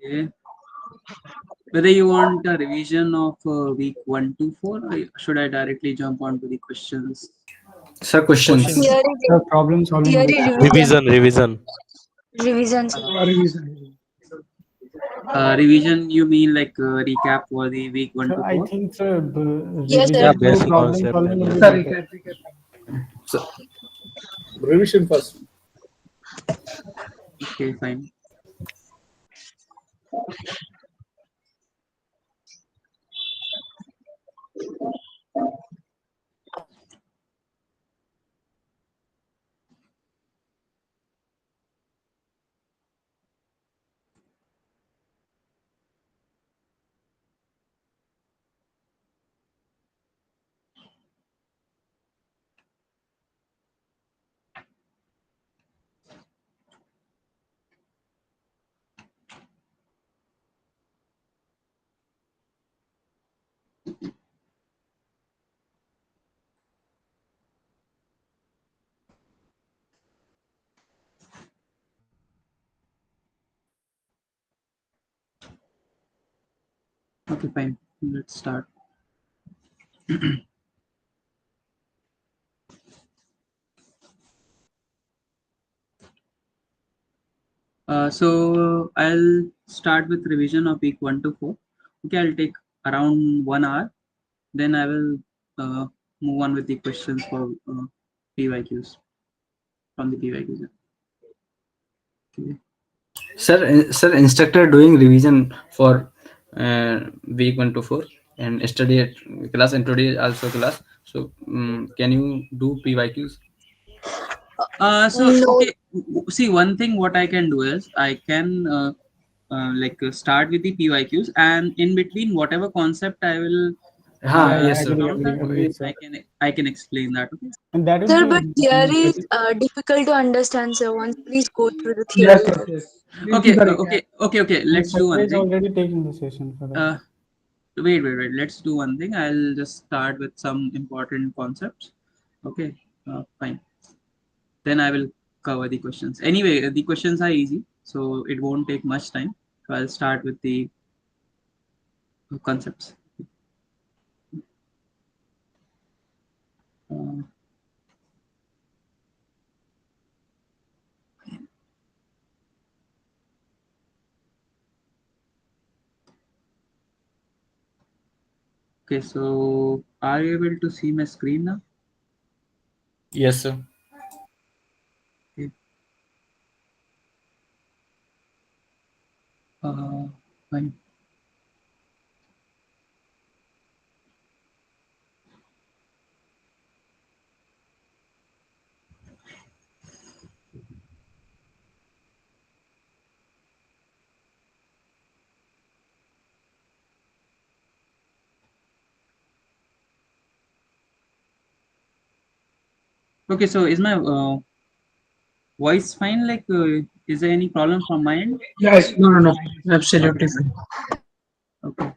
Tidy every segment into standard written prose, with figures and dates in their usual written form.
Okay. Whether you want a revision of week 1 to 4, or should I directly jump onto the questions? Sir, questions. Questions. The problem solving Theory with revision. Revision. Revision, sir. revision. Revision, you mean like recap for the week 1 So to I 4? think Yes, revision sir. Yeah, to basic problem concept solving and will all. be Sorry, better. So, revision first. Okay, fine. Okay, fine. Let's start. So I'll start with revision of week 1 to 4. Okay, I'll take around 1 hour. Then I will move on with the questions for PYQs from the PYQs. Okay. sir, instructor doing revision for week 1 to 4 and study at class and today also class. So, can you do PYQs? So No. okay, see, one thing what I can do is I can start with the PYQs, and in between whatever concept I will Yeah, Yes, sir. agree, encounter, agree, sir. I can explain that. Okay. And that will Sir, be but theory is difficult to understand, sir. Once please go through the theory. Yes, yes, yes. We'll Okay. keep a recap. Okay. and Let's do Satya one is thing. already taking the session for that. Wait. Let's do one thing. I'll just start with some important concepts. Okay. Fine. Then I will cover the questions. Anyway, the questions are easy, so it won't take much time. So I'll start with the concepts. Uh, okay, so are you able to see my screen now? Yes, sir. Okay. Fine. Okay, so is my voice fine? Like, is there any problem from my end? Yes, no. Absolutely fine. Okay.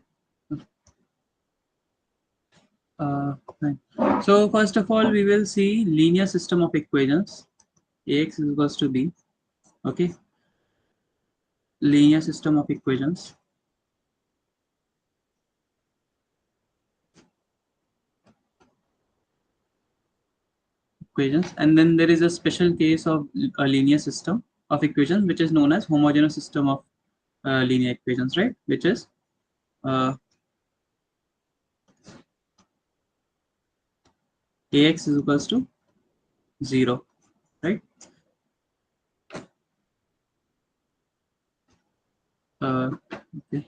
Fine. So first of all, we will see linear system of equations. Ax is equals to b. Okay. Linear system of equations. And then there is a special case of a linear system of equations which is known as homogeneous system of linear equations, right? Which is Ax is equals to 0, right? Okay.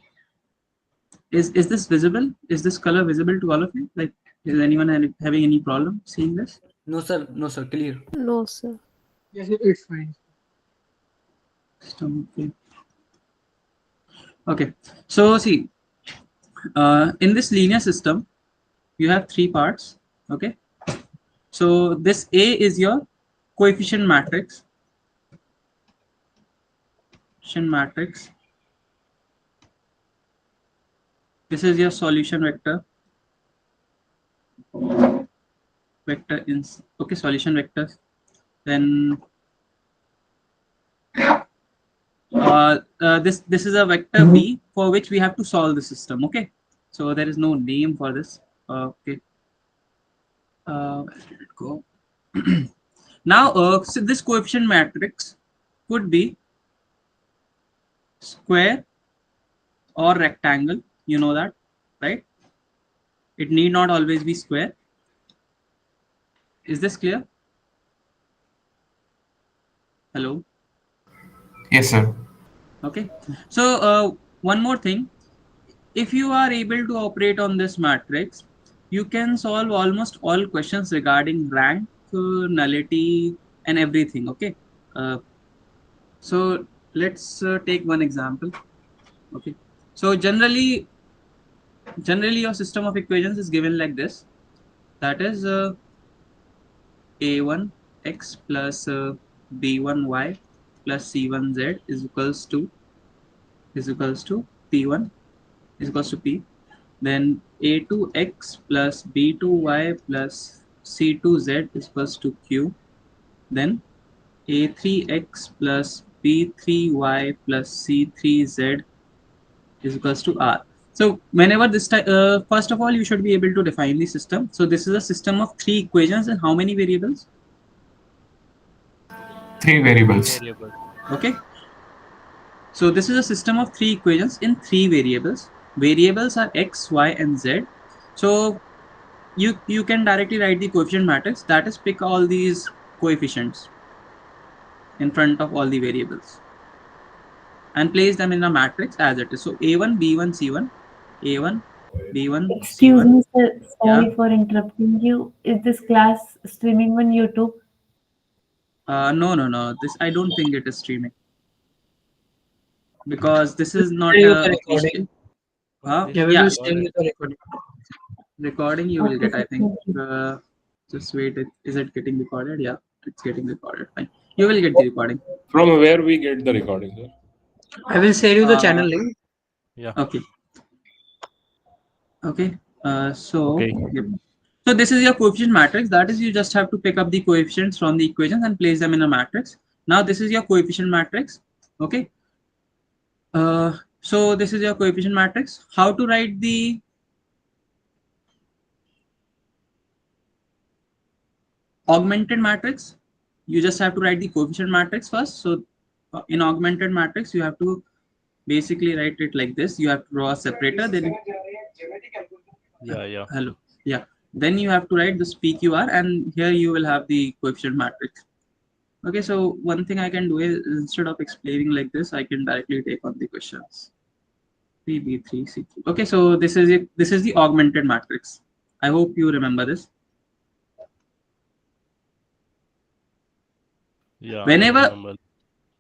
Is this visible? Is this color visible to all of you? Like, is anyone having any problem seeing this? No, sir. No, sir. Clear. No, sir. Yes, it's fine. System, okay. Okay. So see, in this linear system, you have three parts. Okay. So this A is your coefficient matrix. Matrix. This is your solution vector. Solution vectors. Then this is a vector b for which we have to solve the system. Okay, so there is no name for this. Okay, where did it go? Now, so this coefficient matrix could be square or rectangle. You know that, right? It need not always be square. Is this clear? Hello. Yes, sir. Okay, so one more thing, if you are able to operate on this matrix, you can solve almost all questions regarding rank, nullity, and everything. Okay, so let's take one example. Okay, so generally your system of equations is given like this, that is a1 x plus b1 y plus c1 z is equals to p1 is equals to p. Then a2x plus b2y plus c2z is equals to q. Then a3x plus b3y plus c3z is equals to r. So whenever this first of all, you should be able to define the system. So this is a system of three equations and how many variables? 3 variables. Okay. So this is a system of three equations in three variables. Variables are x, y, and z. So you can directly write the coefficient matrix, that is pick all these coefficients in front of all the variables and place them in a matrix as it is. So a1 b1 c1, a1 b1 Excuse c1. me, sir. Sorry Yeah. for interrupting you. Is this class streaming on YouTube? No, this I don't think it is streaming, because this is not Send you a the official. recording. Yeah, we Yeah, will send you the recording. recording you will Okay, get, I sir. think. Thank you. Just wait, is it getting recorded? Yeah, it's getting recorded. Fine, you will get the recording. From where we get the recording, sir? I will share you the channel link. Okay. Okay. So Okay. yep. So this is your coefficient matrix. That is, you just have to pick up the coefficients from the equations and place them in a matrix. Now this is your coefficient matrix. Okay. So this is your coefficient matrix. How to write the augmented matrix? You just have to write the coefficient matrix first. So in augmented matrix, you have to basically write it like this. You have to draw a separator. Then hello. Yeah. Then you have to write this PQR, and here you will have the coefficient matrix. Okay, so one thing I can do is, instead of explaining like this, I can directly take on the questions. 3b3 c3. Okay, so this is it. This is the augmented matrix. I hope you remember this. Yeah.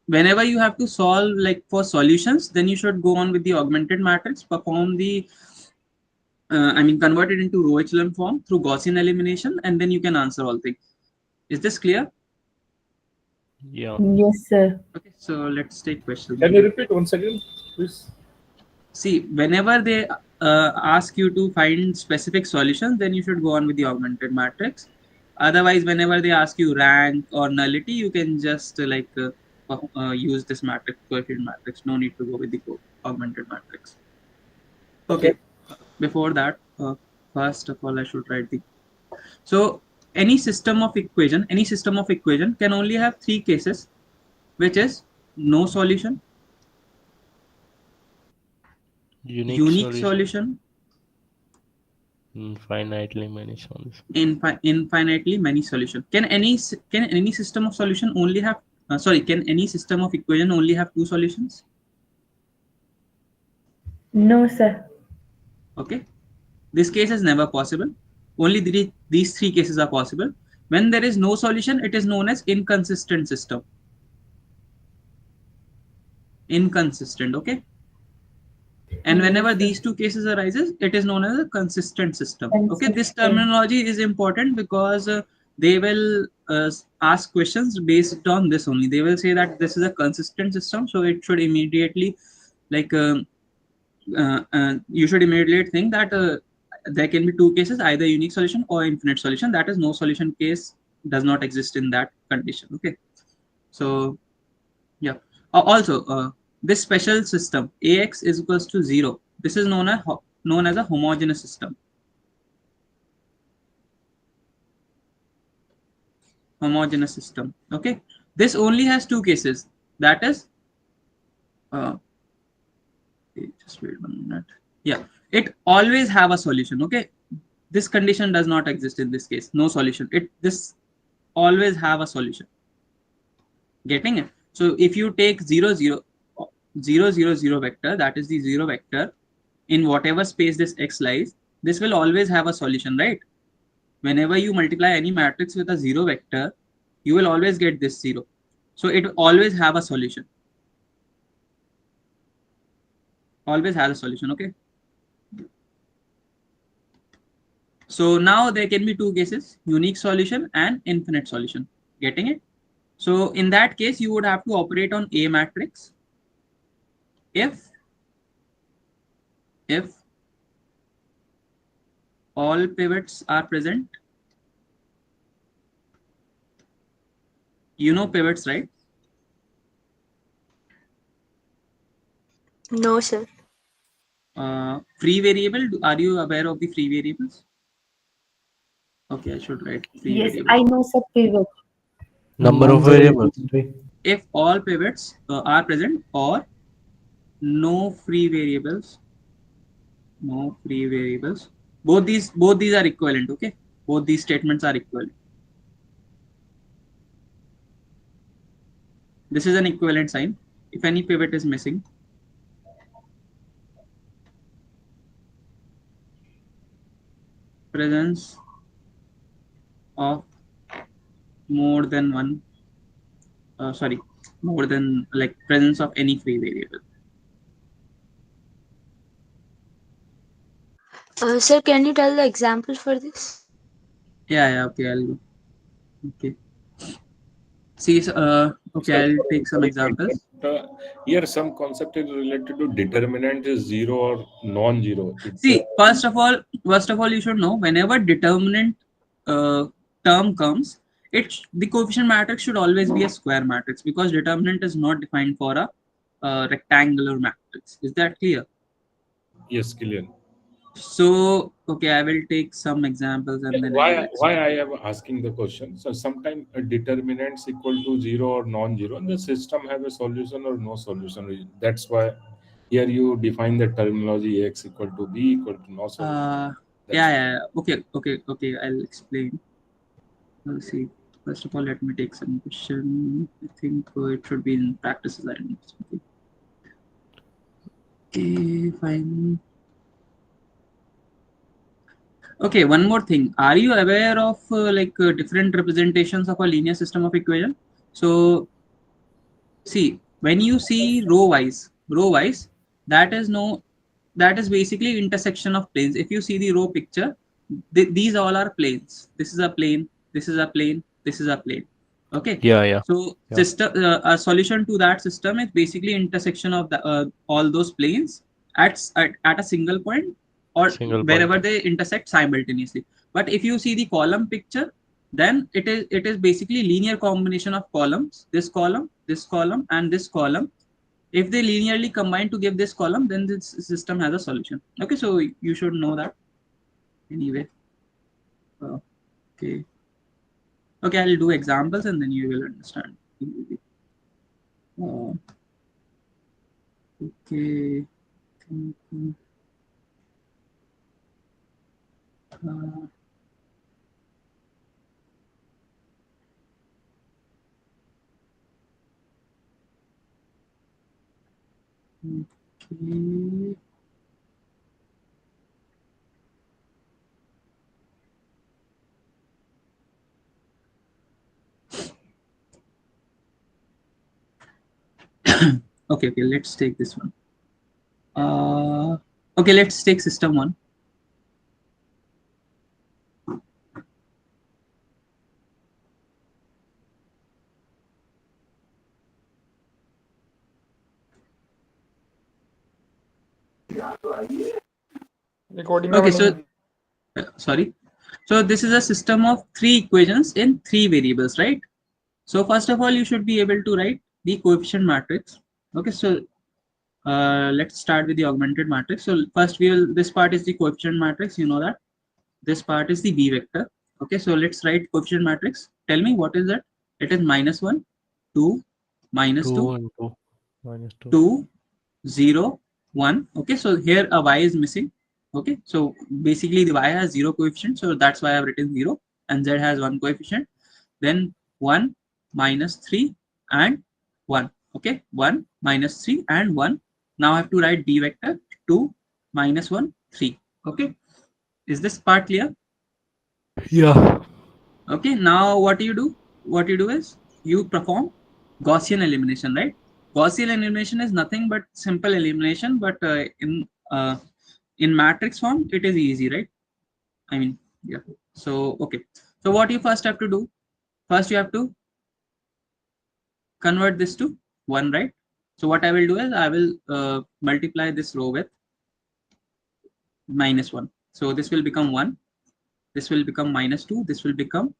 Whenever you have to solve like for solutions, then you should go on with the augmented matrix, perform the convert it into row echelon form through Gaussian elimination, and then you can answer all things. Is this clear? Yeah. Yes, sir. Okay, so let's take questions. Can you repeat once again, please? See, whenever they ask you to find specific solutions, then you should go on with the augmented matrix. Otherwise, whenever they ask you rank or nullity, you can just use this matrix, coefficient matrix. No need to go with the augmented matrix. Okay. Before that, first of all, I should write the. So any system of equation can only have three cases, which is no solution, unique solution, Infinitely many solutions. infinitely many solutions. Can any system of solution only have can any system of equation only have two solutions? No, sir. Okay, this case is never possible. Only these three cases are possible. When there is no solution, it is known as inconsistent system. Inconsistent, okay? And whenever these two cases arises, it is known as a consistent system. Okay, this terminology is important because they will ask questions based on this only. They will say that this is a consistent system, so it should immediately you should immediately think that there can be two cases, either unique solution or infinite solution. That is, no solution case does not exist in that condition. Okay, so yeah. Also, this special system Ax is equals to 0. This is known as a homogeneous system. Homogeneous system. Okay, this only has two cases. That is, just wait 1 minute. Yeah, it always have a solution. Okay, this condition does not exist in this case. No solution. This always have a solution. Getting it? So if you take 0 0 0 0 0 vector, that is the 0 vector in whatever space this X lies, this will always have a solution, right? Whenever you multiply any matrix with a 0 vector, you will always get this 0. So it will always have a solution. Always has a solution. Okay. So now there can be two cases, unique solution and infinite solution. Getting it? So in that case, you would have to operate on A matrix if all pivots are present. You know pivots, right? No, sir. Free variable, are you aware of the free variables? Okay, I should write free Yes, variables. I know, sir, pivot. Number of variables. If all pivots are present or no free variables, both these are equivalent. Okay, both these statements are equivalent. This is an equivalent sign. If any pivot is missing, presence of more than one, more than like presence of any free variable. Sir, can you tell the example for this? Yeah, okay, I'll go. Okay. See, okay, I'll take some examples. Here, some concept is related to determinant is 0 or non-zero. See, first of all, you should know whenever determinant term comes, the coefficient matrix should always be a square matrix because determinant is not defined for a rectangular matrix. Is that clear? Yes, clear. So, okay, I will take some examples and then Why I am asking the question? So sometimes a determinants equal to 0 or non-zero, and the system have a solution or no solution. That's why here you define the terminology X equal to B equal to no solution. Yeah. Okay. I'll explain. Let's see. First of all, let me take some question. I think it should be in practices. I don't know. Okay, fine. Okay, one more thing. Are you aware of different representations of a linear system of equation? So, see, when you see row wise, that is basically intersection of planes. If you see the row picture, these all are planes. This is a plane. This is a plane. This is a plane. Okay. Yeah. So system, a solution to that system is basically intersection of the all those planes at a single point or wherever they intersect simultaneously. But if you see the column picture, then it is basically linear combination of columns. This column, and this column. If they linearly combine to give this column, then this system has a solution. Okay, so you should know that. Anyway, okay, I'll do examples and then you will understand. Okay. Okay. Okay, let's take this one. Okay, let's take system 1. Okay, so sorry. So this is a system of 3 equations in 3 variables, right? So first of all, you should be able to write the coefficient matrix. Okay, so let's start with the augmented matrix. So first this part is the coefficient matrix. You know that this part is the B vector. Okay, so let's write coefficient matrix. Tell me what is that? It is -1, 2, -2, 2 and 2. -2. 2, 0, 1. Okay, so here a y is missing. Okay, so basically the y has 0 coefficient, so that's why I've written 0, and z has 1 coefficient. Then 1, -3, and 1. Okay, 1, -3, and 1. Now I have to write b vector 2, -1, 3. Okay, is this part clear? Yeah. Okay, now what do you do? What you do is you perform Gaussian elimination, right? Gaussian elimination is nothing but simple elimination, but in matrix form it is easy, right? I mean, yeah. So okay, so what you first have to do? First you have to convert this to 1, right? So what I will do is I will multiply this row with -1. So this will become 1. This will become -2. This will become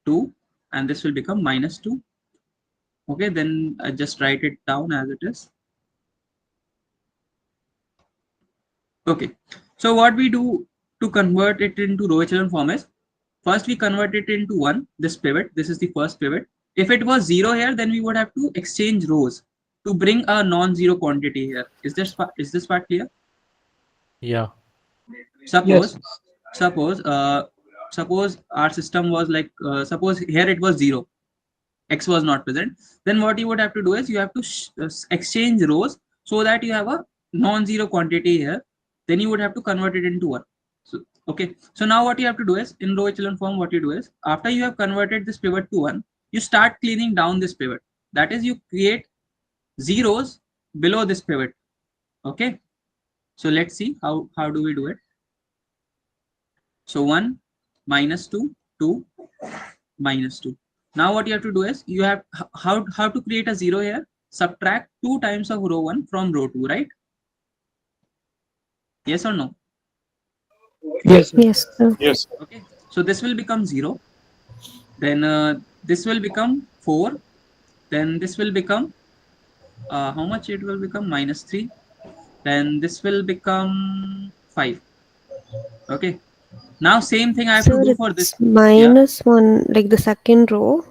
2, and this will become -2. Okay, then I just write it down as it is. Okay, so what we do to convert it into row echelon form is, first we convert it into 1, this pivot. This is the first pivot. If it was 0 here, then we would have to exchange rows to bring a non-zero quantity here. Is this part clear? Yeah. Suppose suppose our system was like, suppose here it was 0, x was not present. Then what you would have to do is you have to exchange rows so that you have a non-zero quantity here. Then you would have to convert it into 1. So okay, so now what you have to do is, in row echelon form, what you do is, after you have converted this pivot to 1, you start cleaning down this pivot. That is, you create zeros below this pivot. Okay, so let's see how do we do it. So 1, -2, 2, -2. Now what you have to do is, you have how to create a 0 here. Subtract 2 times of row 1 from row 2, right? Yes or no? Yes. Yes, sir. Yes. Okay, so this will become 0. Then this will become 4. Then this will become how much it will become? -3. Then this will become 5. Okay, now same thing I have to Sir, do for this. it's -1, like the second row.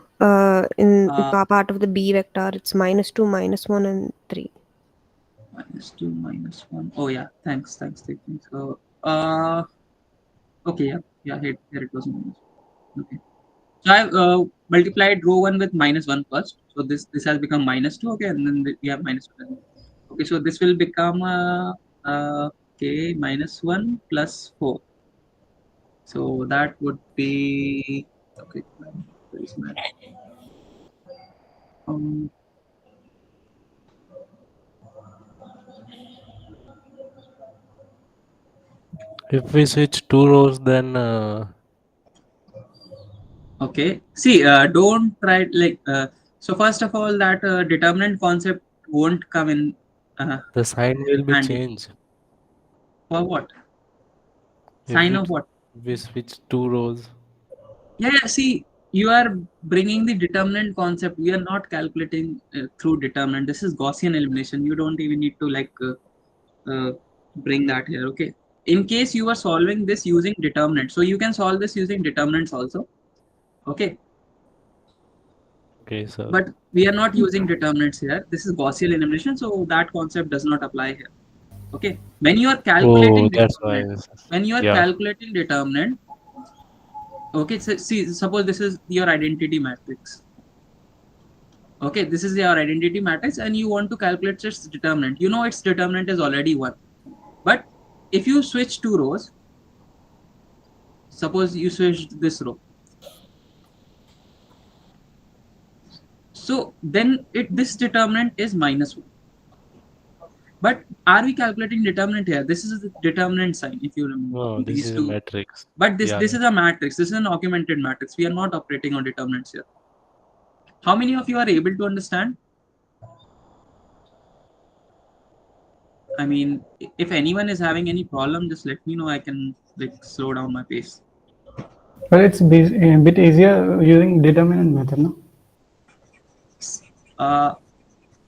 In Uh, part of the B vector, it's -2, -1, and 3. -2, -1. Oh yeah, thanks. So okay, yeah, here it was minus. Okay, so I've multiplied row 1 with -1 first. So this has become -2. Okay, and then we have -2. Okay, so this will become okay, -1 plus 4. So that would be okay. Where is my If we switch 2 rows, then okay, see, don't try like so first of all, that determinant concept won't come in the sign will be handy. changed. For what? If Sign of what? we switch 2 rows. Yeah, see, you are bringing the determinant concept. We are not calculating through determinant. This is Gaussian elimination. You don't even need to like bring that here. Okay, in case you are solving this using determinant, so you can solve this using determinants also. Okay, Okay, sir. but we are not using determinants here. This is Gaussian elimination, so that concept does not apply here. Okay, when you are calculating That's why. calculating determinant, okay, so see, suppose this is your identity matrix. Okay, this is your identity matrix, and you want to calculate its determinant. You know its determinant is already 1. But if you switch 2 rows, suppose you switch this row, so then this determinant is -1. But are we calculating determinant here? This is the determinant sign, if you remember. No, this is a matrix. But this is a matrix. This is an augmented matrix. We are not operating on determinants here. How many of you are able to understand? I mean, if anyone is having any problem, just let me know. I can like slow down my pace. But it's a bit easier using determinant method, no?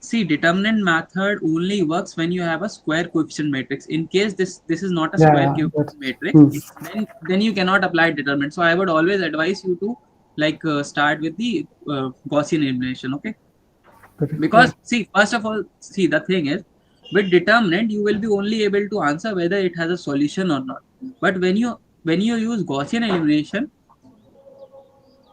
See, determinant method only works when you have a square coefficient matrix. In case this is not a Yeah, square yeah, coefficient that's matrix, hmm. then you cannot apply determinant. So I would always advise you to start with the Gaussian elimination. Okay, Correct. Yeah. because see, first of all, see, the thing is, with determinant you will be only able to answer whether it has a solution or not. But when you use Gaussian elimination,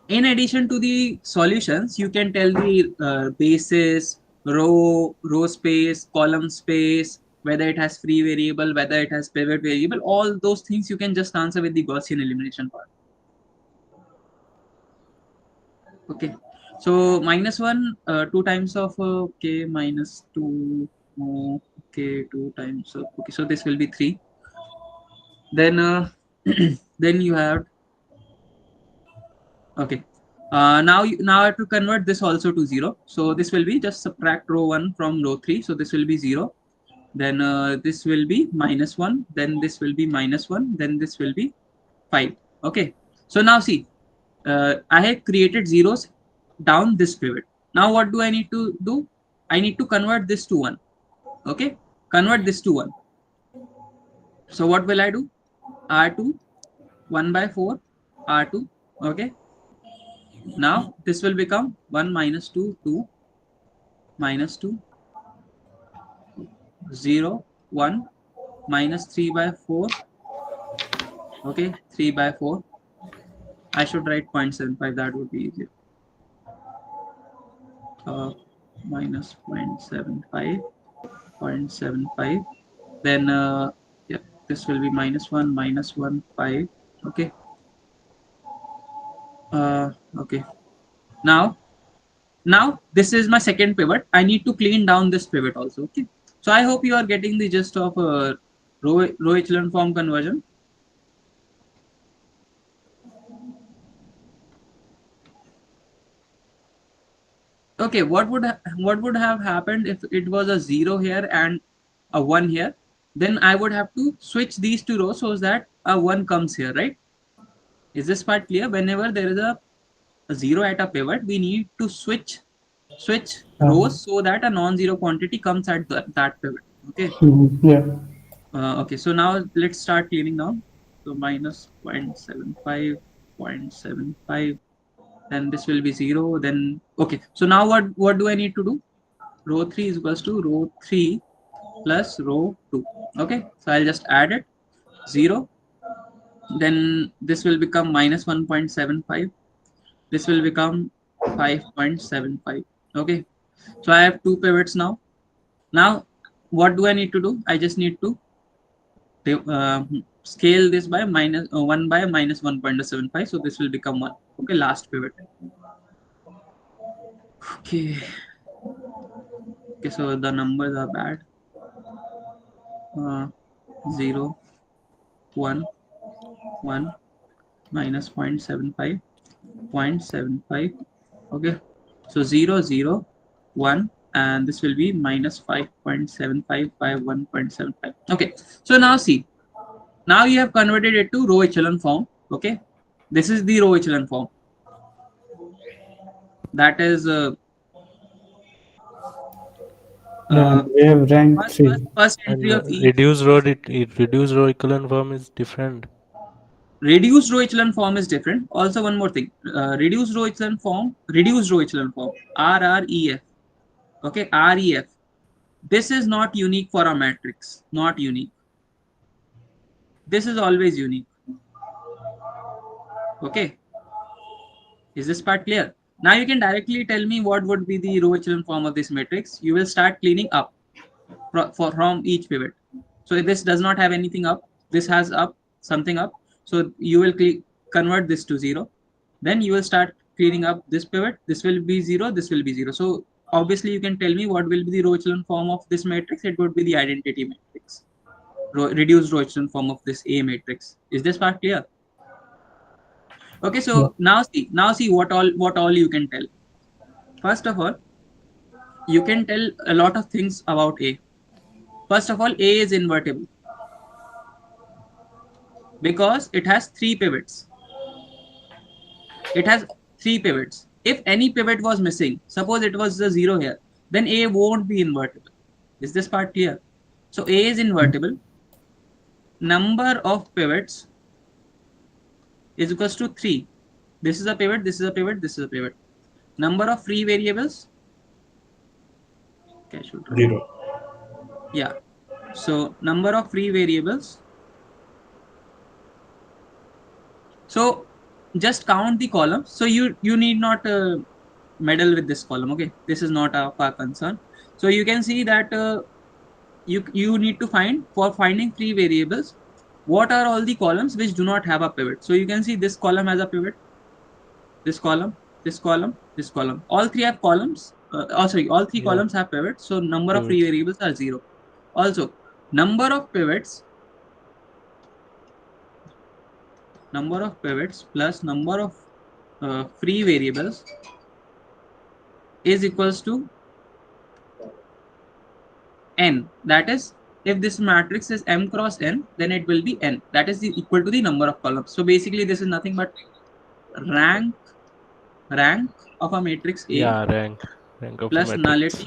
in addition to the solutions, you can tell the basis, row space, column space, whether it has free variable, whether it has pivot variable. All those things you can just answer with the Gaussian elimination part. Okay, so -1, 2 times of k minus 2, k 2 times of, okay, so this will be 3. Then then you have, okay. Now I have to convert this also to 0. So this will be just subtract row 1 from row 3. So this will be 0. Then this will be -1. Then this will be -1. Then this will be 5. Okay. So now see, I have created zeros down this pivot. Now what do I need to do? I need to convert this to 1. Okay. Convert this to 1. So what will I do? R2, 1 by 4, R2. Okay. Now this will become 1 minus 2, 2, minus 2, 0, 1, minus 3 by 4. Okay, 3 by 4. I should write 0.75, that would be easier. Minus 0.75, 0.75. Then, yeah, this will be -1, -1, 5. Okay. Okay. Now this is my second pivot. I need to clean down this pivot also. Okay. So I hope you are getting the gist of row echelon form conversion. Okay, what would have happened if it was a 0 here and a 1 here? Then I would have to switch these two rows so that a 1 comes here, right? Is this part clear? Whenever there is a 0 at a pivot, we need to switch rows so that a non-zero quantity comes at that pivot. Okay. Yeah. Okay, so now let's start cleaning down. So minus 0.75, 0.75, then this will be 0. Then okay, so now what do I need to do? Row 3 is equals to row 3 plus row 2. Okay, so I'll just add it, 0. Then this will become minus 1.75. This will become 5.75. Okay, so I have two pivots now. Now what do I need to do? I just need to scale this by 1 by minus 1.75. So this will become 1. Okay, last pivot. Okay, so the numbers are bad. 0, 1, 1, minus 0.75, 0.75. Okay, so 0, 0, 1, and this will be minus 5.75 by 1.75. Okay, so now see, now you have converted it to row echelon form. Okay, this is the row echelon form. That is We have rank 3. first And entry of each. reduced row echelon form is different. Reduced row echelon form is different. Also, one more thing. Reduced row echelon form, RREF. Okay, REF. This is not unique for a matrix. Not unique. This is always unique. Okay. Is this part clear? Now you can directly tell me what would be the row echelon form of this matrix. You will start cleaning up from each pivot. So if this does not have anything up, this has up something up. So you will convert this to 0. Then you will start cleaning up this pivot. This will be 0. This will be 0. So obviously you can tell me what will be the row echelon form of this matrix. It would be the identity matrix. Reduced row echelon form of this A matrix. Is this part clear? Okay, so now see what all you can tell. First of all, you can tell a lot of things about A. First of all, A is invertible because it has 3 pivots. It has 3 pivots. If any pivot was missing, suppose it was the 0 here, then A won't be invertible. Is this part clear? So A is invertible. Number of pivots is equals to 3. This is a pivot, this is a pivot, this is a pivot. Number of free variables? Okay, I should write. 0. Yeah. So number of free variables. So just count the columns. So you need not meddle with this column. Okay, this is not of our concern. So you can see that you need to find, for finding free variables, what are all the columns which do not have a pivot. So you can see this column has a pivot, this column, this column, this column. All three have columns. All three columns have pivots. So number of free variables are 0. Also, number of pivots plus number of free variables is equals to n. That is, if this matrix is m cross n, then it will be n. That is equal to the number of columns. So basically, this is nothing but rank of a matrix A. Yeah, rank of plus a matrix.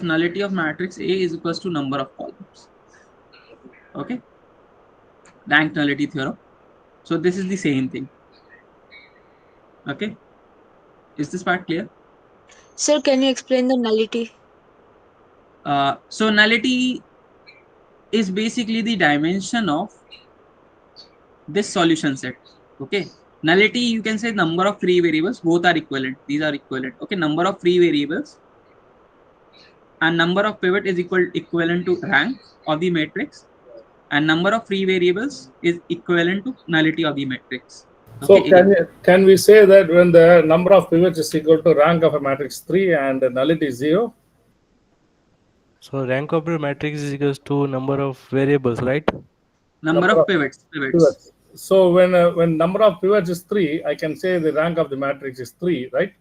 nullity of matrix A is equals to number of columns. Okay, rank nullity theorem. So this is the same thing. Okay, is this part clear? Sir, can you explain the nullity? So nullity is basically the dimension of this solution set. Okay, nullity, you can say number of free variables, both are equivalent. These are equivalent. Okay, number of free variables and number of pivot is equivalent to rank of the matrix, and number of free variables is equivalent to nullity of the matrix. Okay. So can we say that when the number of pivots is equal to rank of a matrix 3 and the nullity is 0? So rank of a matrix is equals to number of variables, right? Number of pivots. So when number of pivots is 3, I can say the rank of the matrix is 3, right?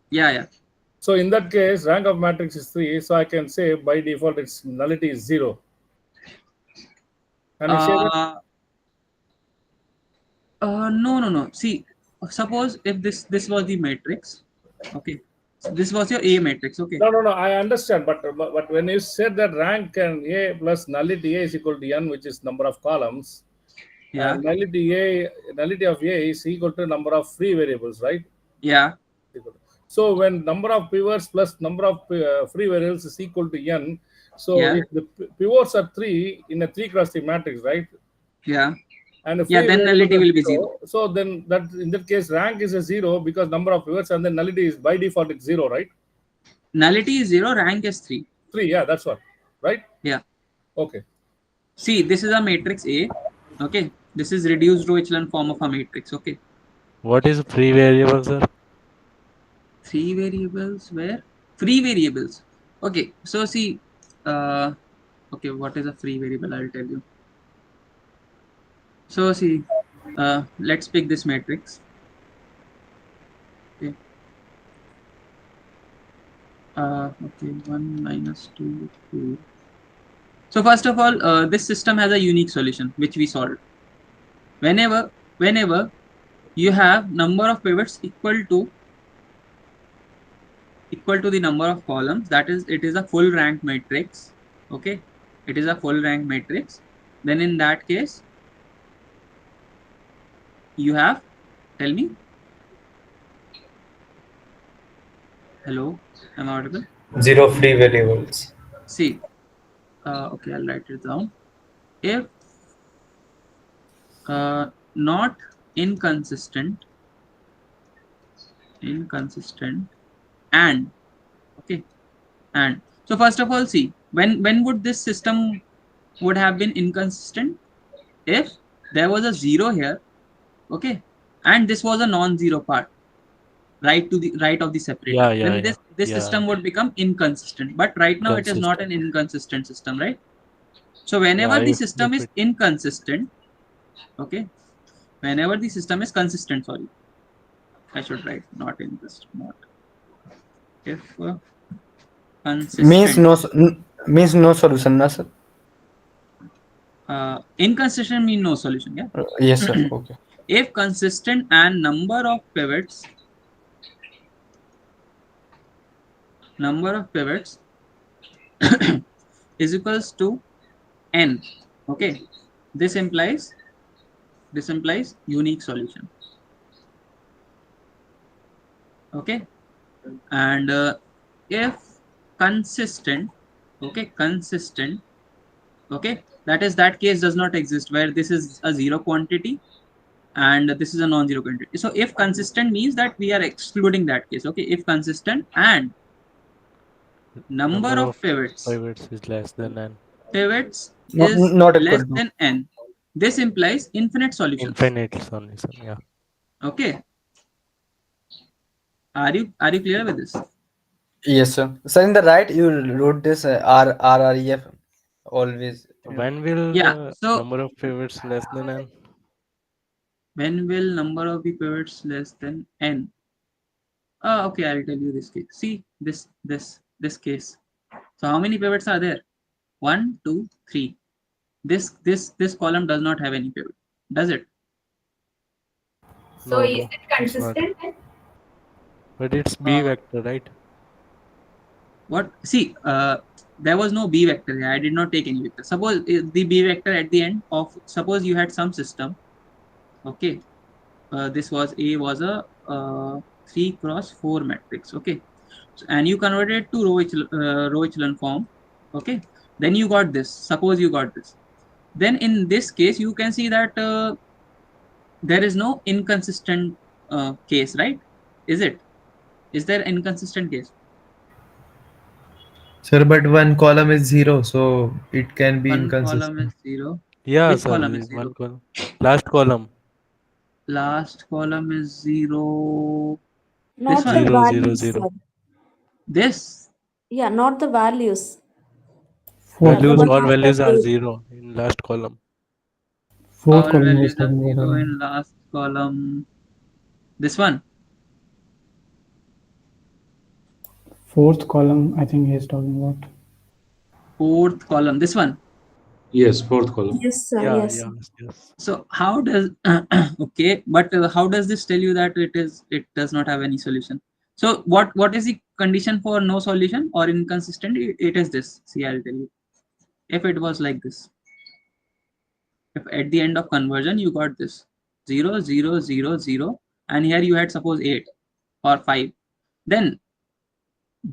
Yeah. So in that case, rank of matrix is 3. So I can say by default its nullity is 0. Can you say that? No. See, suppose if this was the matrix, okay, so this was your A matrix, okay. No. I understand, but when you said that rank and A plus nullity A is equal to n, which is number of columns, yeah, nullity of A is equal to number of free variables, right? Yeah. So when number of pivots plus number of free variables is equal to n, so if the pivots are 3 in a 3 cross 3 matrix, right? Yeah. And then nullity will be 0. So then in that case rank is a 0 because number of pivots, and then nullity is by default it's 0, right? Nullity is 0, rank is 3. 3, yeah, that's what, right? Yeah. Okay. See, this is a matrix A. Okay, this is reduced row echelon form of a matrix. Okay. What is free variables, sir? 3 variables where? Free variables. Okay, so see, okay, what is a free variable? I'll tell you. So see, let's pick this matrix. Okay. Okay, 1 minus 2, 2. So first of all, this system has a unique solution which we solved. Whenever you have number of pivots equal to the number of columns, that is, it is a full rank matrix. Okay, it is a full rank matrix. Then in that case, you have, tell me. Hello, am I audible? 0 free variables. See, okay, I'll write it down. If not inconsistent, and okay, and so first of all, see, when would this system would have been inconsistent? If there was a 0 here, okay, and this was a non-zero part, right of the separator, then this system would become inconsistent. But right now it is not an inconsistent system, right? So whenever the system is inconsistent, okay, whenever the system is consistent, sorry, I should write not inconsistent, not if consistent means no solution, na sir? Inconsistent means no solution, yeah. Yes sir. Okay. If consistent and number of pivots number of pivots is equals to n. Okay, this implies unique solution. Okay, and if consistent, okay, that case does not exist, where this is a zero quantity and this is a non-zero quantity. So if consistent means that we are excluding that case. Okay, if consistent and number of pivots is less than n. Pivots Not, is not equal less to. than n. This implies infinite solutions. Infinite solution, yeah. Okay. Are you clear with this? Yes, sir. So in the right, you wrote this RREF always. When will the number of pivots less than n? When will number of the pivots less than n? Okay, I'll tell you this case. See this case. So how many pivots are there? 1, 2, 3. This column does not have any pivot, does it? So is it consistent? But it's B vector, right? What? See, there was no B vector here. I did not take any vector. Suppose the B vector at the end of, suppose you had some system. Okay, this was A was a 3 cross 4 matrix. Okay, and you converted it to row echelon form. Okay, then you got this. Suppose you got this. Then in this case, you can see that there is no inconsistent case, right? Is it? Is there inconsistent case? Sir, but one column is 0, so it can be One inconsistent. column is 0. Yeah, Which sir. column is 0? One column. Last column. Last column is 0. Not This one. the 0, 0, values, 0. sir. This. Yeah, not the values. Values, one all after values are eight. 0 in last column. Fourth All column values is are talking 0 about. in last column. This one. Fourth column, I think he is talking about. Fourth column. This one. Yes, fourth column. Yes, sir. Yeah, Yes. yes. So how does okay, but how does this tell you that it does not have any solution? So what is the condition for no solution or inconsistent? It is this. See, I'll tell you. If it was like this, if at the end of conversion you got this 0 0 0 0, and here you had suppose 8 or 5, then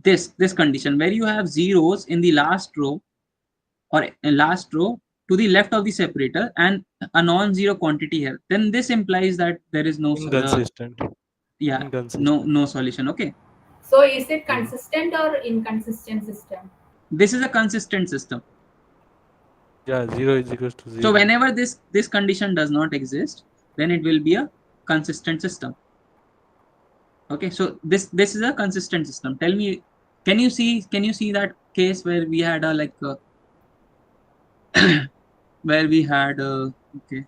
this condition where you have zeros in the last row or last row to the left of the separator and a non-zero quantity here, then this implies that there is no Inconsistent. yeah, Inconsistent. no solution. Okay, So is it consistent or inconsistent system? this is a consistent system. Yeah, 0 is equals to 0. So whenever this condition does not exist, then it will be a consistent system. Okay, so this is a consistent system. Tell me, can you see that case where we had a like where we had okay,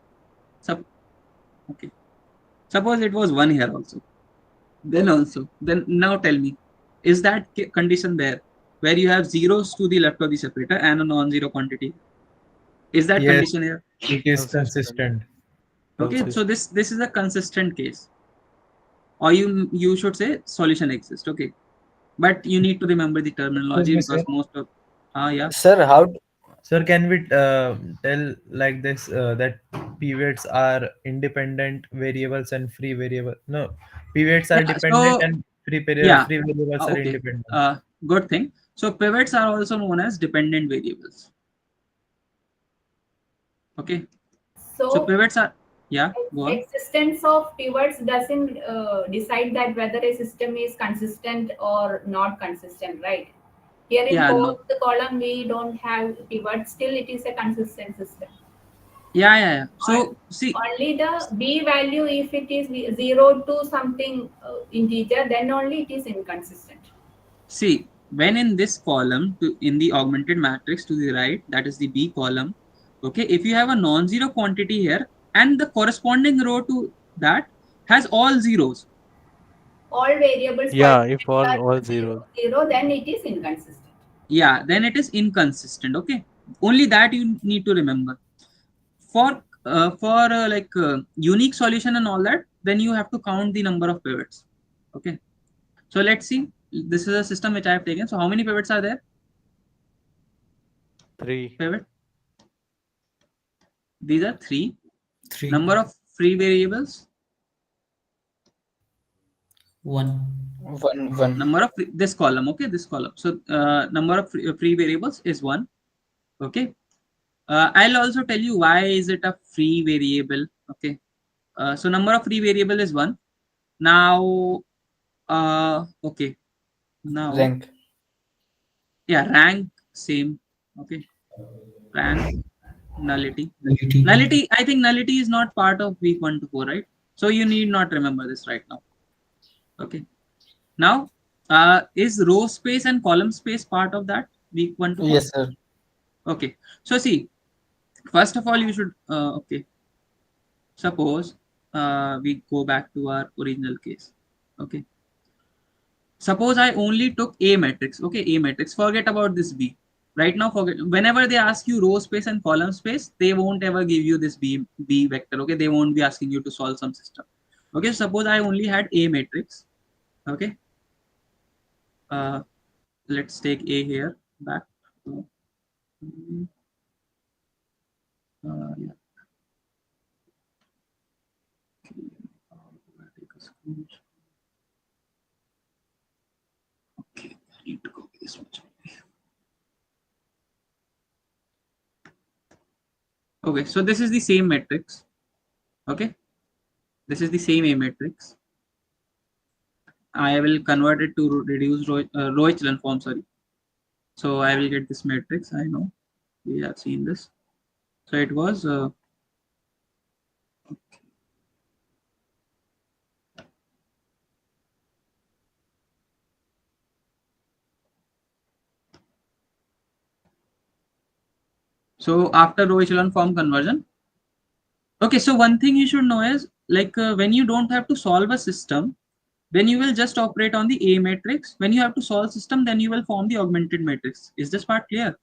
suppose it was 1 here also, then now tell me, is that condition there where you have zeros to the left of the separator and a non-zero quantity? Is that Yes, condition here? it is consistent. Okay, so this is a consistent case, or you should say solution exists. Okay, but you need to remember the terminology because most of yeah. Sir, how? Sir, can we tell like this that pivots are independent variables and free variable? No, pivots are Yeah, dependent so and free yeah, variables are okay, independent. good thing. So pivots are also known as dependent variables. Okay, so pivots are, yeah, go on. Existence of pivots doesn't decide that whether a system is consistent or not consistent, right? Here in fourth column we don't have pivots, still it is a consistent system. Yeah. So see, only the B value, if it is 0 to something integer, then only it is inconsistent. See, when in this column in the augmented matrix to the right, that is the B column. Okay, if you have a non-zero quantity here and the corresponding row to that has all zeros. All variables. Yeah, if all zeros. 0, then it is inconsistent. Yeah, then it is inconsistent. Okay, only that you need to remember. For unique solution and all that, then you have to count the number of pivots. Okay, so let's see. this is a system which I have taken. So how many pivots are there? 3. Pivot. These are 3. 3. Number of free variables? 1. Number of this column, okay, this column. So number of free variables is 1. Okay. I'll also tell you why is it a free variable. Okay. So number of free variable is 1. Now, okay. Now rank. Yeah, rank same. Okay. Rank nullity. I think nullity is not part of week 1 to 4, right? So you need not remember this right now. Okay. Now, is row space and column space part of that week 1 to 4? Yes, sir. Okay. So see, first of all, you should okay. Suppose we go back to our original case. Okay. Suppose I only took A matrix. Okay, A matrix. Forget about this B. Right now, forget. Whenever they ask you row space and column space, they won't ever give you this B vector. Okay, they won't be asking you to solve some system. Okay, suppose I only had A matrix. Okay. Let's take A here back. Yeah. Okay, I need to copy this much. Okay, so this is the same matrix. Okay, this is the same A matrix. I will convert it to reduced row echelon form. Sorry. So I will get this matrix. I know we have seen this. So it was. So after row echelon form conversion. Okay, so one thing you should know is like when you don't have to solve a system, then you will just operate on the A matrix. When you have to solve system, then you will form the augmented matrix. Is this part clear?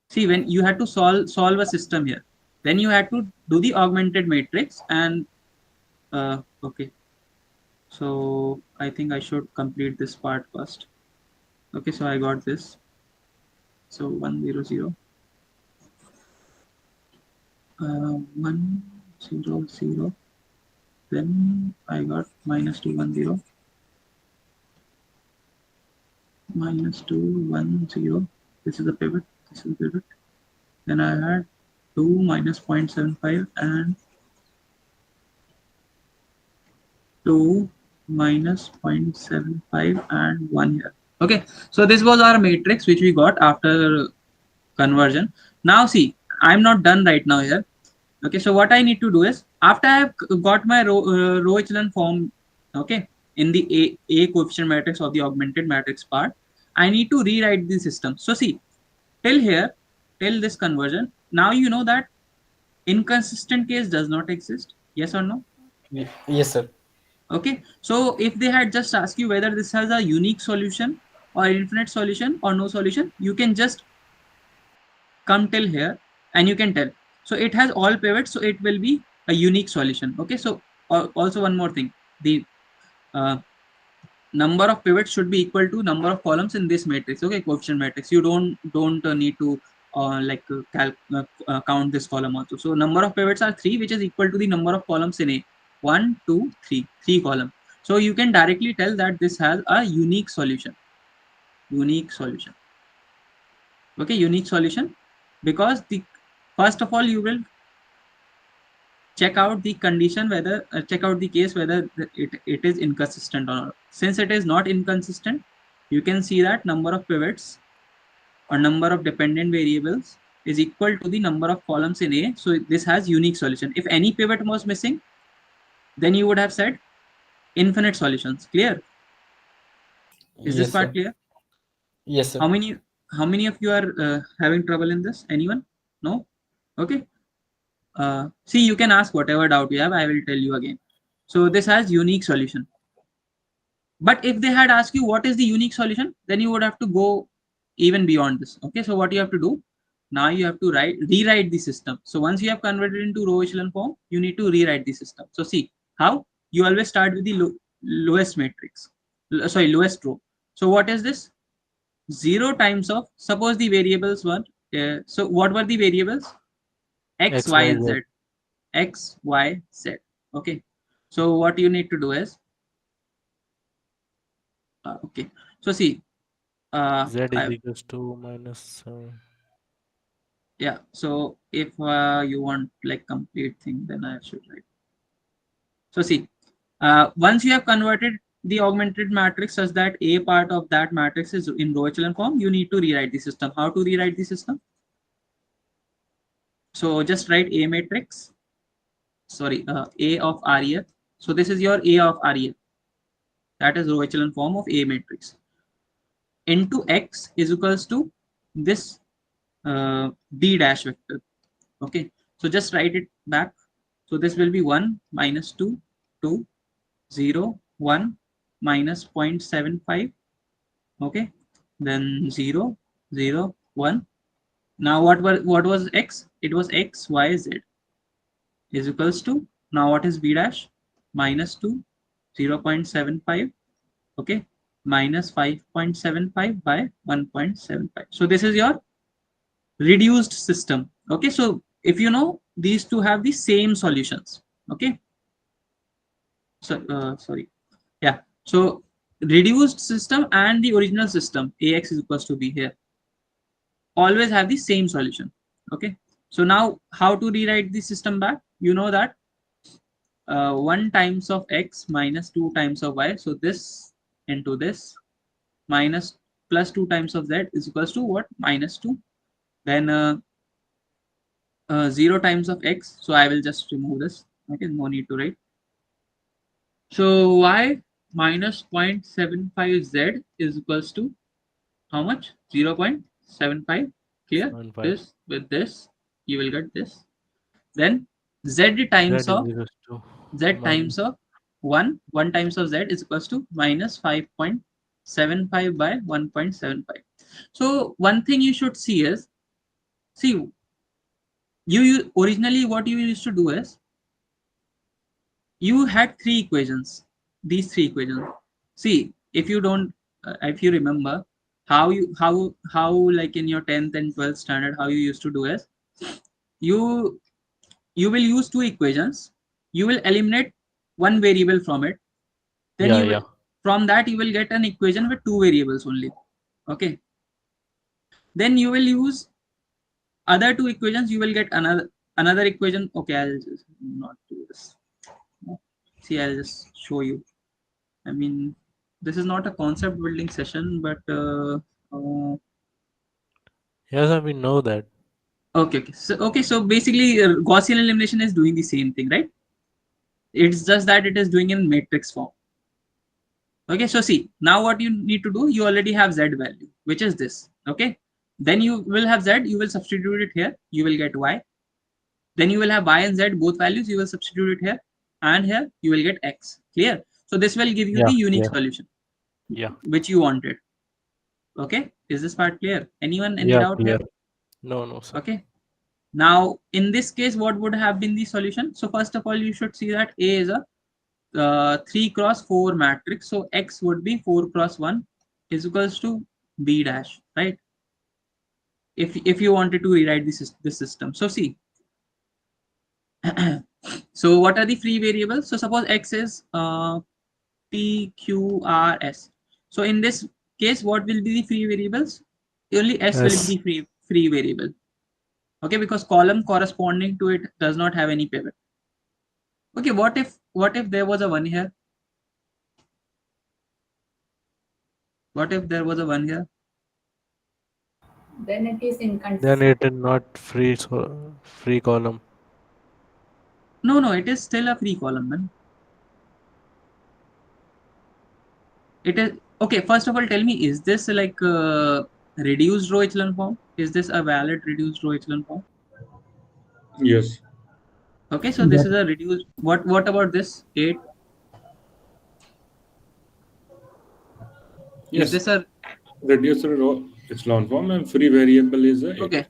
See, when you had to solve a system here, then you had to do the augmented matrix and okay. So I think I should complete this part first. Okay, so I got this. So 1 0 0. 1 0 0. Then I got -2 1 0. -2 1 0. This is the pivot. This is the pivot. Then I had 2 minus 0.75 and 2 minus 0.75 and 1 here. Okay, so this was our matrix which we got after conversion. Now see, I'm not done right now here. Okay, so what I need to do is after I have got my row echelon form, okay, in the A coefficient matrix of the augmented matrix part, I need to rewrite the system. So see, till here, till this conversion, now you know that inconsistent case does not exist. Yes or no? Yes, sir. Okay, so if they had just asked you whether this has a unique solution or infinite solution or no solution, you can just come till here and you can tell. So it has all pivots, so it will be a unique solution. Okay, so also one more thing, the number of pivots should be equal to number of columns in this matrix. Okay, coefficient matrix. You don't need to count this column also. So number of pivots are 3, which is equal to the number of columns in A. 1 2 3, 3 column. So you can directly tell that this has a unique solution. Unique solution. Okay, unique solution, because the first of all you will check out the condition whether check out the case whether it is inconsistent or not. Since it is not inconsistent, you can see that number of pivots or number of dependent variables is equal to the number of columns in A. So this has unique solution. If any pivot was missing, then you would have said infinite solutions. Clear? Is this part clear? Yes, sir. How many of you are having trouble in this? Anyone? No? Okay. See, you can ask whatever doubt you have. I will tell you again. So this has unique solution. But if they had asked you what is the unique solution, then you would have to go even beyond this. Okay. So what you have to do? Now you have to rewrite the system. So once you have converted into row echelon form, you need to rewrite the system. So see how you always start with the lowest matrix. lowest row. So what is this? 0 times of, suppose the variables were, so what were the variables? X, Y, and Z. X, Y, Z. Okay. So what you need to do is, okay. So see, Z is equals to minus. Yeah. So if you want like complete thing, then I should write. So see, once you have converted the augmented matrix such that a part of that matrix is in row echelon form, you need to rewrite the system. How to rewrite the system? So just write A matrix. Sorry, A of REF. So this is your A of REF. That is row echelon form of A matrix. Into X is equals to this B dash vector. Okay. So just write it back. So this will be 1 minus 2, 2, 0, 1 minus 0.75. Okay. Then 0, 0, 1. Now what was X? It was X, Y, Z is equals to, now what is B dash? Minus 2, 0.75. Okay. Minus 5.75 by 1.75. So this is your reduced system. Okay. So if you know, these two have the same solutions. Okay. So sorry. Yeah. So reduced system and the original system, AX is equals to B here, always have the same solution. Okay. So now how to rewrite the system back? You know that 1 times of X minus 2 times of Y. So this into this minus plus 2 times of Z is equals to what? Minus 2. Then 0 times of X. So I will just remove this. Okay. No need to write. So Y minus 0.75 Z is equals to how much? 0.75. Here, 0.5. this with this, you will get this. Then Z times of Z times of 1 times of Z is equals to minus 5.75 by 1.75. So one thing you should see is, see, you originally what you used to do is, you had 3 equations, these 3 equations. See, if you don't, if you remember how like in your 10th and 12th standard, how you used to do is, you will use 2 equations, you will eliminate one variable from it, then from that you will get an equation with 2 variables only. Okay. Then you will use other 2 equations, you will get another equation. Okay, I'll just not do this. See, I'll just show you. I mean, this is not a concept building session, but yes, we know that. Okay. So basically, Gaussian elimination is doing the same thing, right? It's just that it is doing in matrix form. Okay. So see, now what you need to do, you already have Z value, which is this. Okay. Then you will have Z, you will substitute it here, you will get Y. Then you will have Y and Z, both values, you will substitute it here, and here you will get X. Clear? So this will give you the unique solution, which you wanted. Okay. Is this part clear? Anyone, any doubt here? No, sir. Okay. Now, in this case, what would have been the solution? So first of all, you should see that A is a 3 cross 4 matrix. So X would be 4 cross 1 is equals to B dash, right? If you wanted to rewrite this system. So see, so what are the free variables? So suppose X is P, Q, R, S. So in this case, what will be the free variables? Only S will be the free variable. Okay, because column corresponding to it does not have any pivot. Okay, what if there was a 1 here? What if there was a 1 here? Then it is inconsistent. Then it is not free, so free column. No, it is still a free column, man. It is okay. First of all, tell me, is this like a reduced row echelon form? Is this a valid reduced row echelon form? Yes. Okay, so this is a reduced. What about this 8? Yes. Is this a reduced row echelon form, and free variable is a 8. Okay.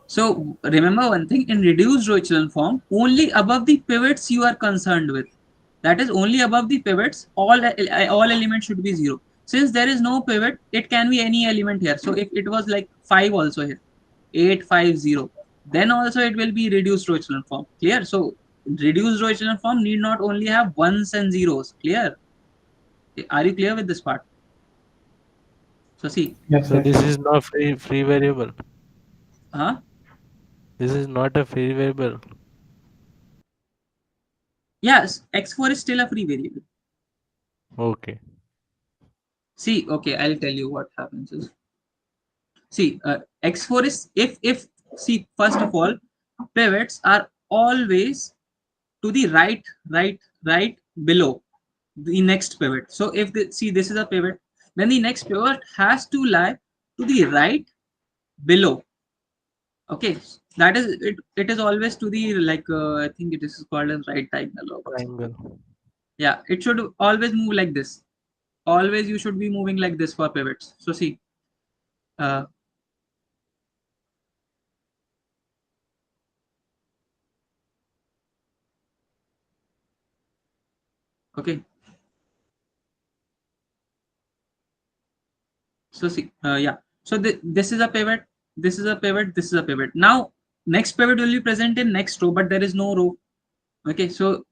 So remember one thing, in reduced row echelon form, only above the pivots you are concerned with, that is only above the pivots, all elements should be 0. Since there is no pivot, it can be any element here. So if it was like 5 also here, 8, 5, 0, then also it will be reduced row echelon form. Clear? So reduced row echelon form need not only have ones and zeros. Clear? Are you clear with this part? So see. Yes, So yes. this is not free variable. Huh? This is not a free variable. Yes, x4 is still a free variable. Okay. See, okay, I'll tell you what happens is. See, x4 is if see, first of all, pivots are always to the right below the next pivot. So if see, this is a pivot, then the next pivot has to lie to the right below. Okay, that is it. It is always to the like I think it is called as right diagonal. Triangle. Yeah, it should always move like this. Always you should be moving like this for pivots. So see, okay. So see, yeah. So this is a pivot. This is a pivot. This is a pivot. Now next pivot will be present in next row, but there is no row. Okay, so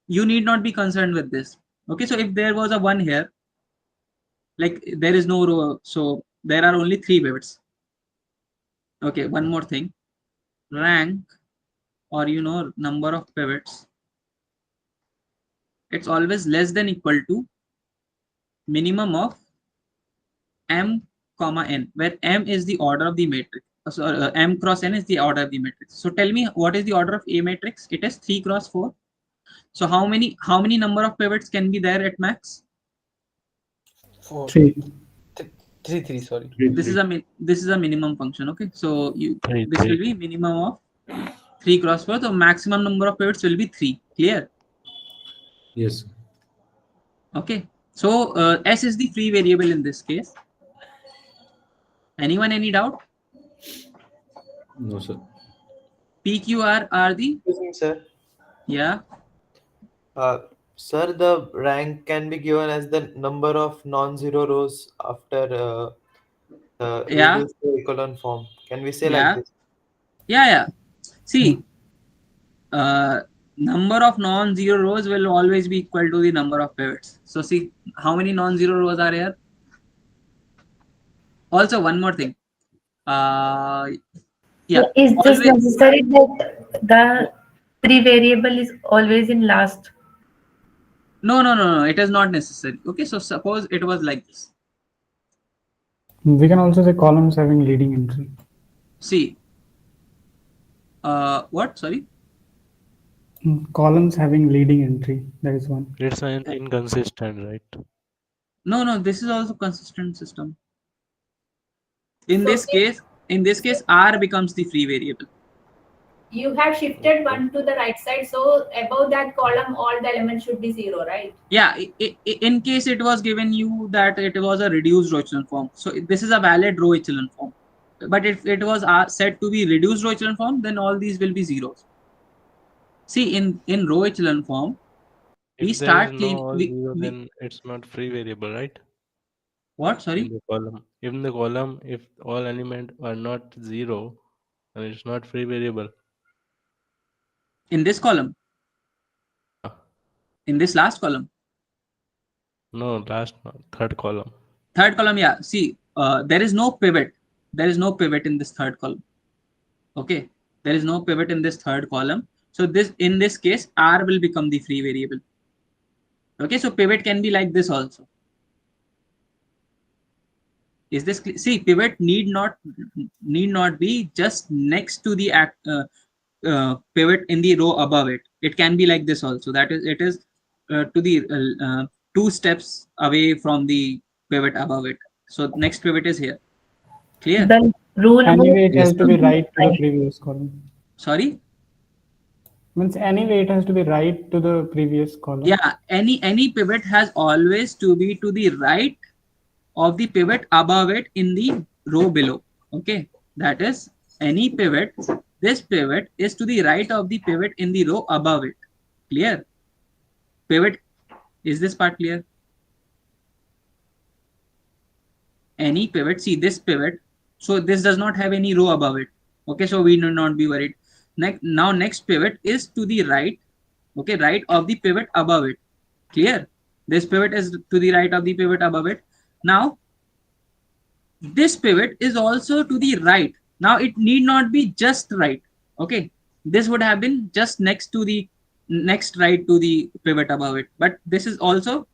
you need not be concerned with this. Okay, so if there was a 1 here, like there is no row, so there are only 3 pivots. Okay, one more thing, rank, or number of pivots, it's always less than equal to minimum of m comma n, where m is the order of the matrix. So m cross n is the order of the matrix. So tell me, what is the order of A matrix? It is 3 cross 4. So how many number of pivots can be there at max? 4. 3. 3. Sorry. This is a minimum function. Okay, so this will be minimum of 3 cross 4. So maximum number of pivots will be 3. Clear? Yes. Okay, so s is the free variable in this case. Anyone any doubt? No, sir. PQR are the. Excuse me, sir. Yeah. Sir, the rank can be given as the number of non-zero rows after the Yeah. reduced to echelon form. Can we say Yeah. like this? Yeah. See, number of non-zero rows will always be equal to the number of pivots. So see, how many non-zero rows are here? Also, one more thing. Yeah. So is this necessary that the free variable is always in last? No. It is not necessary. Okay, so suppose it was like this. We can also say columns having leading entry. See. What? Sorry. Columns having leading entry. That is one. It's an inconsistent, right? No. This is also consistent system. In this case, R becomes the free variable. You have shifted 1 to the right side, so above that column, all the elements should be 0, right? Yeah, in case it was given you that it was a reduced row echelon form, so this is a valid row echelon form. But if it was said to be reduced row echelon form, then all these will be zeros. See, in row echelon form, we start cleaning. Then it's not free variable, right? What? Sorry. In the column, if all elements are not 0, then it's not free variable. In this column. In this last column. No, third column. Third column, yeah. See, there is no pivot. There is no pivot in this third column. Okay, there is no pivot in this third column. So in this case, R will become the free variable. Okay, so pivot can be like this also. Is this clear? See, pivot need not be just next to the pivot in the row above it. It can be like this also. That is, it is to the 2 steps away from the pivot above it. So next pivot is here. Clear? The rule anyway, it has to be right to the previous column. Sorry? Means anyway, it has to be right to the previous column. Yeah, any pivot has always to be to the right of the pivot above it in the row below. Okay, that is any pivot. This pivot is to the right of the pivot in the row above it. Clear? Pivot Is this part clear? Any pivot, see this pivot, so this does not have any row above it. Okay, so we need not be worried. Next pivot is to the right. Okay, right of the pivot above it. Clear? This pivot is to the right of the pivot above it. Now this pivot is also to the right. Now it need not be just right. Okay, this would have been just next to the next right to the pivot above it, but this is also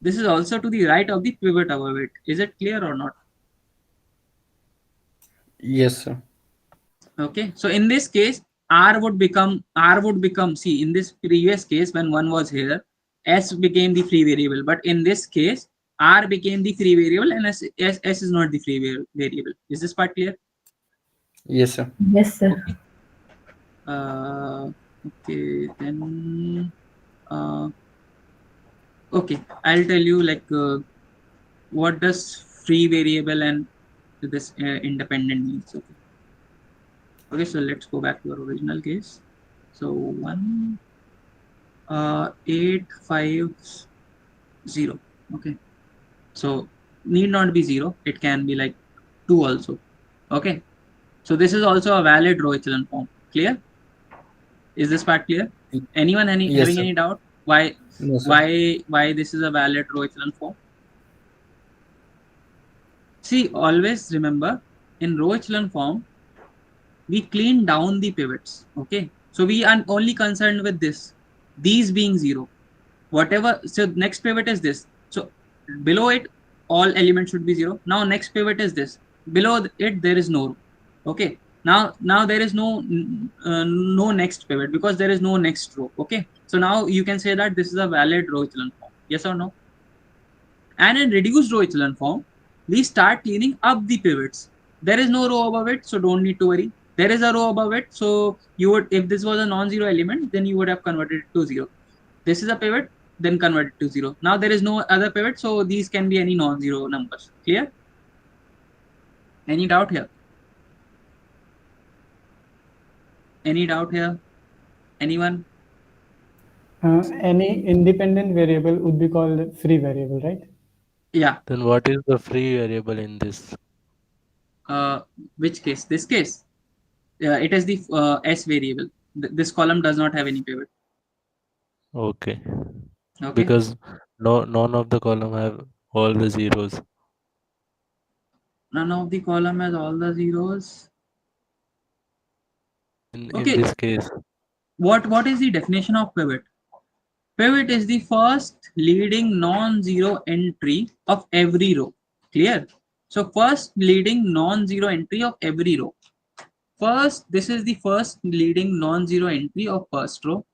to the right of the pivot above it. Is it clear or not? Yes, sir. Okay, so in this case r would become see, in this previous case when 1 was here, s became the free variable, but in this case r became the free variable and s is not the free variable. Is this part clear? Yes, sir. Yes, sir. Okay, then okay, I'll tell you like what does free variable and this independent means. Okay, so let's go back to our original case. So 1 8 5 0. Okay, so need not be 0, it can be like 2 also. Okay, so this is also a valid row echelon form. Clear? Is this part clear? Anyone Yes, having sir. any doubt why No, sir. why this is a valid row echelon form? See, always remember, in row echelon form we clean down the pivots. Okay, so we are only concerned with this, these being 0, whatever. So next pivot is this, so below it all elements should be 0. Now next pivot is this, below it there is no row. Okay, now there is no next pivot because there is no next row. Okay, so now you can say that this is a valid row echelon form. Yes or no? And in reduced row echelon form we start cleaning up the pivots. There is no row above it, so don't need to worry. There is a row above it, so you would, if this was a non-zero element, then you would have converted it to 0. This is a pivot, then convert it to 0. Now there is no other pivot, so these can be any non-zero numbers. Clear? Any doubt here? Any doubt here? Anyone? Any independent variable would be called free variable, right? Yeah. Then what is the free variable in this? Which case? This case? It is the s variable. This column does not have any pivot. Okay. Okay. Because none of the column have all the zeros. None of the column has all the zeros. In Okay. this case. What is the definition of pivot? Pivot is the first leading non-zero entry of every row. Clear? So first leading non-zero entry of every row. First, this is the first leading non-zero entry of first row.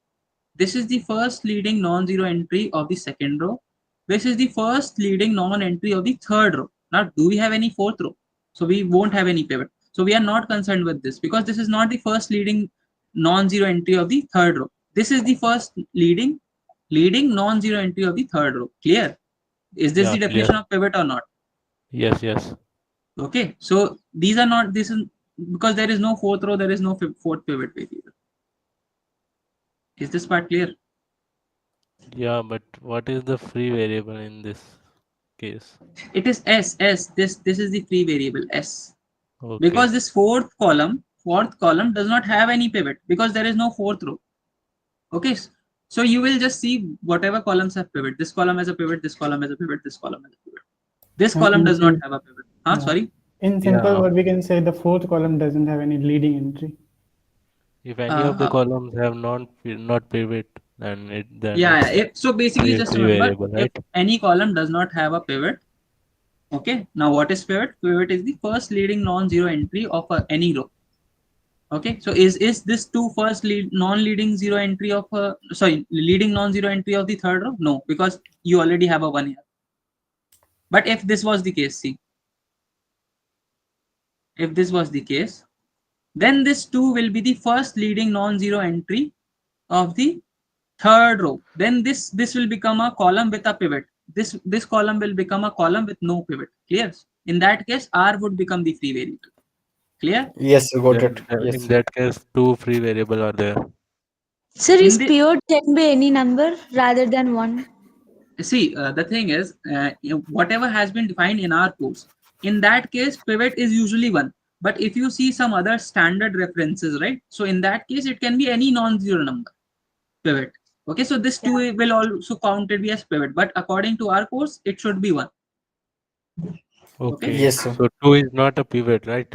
This is the first leading non-zero entry of the second row. This is the first leading non-entry of the third row. Now, do we have any fourth row? So we won't have any pivot. So we are not concerned with this because this is not the first leading non-zero entry of the third row. This is the first leading non-zero entry of the third row. Clear? Is this the definition of pivot or not? Yes, yes. Okay, so these are not, this is because there is no fourth row, there is no fourth pivot variable. Is this part clear? Yeah, but what is the free variable in this case? It is s. This is the free variable s. Okay. Because this fourth column does not have any pivot because there is no fourth row. Okay, so you will just see whatever columns have pivot. This column has a pivot, this column has a pivot, this column has a pivot. This column does not have a pivot. Yeah. Sorry? In simple, what we can say, the fourth column doesn't have any leading entry. If any of the columns have not pivot, then so basically just remember, variable, right? if any column does not have a pivot, okay, now what is pivot? Pivot is the first leading non-zero entry of any row. Okay, so is this two first non-leading zero entry of leading non-zero entry of the third row? No, because you already have a 1 here. But if this was the case, see, if this was the case, then this 2 will be the first leading non-zero entry of the third row. Then this will become a column with a pivot. This column will become a column with no pivot. Clear? In that case, r would become the free variable. Clear? Yes, got it. Yes. In that case, two free variable are there. Sir, is pivot can be any number rather than 1? See, the thing is, whatever has been defined in our course, in that case, pivot is usually one. But if you see some other standard references, right? So in that case, it can be any non-zero number pivot. Okay, so this two will also counted be as pivot, but according to our course, it should be one. Okay. Yes, sir. So 2 is not a pivot, right?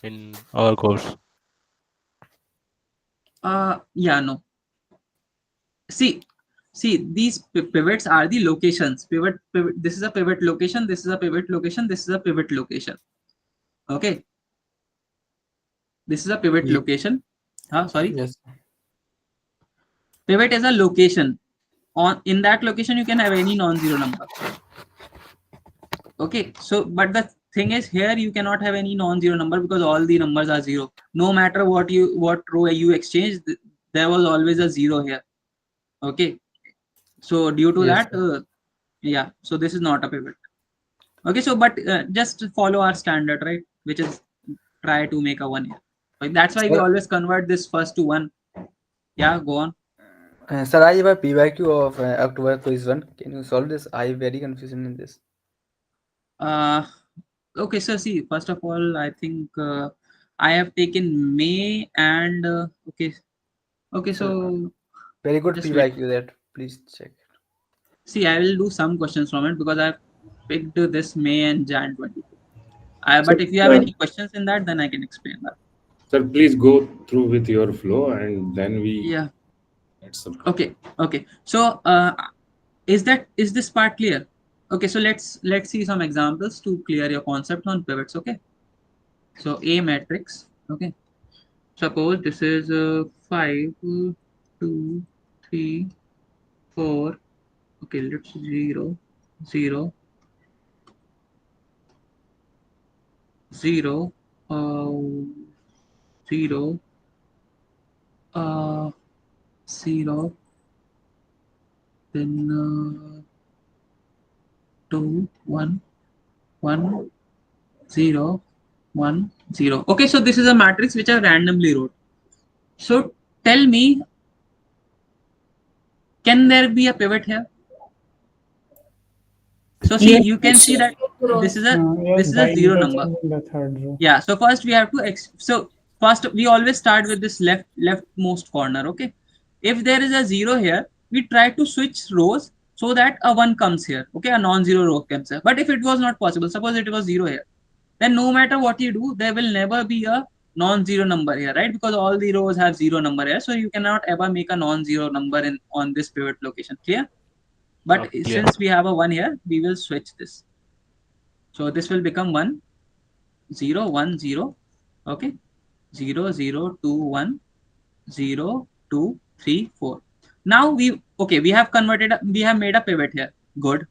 In our course. Yeah, no. See, these pivots are the locations. Pivot. This is a pivot location. This is a pivot location. This is a pivot location. Okay. This is a pivot location. Sorry. Yes. Pivot is a location. In that location, you can have any non-zero number. Okay. So, but the thing is, here you cannot have any non-zero number because all the numbers are zero. No matter what row you exchange, there was always a zero here. Okay. So due to Yes, that, yeah. So this is not a pivot. Okay. So, but just follow our standard, right? Which is try to make a one here. Like that's why we Sir, always convert this first to one. Yeah. Go on. sir, I have a PYQ of October quiz 1. Can you solve this? I am very confused in this. Okay, so see, first of all, I think I have taken May and okay, so Very good just wait. PYQ that. Please check. See, I will do some questions from it because I've picked this May and Jan 22. But if you have any questions in that, then I can explain that. Sir, please go through with your flow and then we. Yeah. Okay. So, is this part clear? Okay, so let's see some examples to clear your concept on pivots. Okay. So A matrix. Okay. Suppose this is 5, 2, 3, 4. Okay, let's 0, 0, 0, 0, 0, then 2, 1, 1, 0, 1, 0. Okay, so this is a matrix which I randomly wrote. So tell me, can there be a pivot here? So see, you can see that this is a zero number. The third row. Yeah. So first we have to first we always start with this leftmost corner. Okay. If there is a zero here, we try to switch rows so that a one comes here. Okay, a non-zero row comes here. But if it was not possible, suppose it was zero here, then no matter what you do, there will never be a non-zero number here, right? Because all the rows have zero number here, so you cannot ever make a non-zero number on this pivot location. Clear? But since we have a one here, we will switch this. So this will become 1, 0, 1, 0. Okay. 0, 0, 2, 1, 0, 2, 3, 4. Now we have made a pivot here. Good.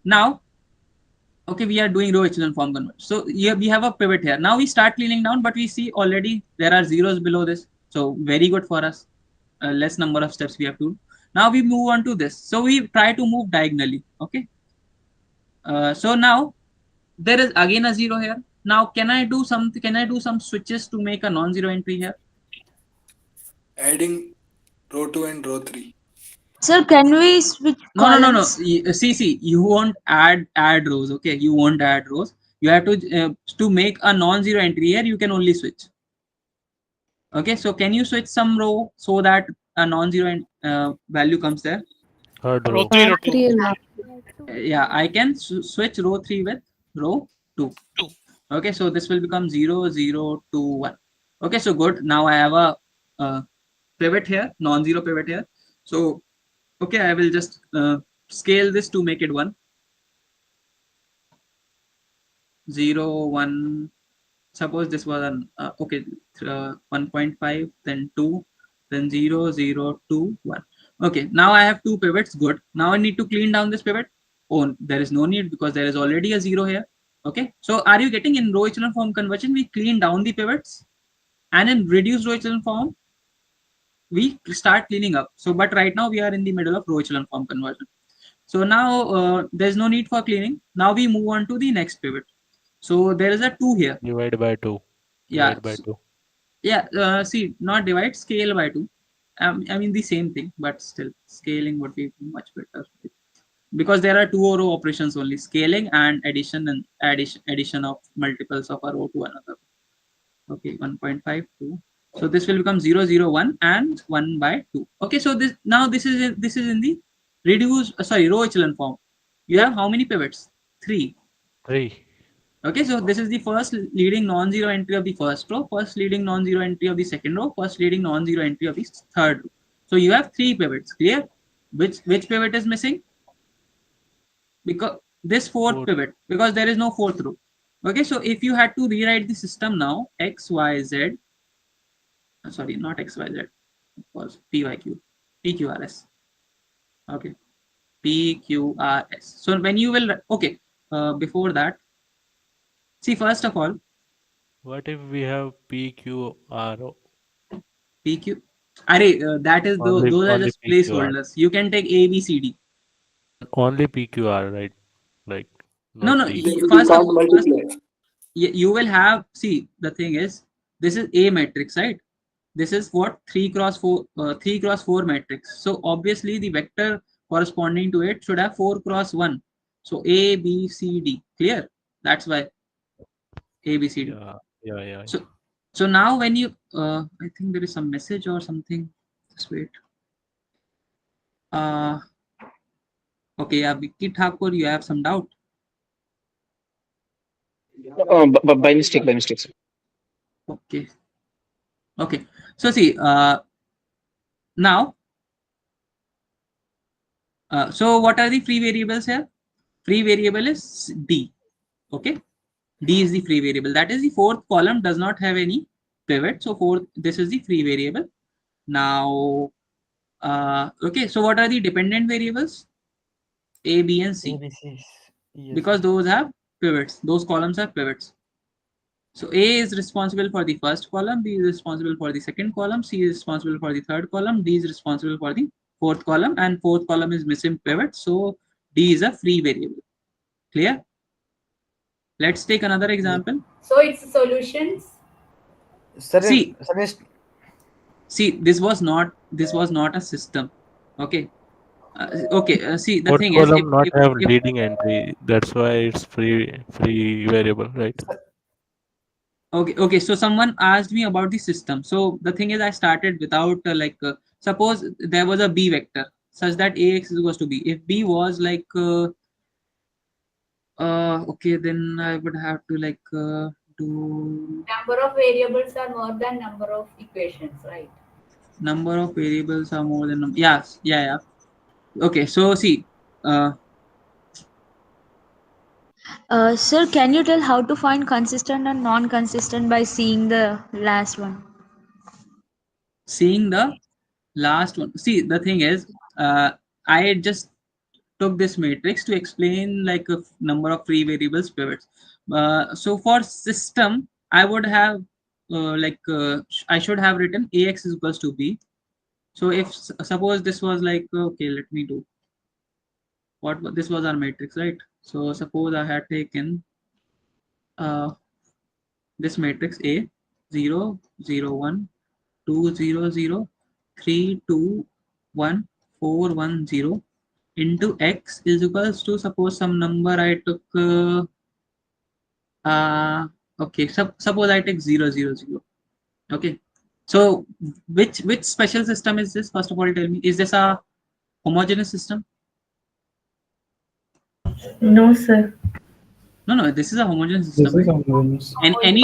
Now, okay, we are doing row echelon form conversion. So here we have a pivot here. Now we start cleaning down, but we see already there are zeros below this. So very good for us. Less number of steps we have to do. Now we move on to this. So we try to move diagonally. Okay. So now there is again a zero here. Now can I do something? Can I do some switches to make a non-zero entry here? Adding row 2 and row 3. Sir, can we switch columns? No. See, you won't add rows. Okay, you won't add rows. You have to make a non-zero entry here. You can only switch. Okay, so can you switch some row so that a non-zero value comes there? Row 3 and half. Yeah, I can switch row 3 with row 2. Okay, so this will become 0, 0, 2, 1. Okay, so good. Now I have a pivot here, non-zero pivot here. So, okay, I will just scale this to make it 1. 0, 1. Suppose this was an 1.5, then 2, then 0, 0, 2, 1. Okay, now I have two pivots. Good. Now I need to clean down this pivot. Oh, there is no need because there is already a 0 here. Okay, so are you getting in row echelon form conversion? We clean down the pivots, and in reduced row echelon form, we start cleaning up. So, but right now we are in the middle of row echelon form conversion. So now there's no need for cleaning. Now we move on to the next pivot. So there is a 2 here. Divide by 2. Yeah. Divide by 2. Yeah. See, not divide, scale by 2. I mean the same thing, but still scaling would be much better. because there are 2 row operations only, scaling and addition of multiples of a row to another. Okay, 1.52. So this will become 0, 0, 1 and 1 by 2. Okay, so this is in the reduced row echelon form. You have how many pivots? 3. 3. Okay, so this is the first leading non-zero entry of the first row, first leading non-zero entry of the second row, first leading non-zero entry of the third row. So you have 3 pivots. Clear? Which pivot is missing? Because this fourth pivot, because there is no fourth row. Okay, so if you had to rewrite the system now, x, y, z, sorry, not x, y, z, it was p, y, q, p, q, r, s. Okay, p, q, r, s. So when you will, okay, before that, see, first of all, what if we have p, q, r, o? p, q, that is those are just placeholders. You can take a, b, c, d. Only p, q, r, right? Like No, first of all, you will have, see, the thing is, this is a matrix, right? This is what 3 cross 4 matrix. So obviously the vector corresponding to it should have 4 cross 1. So a, b, c, d. Clear? That's why a, b, c, d. Yeah. So now when you I think there is some message or something. Just wait. Okay, yeah, Vicky Thakur, you have some doubt. By mistake, sir. Okay. So see, now, so what are the free variables here? Free variable is d. Okay, d is the free variable. That is the fourth column does not have any pivot. So this is the free variable. Now, okay. So what are the dependent variables? A, B, and C. Because those have pivots. Those columns have pivots. So A is responsible for the first column, B is responsible for the second column, C is responsible for the third column, D is responsible for the fourth column, and fourth column is missing pivot. So D is a free variable. Clear? Let's take another example. So its solutions. See, this was not a system. Okay. See, the Fourth thing is, column not have leading entry. That's why it's free variable, right? Okay. So someone asked me about the system. So the thing is, I started without suppose there was a b vector such that ax is equals to b. If b was like okay, then I would have to do Number of variables are more than number of equations, right? Number of variables are more than yes, yeah. Okay, so see, Sir, can you tell how to find consistent and non-consistent by seeing the last one? Seeing the last one. See, the thing is, I just took this matrix to explain like a number of free variables pivots. So for system, I would have I should have written ax is equals to b. So if suppose this was like okay, let me do what this was our matrix, right? So suppose I had taken this matrix A 0 0 1 2 0 0 3 2 1 4 1 0 into x is equals to suppose some number I took okay, suppose I take 0 0 0. Okay, so which special system is this? First of all, tell me, is this a homogeneous system? No, sir. No, this is a homogeneous system. This is homogeneous. And any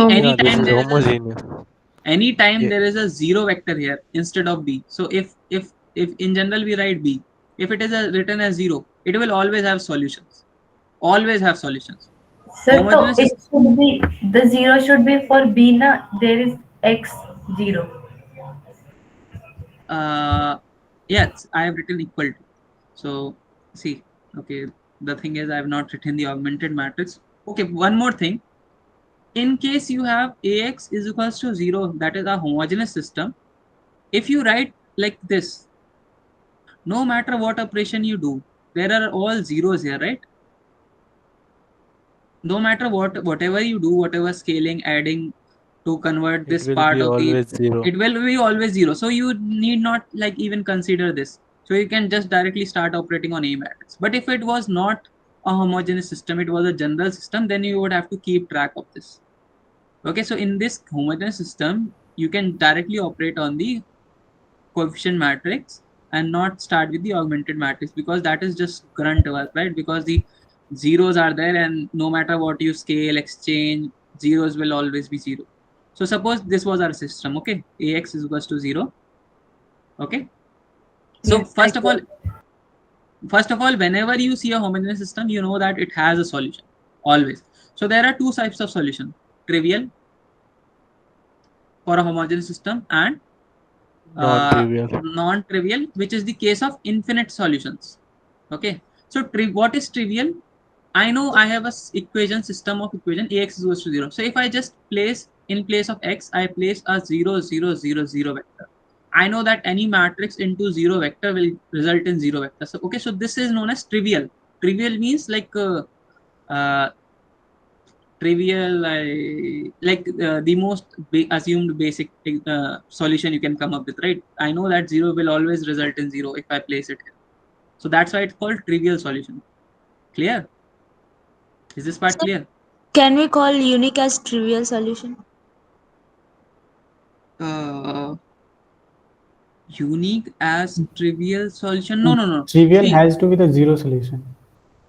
time there is a zero vector here instead of b. So if in general we write b, if it is written as 0, it will always have solutions. Always have solutions. Sir, so it should be the 0 should be for b na. There is x 0. Yes, I have written equal to. So see, okay, the thing is I have not written the augmented matrix. Okay, one more thing. In case you have ax is equals to 0, that is a homogeneous system. If you write like this, no matter what operation you do, there are all zeros here, right? No matter whatever you do, whatever scaling, adding to convert this part of the, zero. it will be always 0. So you need not like even consider this. So you can just directly start operating on A matrix. But if it was not a homogeneous system, it was a general system, then you would have to keep track of this. Okay, so in this homogeneous system, you can directly operate on the coefficient matrix and not start with the augmented matrix, because that is just grunt work, right? Because the zeros are there, and no matter what you scale, exchange, zeros will always be zero. So suppose this was our system, okay? Ax is equals to 0. Okay. So Yes, first of all, whenever you see a homogeneous system, you know that it has a solution always. So there are two types of solution: trivial for a homogeneous system and Non-trivial. non-trivial, which is the case of infinite solutions. Okay. So what is trivial? I know I have a equation system of equation Ax is equals to 0. So if I just place in place of x, I place a 0 0 0 0 vector. I know that any matrix into 0 vector will result in 0 vector. So okay, so this is known as trivial. Trivial means like trivial, the most assumed basic solution you can come up with, right? I know that 0 will always result in 0 if I place it here. So that's why it's called trivial solution. Clear? Is this part clear? Can we call unique as trivial solution? Unique as trivial solution? No. Trivial See, has to be the zero solution.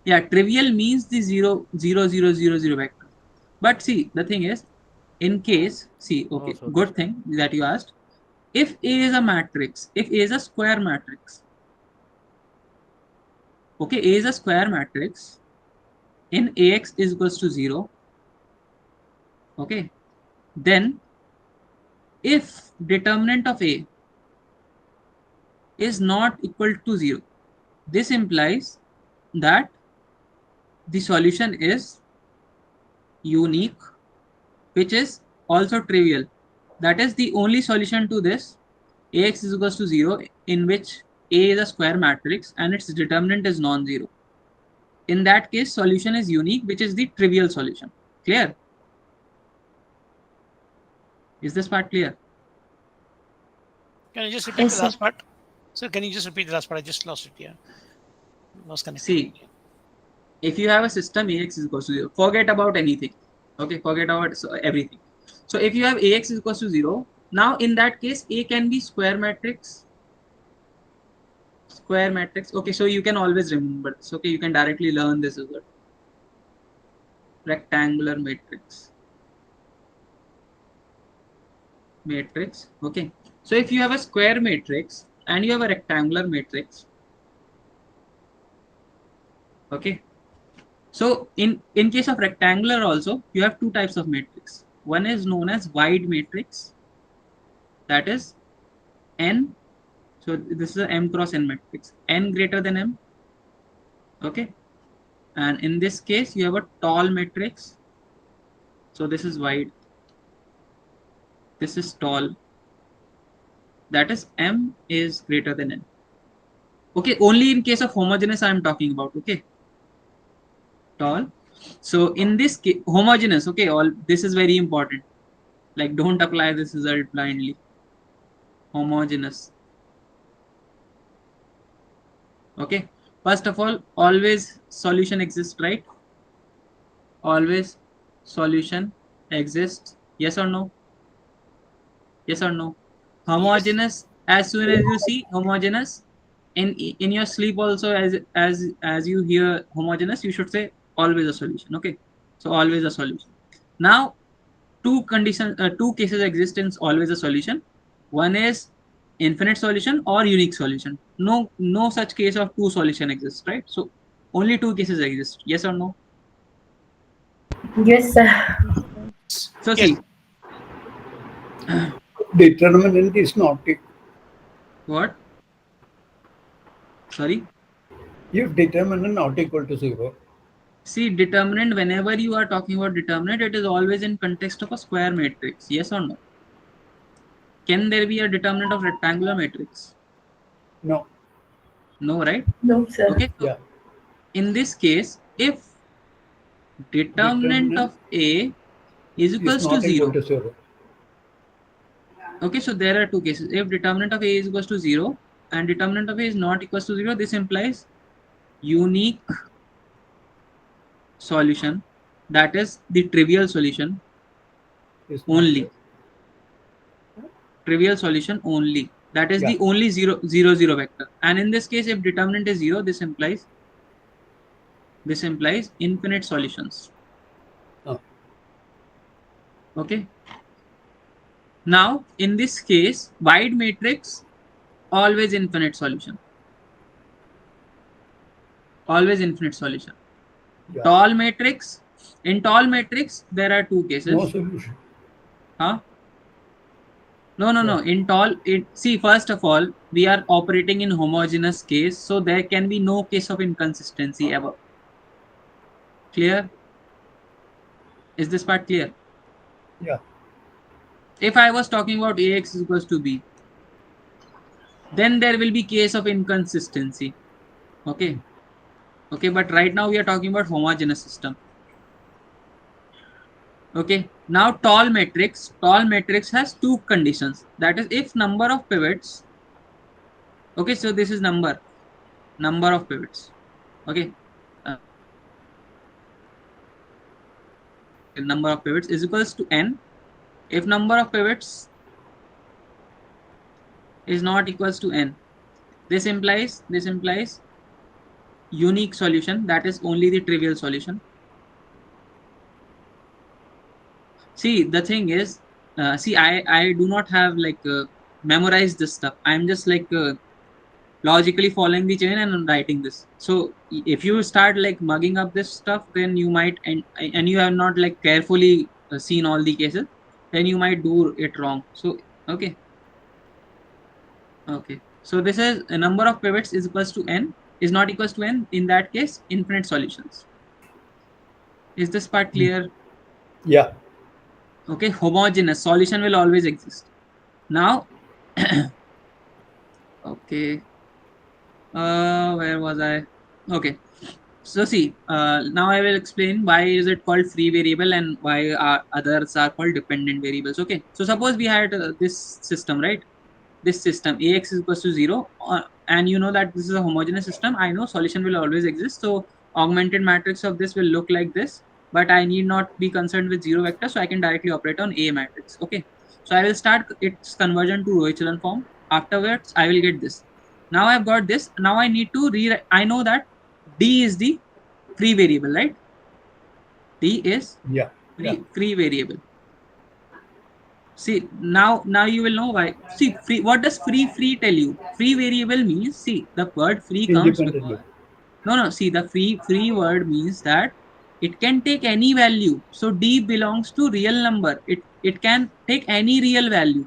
yeah, trivial means the 0 0 0 0 0 vector. But see, the thing is, in case, see, okay, good thing that you asked. If A is a matrix, if A is a square matrix, okay, A is a square matrix, in Ax is equals to 0, okay, then if determinant of A is not equal to 0, this implies that the solution is unique, which is also trivial. That is the only solution to this. Ax is equals to 0, in which A is a square matrix and its determinant is non-zero. In that case, solution is unique, which is the trivial solution. Clear? Is this part clear? Can you just repeat the last part? So can you just repeat the last part? I just lost it here. Lost connectivity. See, if you have a system Ax is equals to 0, forget about anything. Okay, forget about everything. So if you have Ax is equals to 0, now in that case, A can be square matrix. Square matrix. Okay, so you can always remember this. Okay, you can directly learn this as well. Rectangular matrix. Matrix. Okay. So if you have a square matrix and you have a rectangular matrix, okay. So in case of rectangular also, you have two types of matrix. One is known as wide matrix, that is n. So this is a m cross n matrix, n greater than m. Okay. And in this case, you have a tall matrix. So this is wide. This is tall. That is m is greater than n. Okay, only in case of homogeneous I am talking about. Okay. Tall. So in this case, homogeneous, okay, all this is very important. Like, don't apply this result blindly. Homogeneous. Okay. First of all, always solution exists, right? Always solution exists. Yes or no? Yes or no? Homogeneous. As soon as you see homogeneous, in your sleep also, as you hear homogeneous, you should say always a solution. Okay. So always a solution. Now, two cases exist in always a solution. One is infinite solution or unique solution. No such case of two solution exists, right? So only two cases exist. Yes or no? Yes, sir. So see, determinant is not equal. What? Sorry? If determinant not equal to 0. See, determinant, whenever you are talking about determinant, it is always in context of a square matrix. Yes or no? Can there be a determinant of rectangular matrix? No. No, right? No, sir. Okay. So yeah. In this case, if determinant of A is equals to 0. Okay, so there are two cases. If determinant of A is equals to 0, and determinant of A is not equals to 0, this implies unique solution, that is the trivial solution only. Trivial solution only. That is the only 0, 0, 0 vector. And in this case, if determinant is 0, this implies infinite solutions. Okay. Now, in this case, wide matrix, always infinite solution. Always infinite solution. Tall matrix. In tall matrix, there are two cases. No solution. Huh? No. In tall, see, first of all, we are operating in homogeneous case, so there can be no case of inconsistency ever. Clear? Is this part clear? Yeah. If I was talking about Ax is equals to B, then there will be case of inconsistency. Okay. Okay, but right now we are talking about homogeneous system. Okay. Now tall matrix has two conditions. That is, if number of pivots. Okay, so this is number of pivots. Okay. Number of pivots is equals to n. If number of pivots is not equals to n, this implies unique solution, that is only the trivial solution. See, the thing is, see, I do not have like memorized this stuff. I'm just like logically following the chain and writing this. So if you start like mugging up this stuff, then you might, and you have not like carefully seen all the cases, then you might do it wrong. So okay. So this is a number of pivots is equals to n, is not equals to n. In that case, infinite solutions. Is this part clear? Yeah. Okay, homogeneous solution will always exist. Now, okay, where was I? Okay, so see, now I will explain why is it called free variable and why others are called dependent variables. Okay, so suppose we had this system, right? This system Ax is equals to 0, and you know that this is a homogeneous system. I know solution will always exist, so augmented matrix of this will look like this, but I need not be concerned with 0 vector, so I can directly operate on A matrix. Okay, so I will start its conversion to row echelon form. Afterwards I will get this. Now I've got this. Now I need to rewrite. I know that D is the free variable, right? D is free variable. See, now you will know why. See, free, what does free tell you? Free variable means, see, the word free comes because, no, see, the free word means that it can take any value. So D belongs to real number. It can take any real value.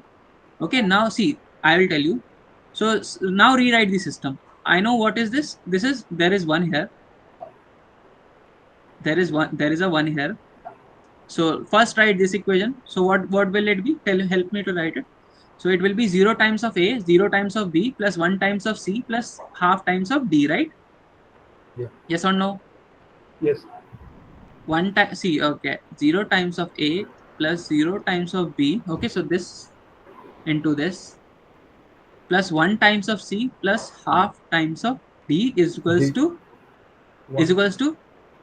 Okay, now see, I will tell you. So now rewrite the system. I know what is this. There is one here. There is a one here. So first write this equation. So what will it be? Help me to write it. So it will be 0 times of A, 0 times of B, plus 1 times of C, plus half times of D, right? Yeah. Yes or no? Yes. 1 time, see, okay, 0 times of A plus 0 times of B. Okay, so this into this plus 1 times of C plus half times of D is equals to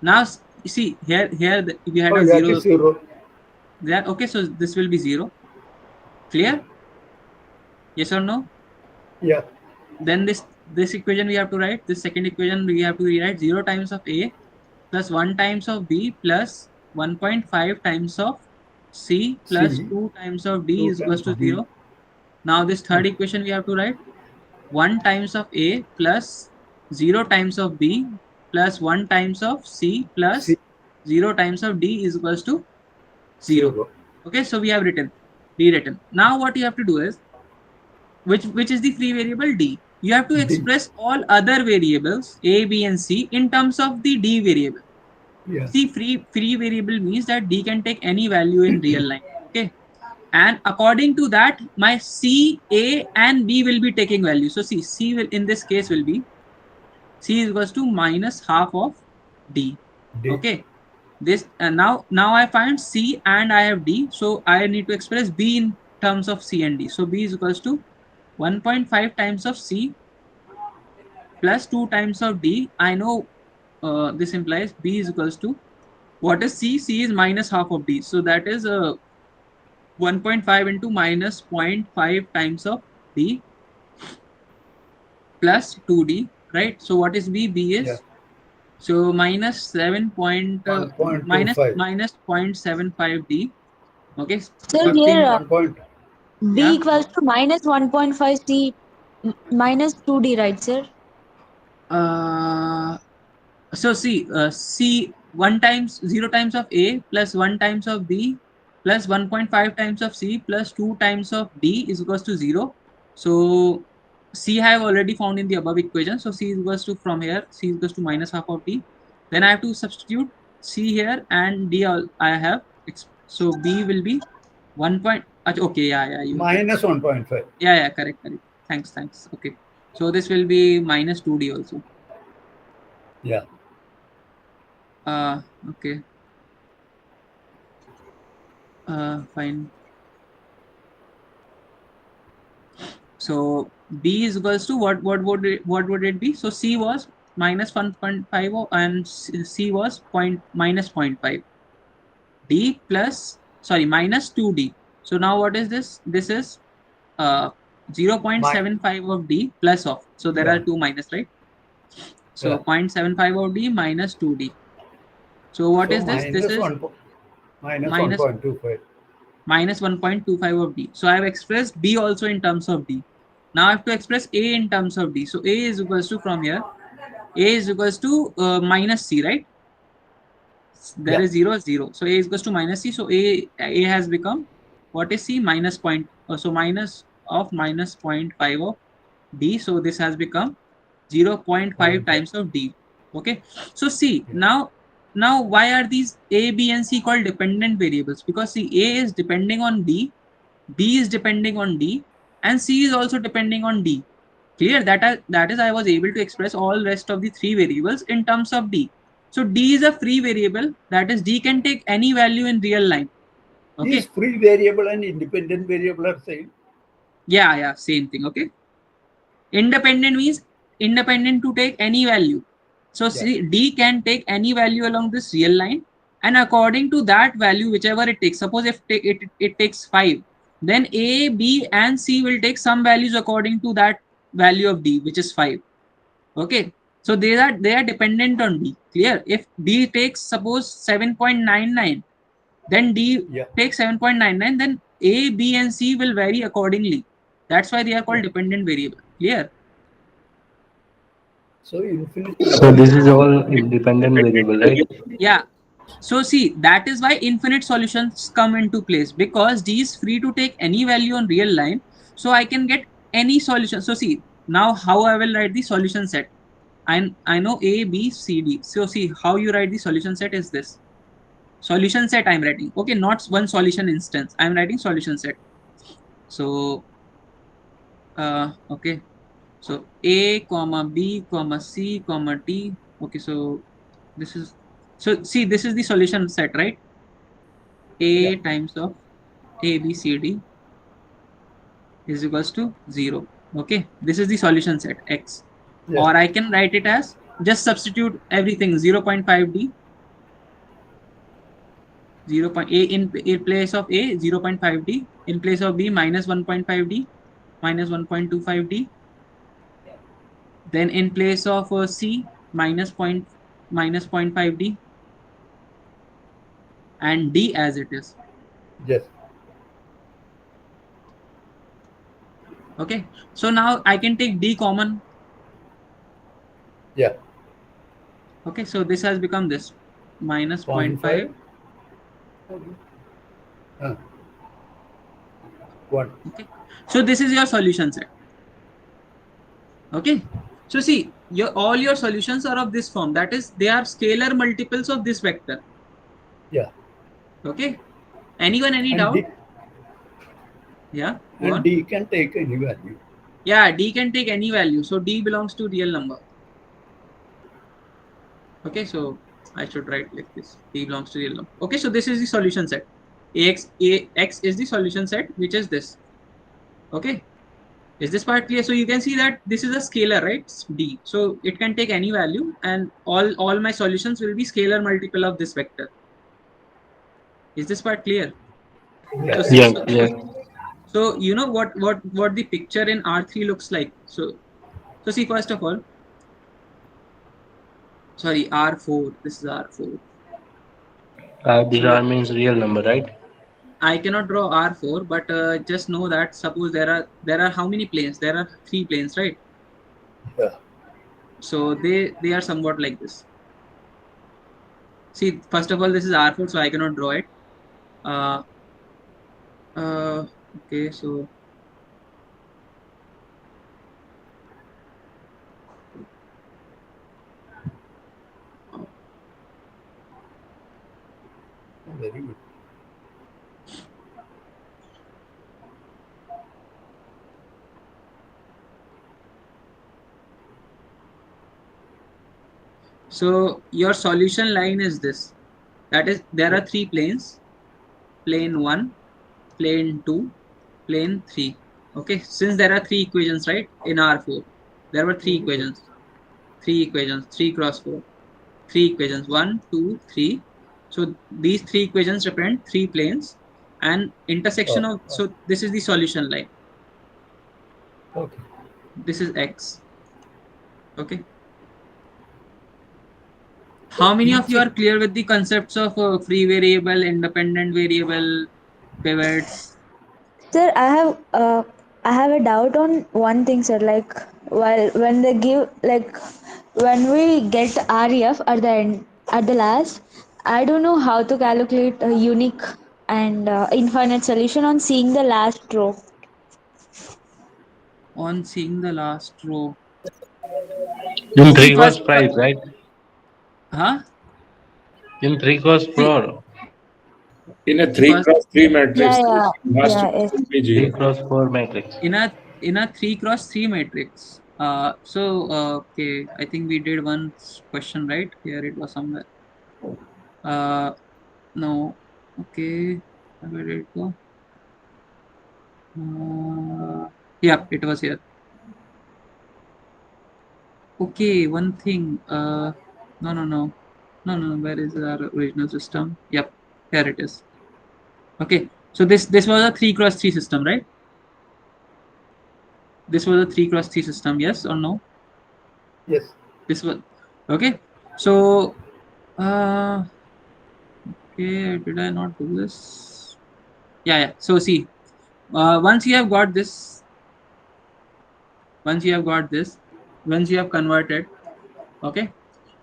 now see here we had a 0. That okay, so this will be 0. Clear? Yes or no? Yeah. Then this equation we have to write. This second equation we have to rewrite 0 times of A plus 1 times of B plus 1.5 times of C plus 2 times of D is equals to 0. Now this third equation we have to write 1 times of A plus 0 times of B plus 1 times of C plus 0 times of D is equals to 0. Okay, so we have rewritten. Now what you have to do is, which is the free variable D. You have to express all other variables A, B, and C in terms of the D variable. Yeah. See, free variable means that D can take any value in real line. Okay, and according to that, my C, A, and B will be taking value. So see, C will in this case will be C is equals to minus half of D. Okay, this now I find C and I have D, so I need to express B in terms of C and D. So B is equals to 1.5 times of C plus 2 times of d. I know this implies b is equals to what is c? C is minus half of d. So that is 1.5 into minus 0.5 times of d plus 2d, right? So what is b? B is so minus 7 point minus 1.25. minus 0.75 d. Okay, Sir, 15. here b Yeah. equals to minus 1.5 c minus 2d, right, sir? So see, c 1 times 0 times of a plus 1 times of b plus 1.5 times of c plus 2 times of d is equals to 0. So c I have already found in the above equation. So c is equals to from here c is equals to minus half of d. Then I have to substitute c here and d I have. So b will be 1 point. Okay, yeah, you Minus 1.5. yeah, correct. Thanks. Okay, so this will be minus 2d also. Yeah. Okay. Fine. So b is equals to what would it be? So c was minus 1.5 and c was minus 0.5. D plus sorry minus 2d. So now what is this? This is 0.75 of d plus of. So there are two minus, right? So Yeah. 0.75 of d minus 2d. So what So is this? This is minus minus 1.25. minus 1.25 of d. So I have expressed b also in terms of d. Now I have to express a in terms of d. So a is equals to from here. A is equals to minus c, right? There is 0. So a is equals to minus c. So a has become what is c? Minus point. So minus of minus 0.5 of d. So this has become 0.5 times of d. Okay. So see now why are these a, b, and c called dependent variables? Because see a is depending on d, b is depending on d, and c is also depending on d. Clear? That is I was able to express all rest of the three variables in terms of d. So d is a free variable, that is d can take any value in real line. Okay. Is free variable and independent variable are same? Yeah, same thing. Okay. Independent means independent to take any value. So see, d can take any value along this real line, and according to that value, whichever it takes. Suppose if it takes 5, then a, b, and c will take some values according to that value of d, which is 5. Okay, so they are dependent on d. Clear? If d takes suppose 7.99, then d takes 7.99, then a, b, and c will vary accordingly. That's why they are called dependent variable. Clear? So infinite. So this is all independent variable, right? Yeah. So see, that is why infinite solutions come into place, because d is free to take any value on real line. So I can get any solution. So see, now how I will write the solution set. I know A, B, C, D. So see how you write the solution set is this. Solution set I'm writing. Okay, not one solution instance. I'm writing solution set. So okay. So A, comma B, comma C, comma D. Okay, so this is this is the solution set, right? A times of A, B, C, D is equals to 0. Okay, this is the solution set X. Or I can write it as just substitute everything 0.5D 0. A in place of A 0.5D, in place of B minus 1.5D, minus 1.25D, then in place of C minus 0.5D, and D as it is. Yes. Okay, so now I can take D common. Yeah. Okay, so this has become this minus 0.5. 1. Okay, so this is your solution set. Okay, so see all your solutions are of this form, that is they are scalar multiples of this vector. Yeah. Okay, anyone any And doubt? D, Yeah, go and on. D can take any value. Yeah, D can take any value, so D belongs to real number. Okay, so I should write like this, D belongs to real number. Okay, so this is the solution set. Ax is the solution set, which is this. Okay, Is this part clear? So you can see that this is a scalar, right? D. So it can take any value, and all my solutions will be scalar multiple of this vector. Is this part clear? So, Yes, yes. so you know what the picture in R3 looks like. So see, first of all, sorry, R4. This is R4. These So are means real number, right? I cannot draw R4, but just know that suppose there are how many planes? There are 3 planes, right? Yeah. So they are somewhat like this. See, first of all, this is R4, so I cannot draw it. Uh, okay, so Very good. so your solution line is this. That is, there are 3 planes: plane 1, plane 2, plane 3. Okay, since there are 3 equations, right? In R4, there were 3 equations. 3 cross 4. 3 equations: 1, 2, 3. So these 3 equations represent 3 planes, and intersection of, so this is the solution line. Okay. This is X. Okay. How many of you are clear with the concepts of free variable, independent variable, pivots? Sir, I have a doubt on one thing, sir. Like while when they give like when we get REF at the end at the last, I don't know how to calculate a unique and infinite solution on seeing the last row. On seeing the last row. In See 3 first, cross 5, right? huh? In 3 cross See, 4. In a see 3 first, cross 3 matrix, last Yeah, yes. will be 3 0. cross 4 matrix. in a 3 cross 3 matrix. Okay, I think we did one question, right? Here it was somewhere. No. Okay, where did it go? Yeah, it was here. Okay, one thing. No. Where is our original system? Yep, here it is. Okay, so this was a 3 cross 3 system, right? This was a 3 cross 3 system, yes or no? Yes. This was okay. So, okay, did I not do this? Yeah. So see, once you have got this, once you have got this, once you have converted, okay.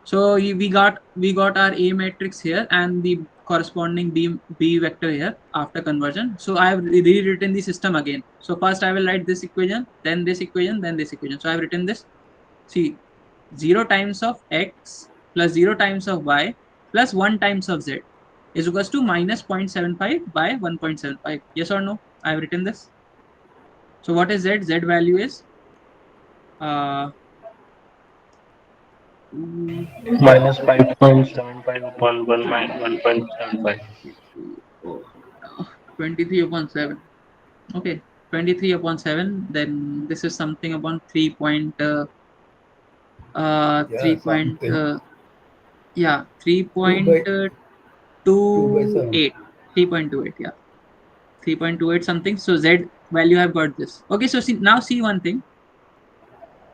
So we got our A matrix here and the corresponding B vector here after conversion. So I have rewritten the system again. So first I will write this equation, then this equation, then this equation. So I have written this. See, 0 times of x plus 0 times of y plus 1 times of z is equals to minus 0.75 by 1.75. Yes or no? I have written this. So what is z? Z value is Minus 5.75 upon 1 minus 1.75. 23 upon 7. Okay, 23 upon 7. Then this is something upon 3 point, Yeah, 3 point, something. yeah, 2 by 3.28. 3.28, yeah. 3.28 something. So Z value I've got this. Okay, so see, now see one thing.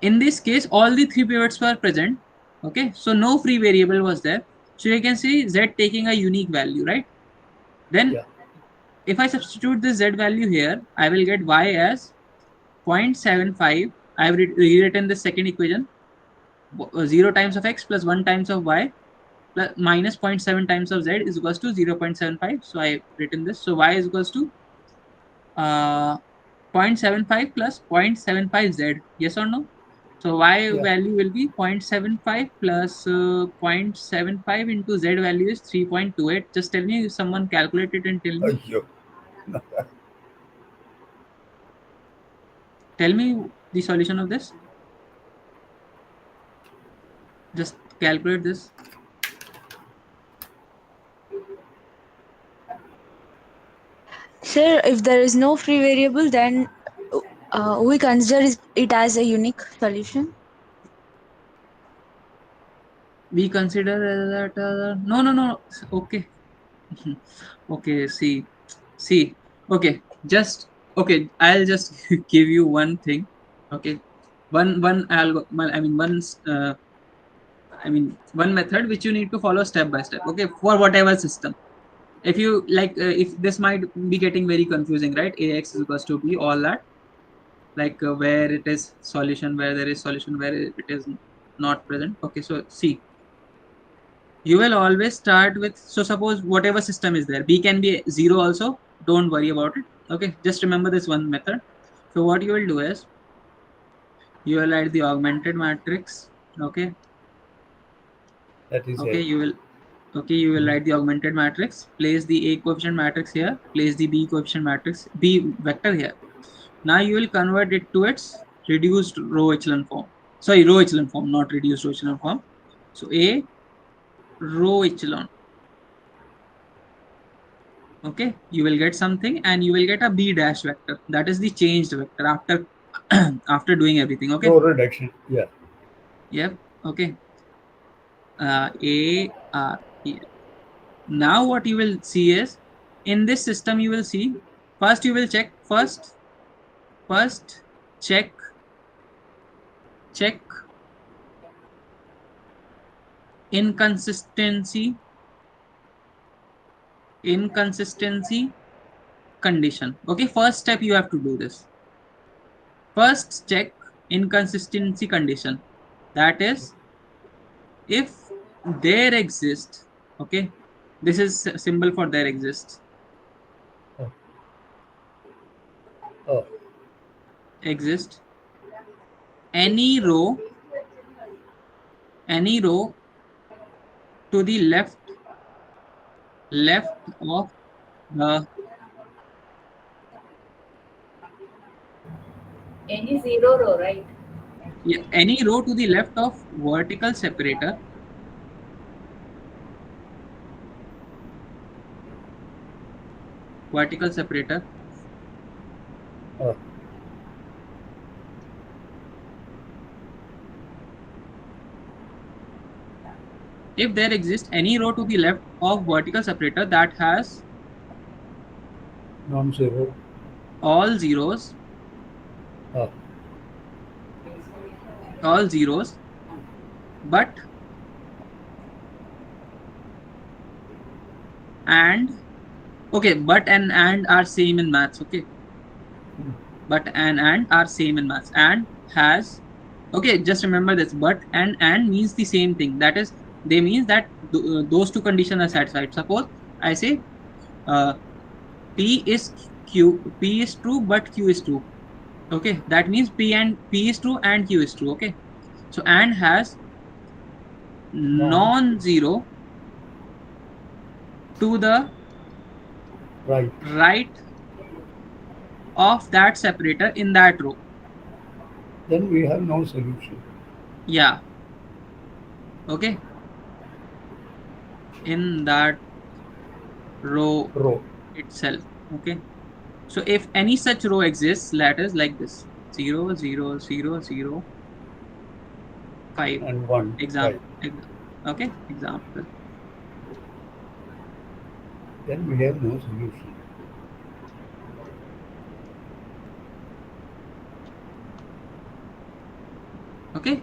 In this case, all the 3 pivots were present. Okay, so no free variable was there. So you can see Z taking a unique value, right? Then if I substitute this Z value here, I will get Y as 0.75. I have rewritten the second equation. 0 times of x plus 1 times of y plus minus zero point 0.7 times of z is equals to 0.75. So I have written this. So y is equals to 0.75 plus 0.75z. Yes or no? So y value will be 0.75 plus 0.75 into z value is 3.28. Just tell me if someone calculated and tell me. Tell me the solution of this. Just calculate this. Sir, if there is no free variable, then we consider it as a unique solution. We consider that no. Okay. Okay, see. Okay, just okay. I'll just give you one thing. Okay, one algo. I mean one method which you need to follow step by step. Okay, for whatever system. If you like, if this might be getting very confusing, right? Ax is equals to b, all that, like where it is solution, where there is solution, where it is not present. Okay, so see, you will always start with, so suppose whatever system is there, b can be 0 also, don't worry about it. Okay, just remember this one method. So what you will do is you will add the augmented matrix. Okay, That is okay, A. you will write the augmented matrix, place the A coefficient matrix here, place the B coefficient matrix, B vector here. Now you will convert it to its reduced row echelon form. Sorry, row echelon form, not reduced row echelon form. So A row echelon. Okay, you will get something, and you will get a B dash vector. That is the changed vector after after doing everything. Okay. Row reduction. Yeah. Yep. Okay. A R. Yeah. Now what you will see is, in this system you will see, first you will check first check inconsistency condition. Okay, first step you have to do this. First check inconsistency condition. That is, if there exists, okay, this is symbol for there exists. Oh. Exist any row to the left of the Any zero row, right? yeah, any row to the left of vertical separator Oh. if there exists any row to the left of vertical separator that has Non-zero. all zeros Oh. all zeros, but and okay, but and are same in maths. Okay, but and are same in maths, and has, okay, just remember this, but and means the same thing. That is, they means that those two conditions are satisfied. Suppose I say p is true but q is true. Okay, that means p is true and q is true. Okay, so and has non-zero to the right of that separator in that row. Then we have no solution. Yeah. Okay. In that row itself. Okay. So if any such row exists, let us like this: 0, 0, 0, 0, 5 and 1. Example. Okay. Example. Then we have no solution. Okay.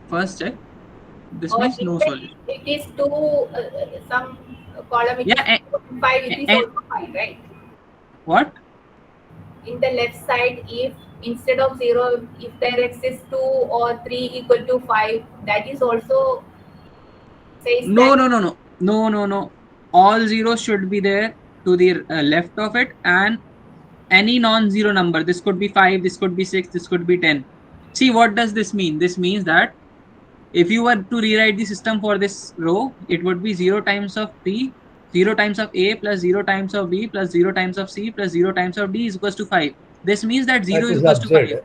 First check. This Or means no solution. it is some column. Yeah. 5. It is also fine, right? What? In the left side, if instead of 0, if there exists 2 or 3 equal to 5, that is also says no. All zeros should be there to the left of it, and any non-zero number. This could be 5, this could be 6, this could be 10. See, what does this mean? This means that if you were to rewrite the system for this row, it would be 0 times of p, 0 times of a plus 0 times of b plus 0 times of c plus 0 times of d is equals to 5. This means that 0 is equals to 5.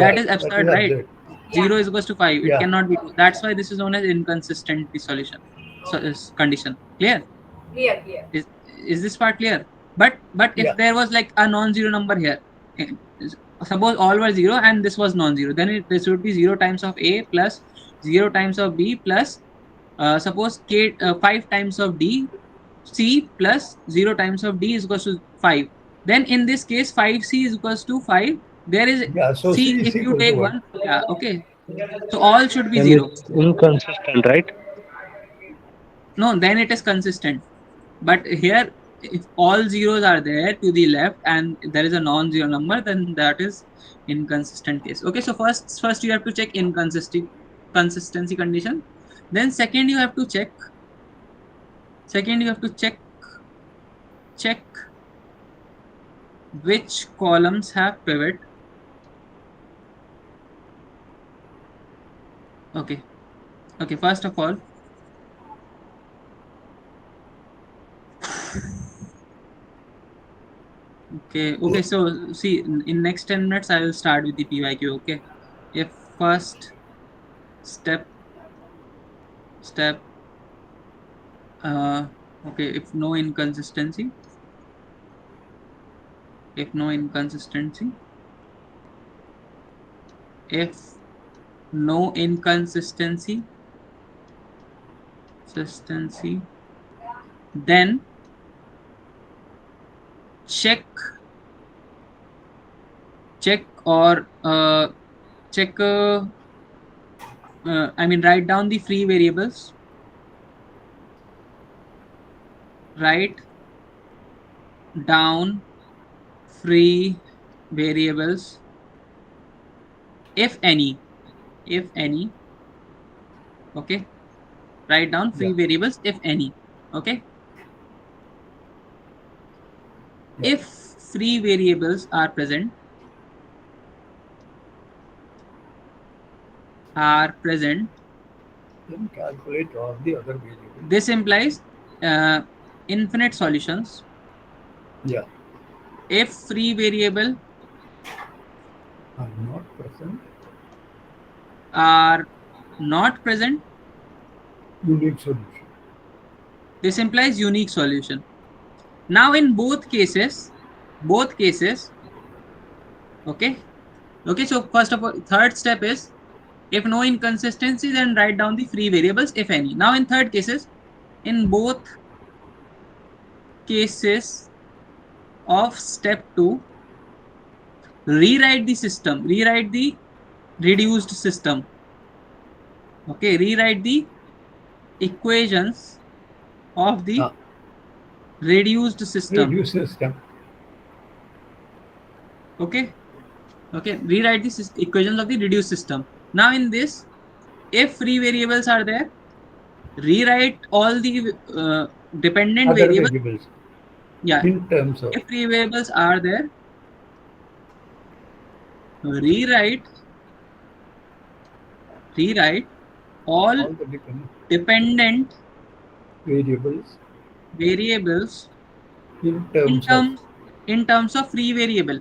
That is absurd, right? Absurd. 0 is equals to 5. It Yeah. cannot be true. That's why this is known as inconsistent solution. So is condition. Clear? Clear. Is this part clear? But if there was like a non-zero number here, suppose all were 0 and this was non-zero, then this would be 0 times of A plus 0 times of B plus suppose K 5 times of D C plus 0 times of D is equals to 5. Then in this case 5C is equals to 5. There is Yeah, so C, C is if you equal to take what? one, yeah, okay. So all should be Then 0. it's inconsistent, right? No, then it is consistent. But here, if all zeros are there to the left and there is a non-zero number, then that is inconsistent case. Okay, so first you have to check consistency condition. Then second you have to check check which columns have pivot. Okay, first of all, okay, so see, in next 10 minutes I will start with the PYQ. Okay, if first step okay, if no inconsistency, if no inconsistency then check or check I mean write down the free variables, write down free variables if any, okay, write down free variables if any. Okay, if free variables are present, then calculate all the other variables. This implies infinite solutions. Yeah. If free variable are not present, unique solution. This implies unique solution. Now in both cases, okay, so first of all, third step is if no inconsistency, then write down the free variables if any. Now in third cases, in both cases of step 2, rewrite the reduced system. Okay, rewrite the equations of the reduced system. Okay, rewrite the equations of the reduced system. Now in this, if free variables are there, rewrite all the dependent variables. Yeah, in terms of if free variables are there, rewrite all the dependent variables in terms of free variable.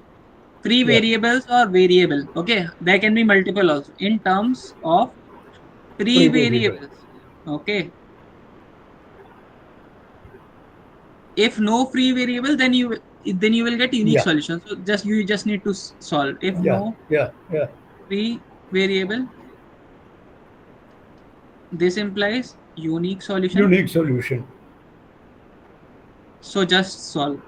Variables or variable. Okay, there can be multiple also. In terms of free variables. Okay. If no free variable, then you will get unique solution. So you just need to solve. If no free variable, this implies unique solution. So just solve.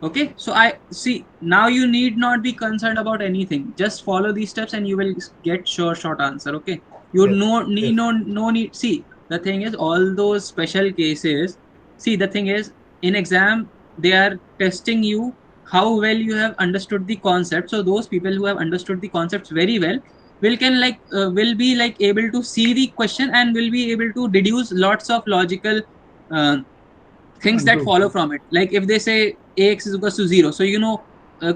Okay, so I see now you need not be concerned about anything. Just follow these steps and you will get short answer. Okay, you no need. See, the thing is, all those special cases. See, the thing is, in exam they are testing you how well you have understood the concept. So those people who have understood the concepts very well will be like able to see the question and will be able to deduce lots of logical things that follow from it. Like if they say ax is equals to 0, so you know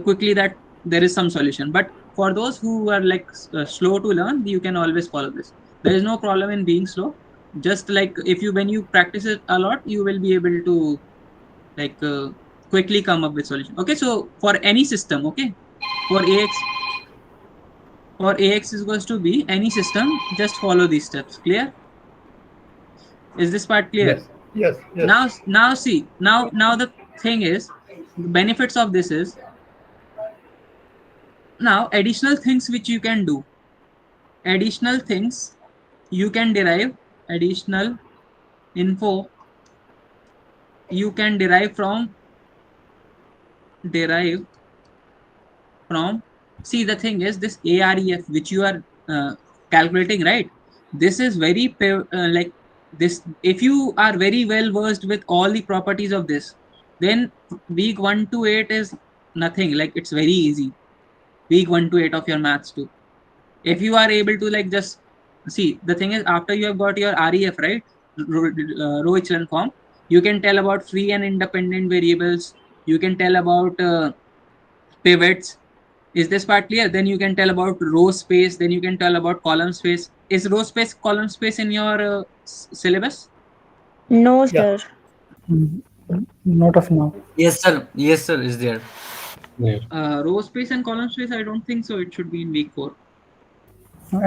quickly that there is some solution. But for those who are like slow to learn, you can always follow this. There is no problem in being slow. Just like when you practice it a lot, you will be able to like quickly come up with solution. Okay, so for any system, okay, for ax is equals to b, any system, just follow these steps. Clear? Is this part clear? Yes. Now see, now the thing is, the benefits of this is, now additional things which you can do, additional things you can derive, additional info you can derive from, see, the thing is, this AREF which you are calculating, right? This is very like this. If you are very well versed with all the properties of this, then week 1 to 8 is nothing. Like, it's very easy. Week 1 to 8 of your maths too. If you are able to, like, just see, the thing is, after you have got your REF, right, row echelon form, you can tell about free and independent variables. You can tell about pivots. Is this part clear? Then you can tell about row space. Then you can tell about column space. Is row space, column space in your syllabus? No, Yeah. sir. Not of now. Yes, sir. Yes, sir. Is there? There. Row space and column space, I don't think so. It should be in week 4.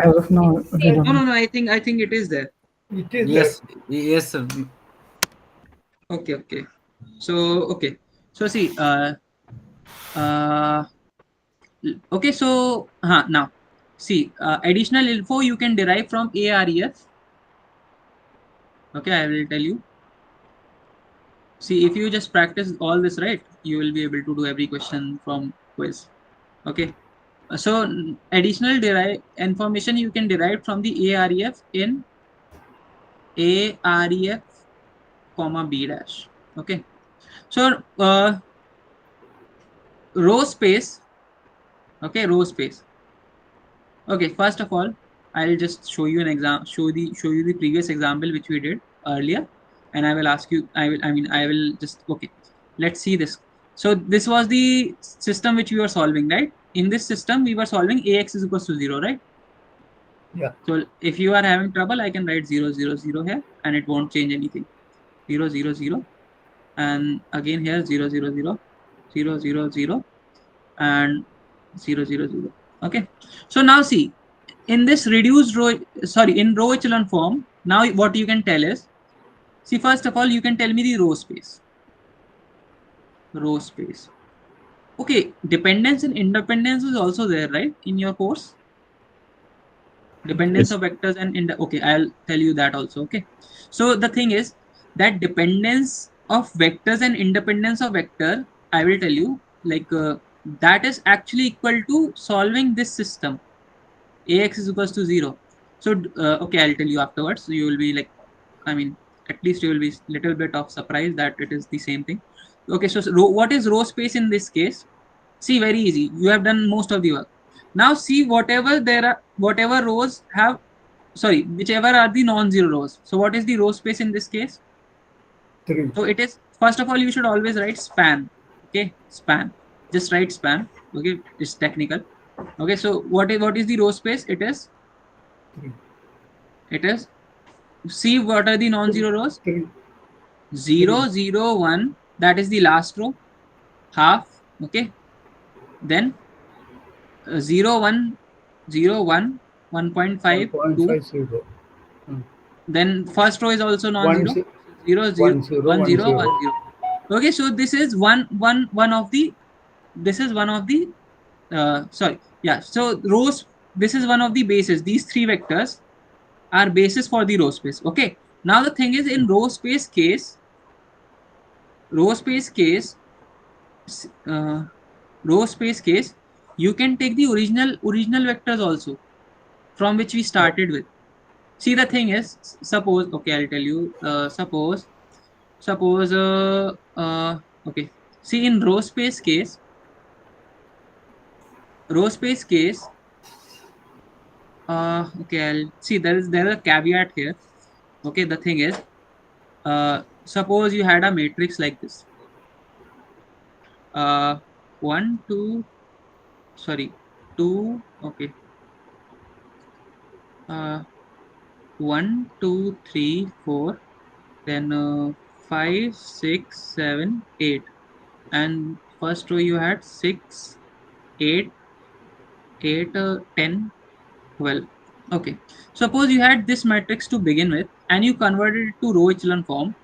As of now, we don't. No. I think it is there. It is Yes. Yes, sir. Okay. So see, okay. So now see, additional info you can derive from AREF. Okay, I will tell you. See, if you just practice all this, right, you will be able to do every question from quiz. Okay. So additional information you can derive from the AREF in AREF, comma B dash. Okay. So row space. Okay, row space. Okay, first of all, I'll just show you an example. Show you the previous example which we did earlier, and I will ask you. I will just, okay. Let's see this. So this was the system which we were solving, right? In this system, we were solving AX is equals to 0, right? Yeah. So if you are having trouble, I can write 0, 0, 0 here, and it won't change anything. 0, 0, 0, and again here 0, 0, 0, 0, 0, 0, and 0, 0, 0. Okay. So now see, in this reduced row, in row echelon form, now what you can tell is, see, first of all, you can tell me the row space. Row space. Okay, dependence and independence is also there, right, in your course? Dependence of vectors and okay, I'll tell you that also. Okay. So the thing is that dependence of vectors and independence of vector, I will tell you, like that is actually equal to solving this system. AX is equals to 0. So okay, I'll tell you afterwards. So you will be like, at least you will be little bit of surprised that it is the same thing. Okay, so what is row space in this case? See, very easy. You have done most of the work. Now see, whatever rows have, whichever are the non-zero rows. So what is the row space in this case? 3. So it is, first of all, you should always write span. Okay, span. Just write span. Okay, it's technical. Okay, so what is the row space? It is 3. It is, see, what are the non-zero rows? 3. 0, 0, 1. That is the last row. Half. Okay. Then 0, 1, 0, 1, 1.5, 2. 1.50. Then first row is also non-zero. 0, 0, 1 0 1, 1 0, 1, 0. 0. Okay, so this is one of the, this is one of the, so rows, this is one of the bases. These three vectors are basis for the row space. Okay. Now the thing is, in row space case, row space case, you can take the original vectors also from which we started with. See, the thing is, suppose, okay, I'll tell you, suppose, okay, see, in row space case, okay, I'll see, there is a caveat here. Okay, the thing is, suppose you had a matrix like this, 1 2, 2, okay, 1 2 3 4, then 5 6 7 8, and first row you had 6 8 10 12. Okay, suppose you had this matrix to begin with and you converted it to row echelon form.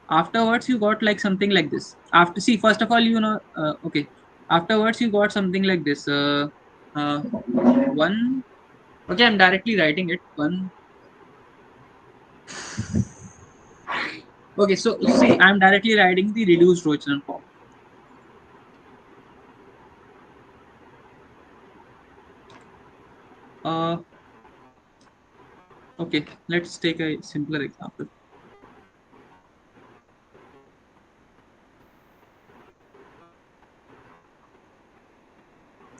Afterwards you got like something like this. After, see, first of all, okay, afterwards you got something like this, one. Okay, I'm directly writing it. One. Okay, so see, I'm directly writing the reduced row echelon form. Okay, let's take a simpler example.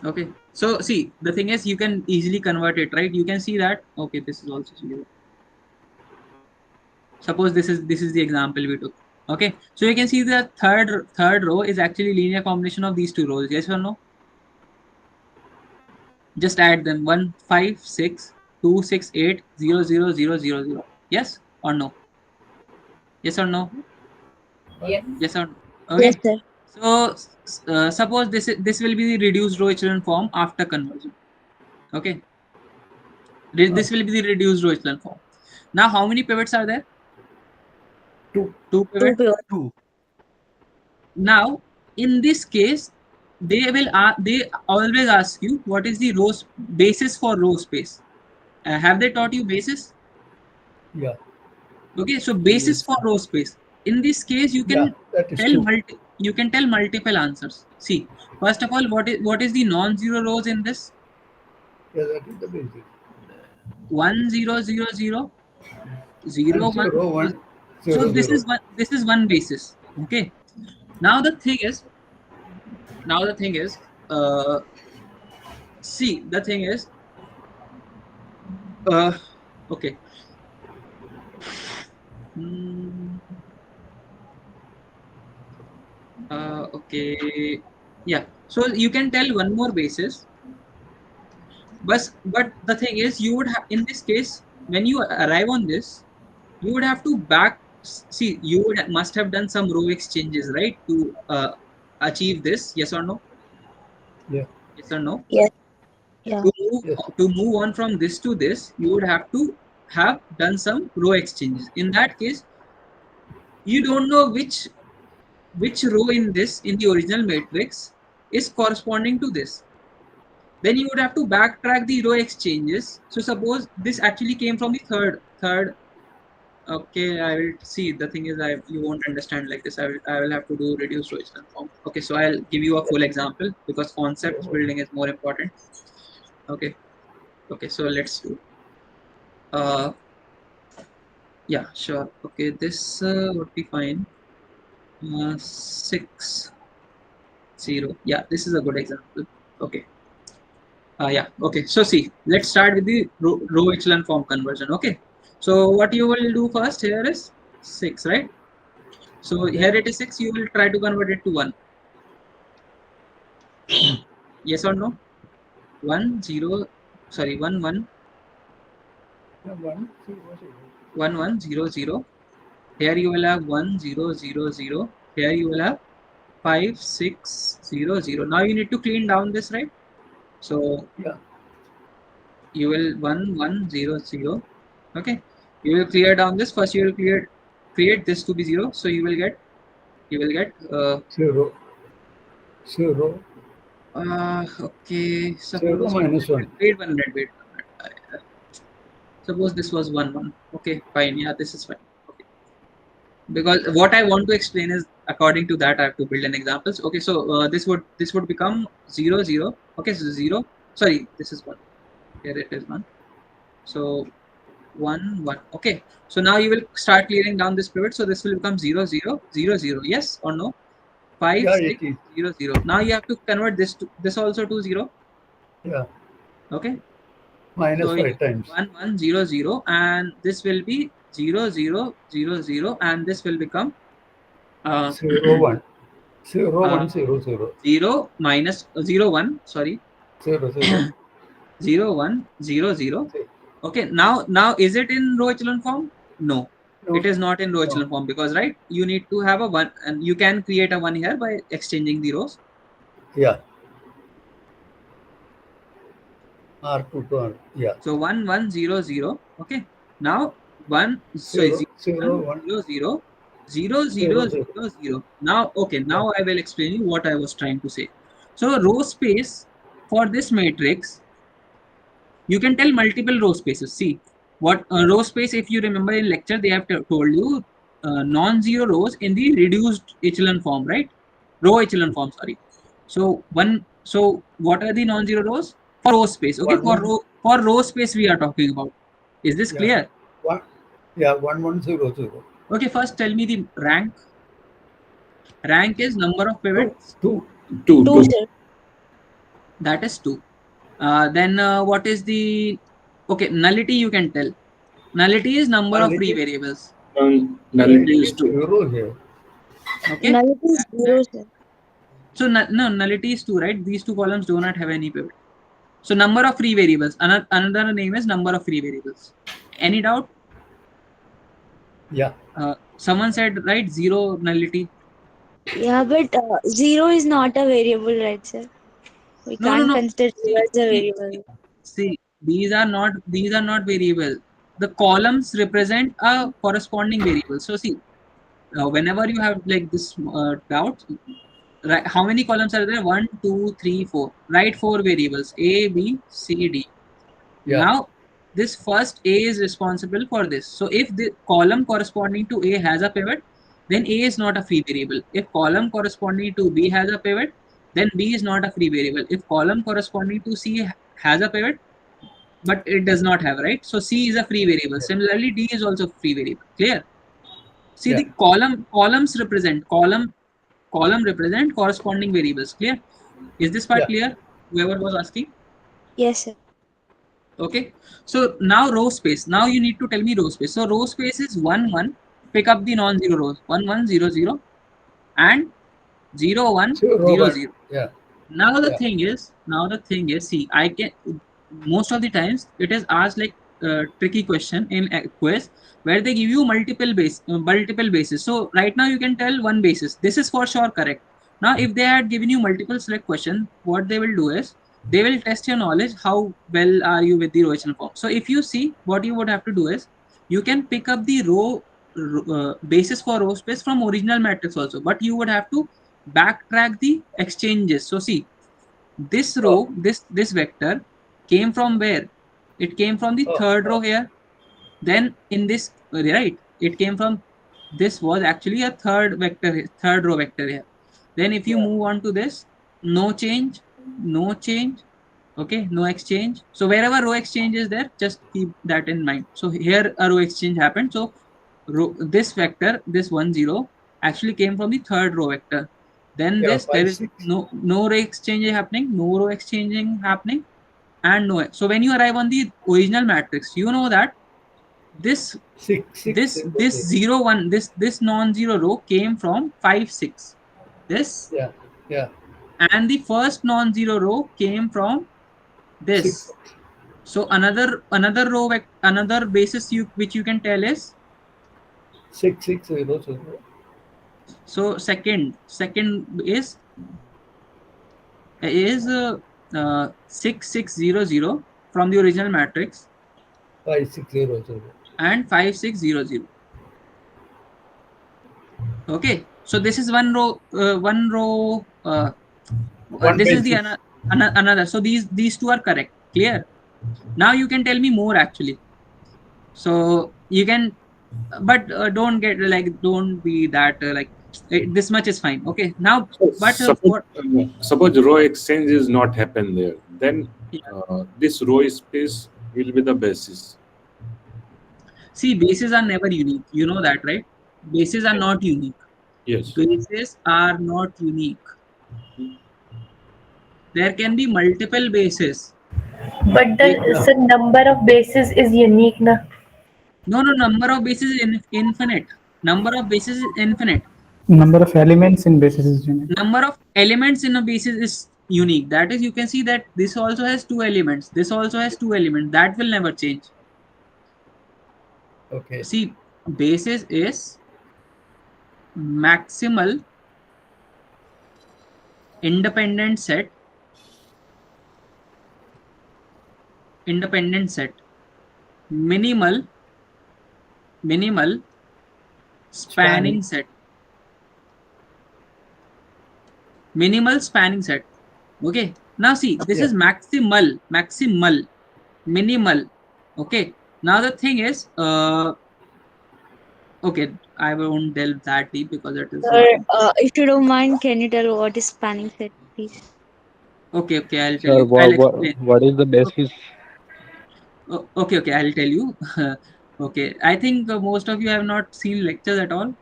Okay, so see, the thing is, you can easily convert it, right? You can see that, okay, this is also 0. Suppose this is the example we took. Okay, so you can see the third row is actually linear combination of these two rows. Yes or no? Just add them. 1 5 6 2 6 8 0 0 0 0 0. Yes or no? Yes or no? Yes. Yes or no? Yes, Okay. sir. So suppose this will be the reduced row echelon form after conversion. Okay. This will be the reduced row echelon form. Now, how many pivots are there? Two pivots. Two. Now, in this case, they always ask you what is the row basis for row space. Have they taught you basis? Yeah. Okay, so basis for row space. In this case, you can that is tell two. multiple answers. See, first of all, what is the non-zero rows in this? Yeah, that is the basis. 1 0 0 0 0 And 1 zero, 1, 0, So 0. this is one basis. Okay. Now the thing is, see, the thing is, okay. Hmm, okay. Yeah. So you can tell one more basis, but the thing is, you would have, in this case, when you arrive on this, you would have to see, you must have done some row exchanges, right, to achieve this. Yes or no? Yeah. Yes or no? Yes. Yeah. To move on from this to this, you would have to have done some row exchanges. In that case, you don't know which row in the original matrix is corresponding to this. Then you would have to backtrack the row exchanges. So suppose this actually came from the third. Okay, I will see. The thing is, you won't understand like this. I will have to do reduced row echelon form. Okay, so I'll give you a full example because concept building is more important. Okay, so let's do. Yeah, sure. Okay, this would be fine. 6 0. Yeah, this is a good example. Okay. Yeah. Okay. So see, let's start with the row echelon form conversion. Okay. So what you will do first here is 6, right? So here it is 6. You will try to convert it to 1. Yes or no? 1 0. Sorry, 1 1 1, 0, 0. 1 1 0 0. Here you will have 1 0 0 0. Here you will have 5 6 0 0. Now you need to clean down this, right? So you will 1 1 0 0. Okay, you will clear down this first. You will create this to be 0. So you will get 0, 0. Okay, 0 suppose minus 1. wait 1 minute, wait 1 minute. Suppose this was 1 1. Okay, fine. Yeah, this is fine. Okay, because what I want to explain is according to that I have to build an examples. Okay, so this would become 0 0. Okay, so 0. Sorry, this is 1. Here it is 1. So 1 1. Okay, so now you will start clearing down this pivot. So this will become 0 0 0 0. Yes or no? 5 Yeah, 6 it is. 0 0. Now you have to convert this also to 0. Yeah. Okay. Minus So 5 times. 1 1 0 0, and this will be 0 0 0 0, and this will become 0 1. 0 1 0 0. 0 minus 0 1. Sorry. 0 0. 0 1 0 0. Okay. Now is it in row echelon form? No. It is not in row echelon form because, right, you need to have a 1, and you can create a 1 here by exchanging the rows. Yeah. R2 to R. Yeah. So 1 1 0 0. Okay. Now 1 0 0 0 1 1. 0 0. 0, 0, 0, 0. Now, okay, now I will explain you what I was trying to say. So row space for this matrix, you can tell multiple row spaces. See, what row space, if you remember in lecture, they have told you non-zero rows in the reduced echelon form, right? Row echelon form, sorry. So what are the non-zero rows? For row space, okay? For row space we are talking about. Is this clear? 1100. Okay, first tell me the rank. Rank is number of pivots. Two. Sir. That is 2. Then what is the nullity? You can tell. Nullity is number of free variables. Nullity is 2. Zero here. Okay. Nullity is 0, sir. So no, nullity is 2, right? These two columns do not have any pivot. So number of free variables. Another name is number of free variables. Any doubt? Yeah. Someone said right 0 nullity. Yeah, but 0 is not a variable, right, sir? We can't No. consider 0 as a variable. See, these are not variable. The columns represent a corresponding variable. So see, whenever you have like this doubt, right? How many columns are there? 1, 2, 3, 4. Write 4 variables: A, B, C, D. Yeah. Now, this first A is responsible for this. So if the column corresponding to A has a pivot, then A is not a free variable. If column corresponding to B has a pivot, then B is not a free variable. If column corresponding to C has a pivot, but it does not have, right? So C is a free variable. Similarly, D is also free variable. Clear? See, the columns represent column represent corresponding variables. Clear? Is this part clear? Whoever was asking. Yes, sir. Okay. So now row space. Now you need to tell me row space. So row space is 1, 1. Pick up the non-zero rows. 1, 1, 0, 0, and 0, 1, 0, 0. Yeah. Now the thing is, see, I can most of the times it is asked like tricky question in a quiz where they give you multiple bases. So right now you can tell one basis. This is for sure correct. Now if they had given you multiple select question, what they will do is they will test your knowledge, how well are you with the row echelon form. So if you see, what you would have to do is you can pick up the basis for row space from original matrix also, but you would have to backtrack the exchanges. So see, this row, this vector came from where? It came from the third row here. Then in this, right, it came from, this was actually a third row vector here. Then if you move on to this, no change, okay, no exchange. So wherever row exchange is there, just keep that in mind. So here a row exchange happened. So this vector, this 1, 0, actually came from the third row vector. Then there 5, is 6. no row exchanging happening, and no. So when you arrive on the original matrix, you know that this 6, 6, this 0, 1, this non-zero row came from 5, 6. This, Yeah. and the first non-zero row came from 6. this. So another row another basis which you can tell is 6, 6, 0, 0. so second is 6600 from the original matrix 5, 6, 0, 0. and 5600. Okay, so this is one row. This is the another. So these two are correct. Clear? Now you can tell me more actually. So you can, but don't be that this much is fine. Okay. Now, but Suppose row exchange is not happen there, then this row space will be the basis. see, bases are never unique. You know that, right? Bases are not unique. Yes. Bases are not unique. There can be multiple bases. But the number of bases is unique, na? No, number of bases is infinite. Number of bases is infinite. Number of elements in basis is unique. Number of elements in a basis is unique. That is, you can see that this also has 2 elements. This also has 2 elements. That will never change. Okay. See, basis is maximal independent set. Minimal spanning set. Minimal spanning set. Okay. Now see, this is maximal, minimal. Okay. Now the thing is, okay, I won't delve that deep because it is Sir, not important. if you don't mind, can you tell what is spanning set, please? Okay, I'll tell Sir, you. I'll explain. what is the basis? Okay, I'll tell you. Okay, I think most of you have not seen lectures at all.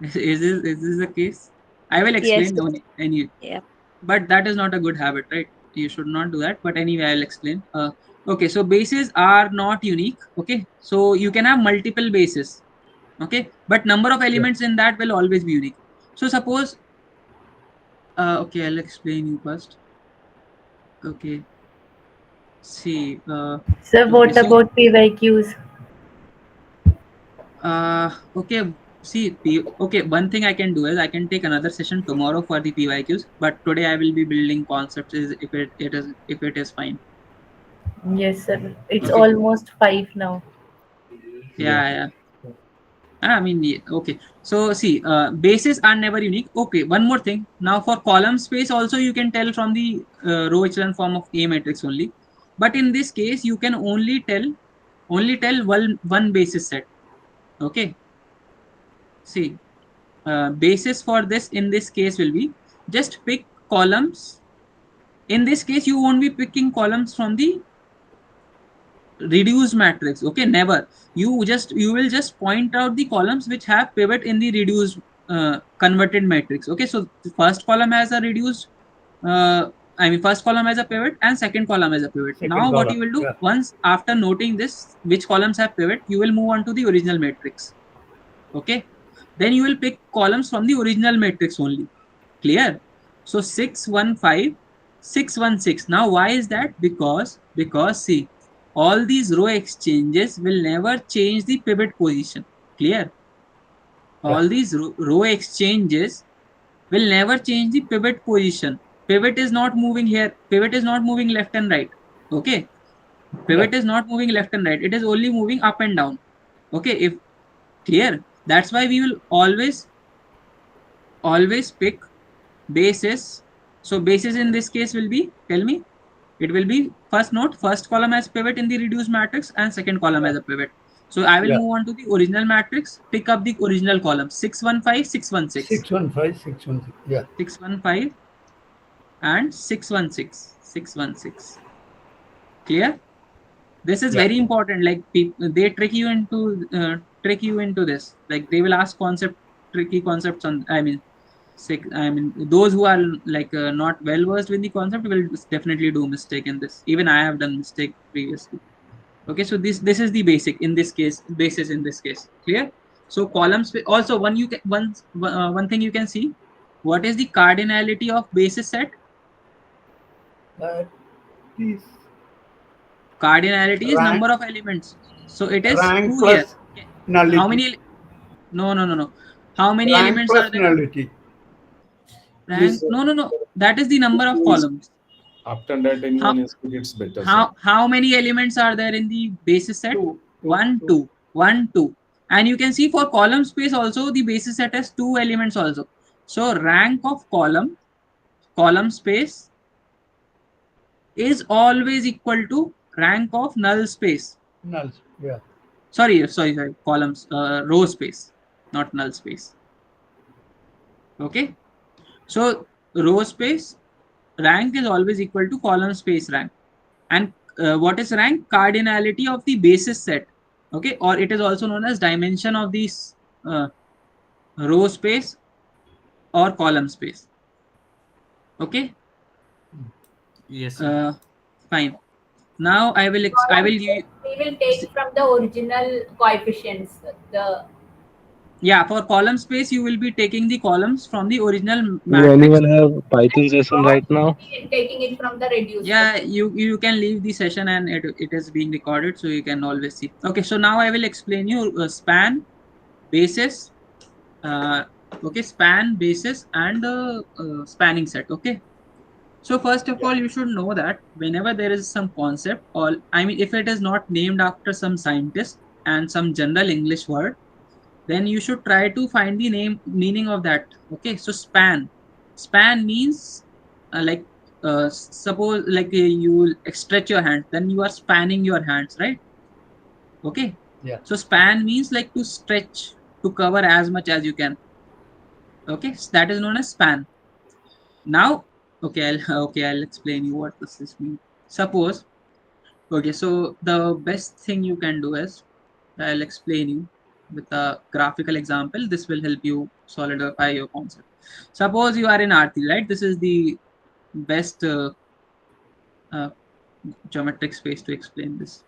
Is this the case? I will Yes. explain any, Yeah. but that is not a good habit, right? You should not do that. But anyway, I'll explain. Okay, so bases are not unique. Okay, so you can have multiple bases. Okay, but number of elements in that will always be unique. So suppose, okay, I'll explain you first. Okay, see, So okay, what so about PYQs? okay, see, okay, one thing I can do is I can take another session tomorrow for the PYQs, but today I will be building concepts if it is fine. Yes, sir. It's Okay. almost 5 now. Yeah. I mean, okay. So see, bases are never unique. Okay, one more thing. Now for column space also you can tell from the row echelon form of A matrix only. But in this case, you can only tell one basis set. Okay. See, basis for this in this case will be just pick columns. In this case, you won't be picking columns from the reduced matrix. Okay, never. You will just point out the columns which have pivot in the reduced converted matrix. Okay, so the first column has a reduced first column has a pivot and second column has a pivot. Now what you will do, once after noting this which columns have pivot, you will move on to the original matrix. Okay, then you will pick columns from the original matrix only. Clear? So 615, 616. Now why is that? Because see, all these row exchanges will never change the pivot position. Clear? All these row exchanges will never change the pivot position. Pivot is not moving here. Pivot is not moving left and right. Okay. Pivot is not moving left and right. It is only moving up and down. Okay. If clear, that's why we will always pick bases. So bases in this case will be, tell me, it will be first note, first column has pivot in the reduced matrix and second column has a pivot. So I will move on to the original matrix, pick up the original column, 615, 616. 615, 616. Yeah. 615 and 616. 616. Clear? This is very important. Like they trick you into this. Like they will ask tricky concepts on. Those who are like not well versed with the concept will definitely do mistake in this. Even I have done mistake previously. Okay, so this is the basic in this case. Basis in this case. Clear? So columns also one thing you can see. What is the cardinality of basis set? Is Cardinality is rank, number of elements. So it is rank 2 here. plus nullity. How many? No. How many Rank elements plus are there? nullity. Rank? No. That is the number of columns. After that, anyone else gets better. How many elements are there in the basis set? 1, 2. 1, 2. And you can see for column space also the basis set has 2 elements also. So rank of column space is always equal to rank of null space. Null. Yeah. Sorry. Columns, row space, not null space. Okay. So row space rank is always equal to column space rank. And what is rank? Cardinality of the basis set. Okay. Or it is also known as dimension of this row space or column space. Okay. Yes. Fine. Now I will We will take from the original coefficients. For column space you will be taking the columns from the original matrix. Anyone have Python session right now? Taking it from the reduced. Yeah, you can leave the session and it is being recorded, so you can always see. Okay, so now I will explain you span, basis, span, basis, and spanning set. Okay. So first of all, you should know that whenever there is some concept, if it is not named after some scientist and some general English word, then you should try to find the meaning of that. Okay, so span means suppose you stretch your hand, then you are spanning your hands, right? Okay, Yeah. so span means like to stretch, to cover as much as you can. Okay, so that is known as span. Now, I'll explain you what does this mean. Suppose, okay, so the best thing you can do is, I'll explain you with a graphical example. This will help you solidify your concept. Suppose you are in R3, right? This is the best uh, geometric space to explain this.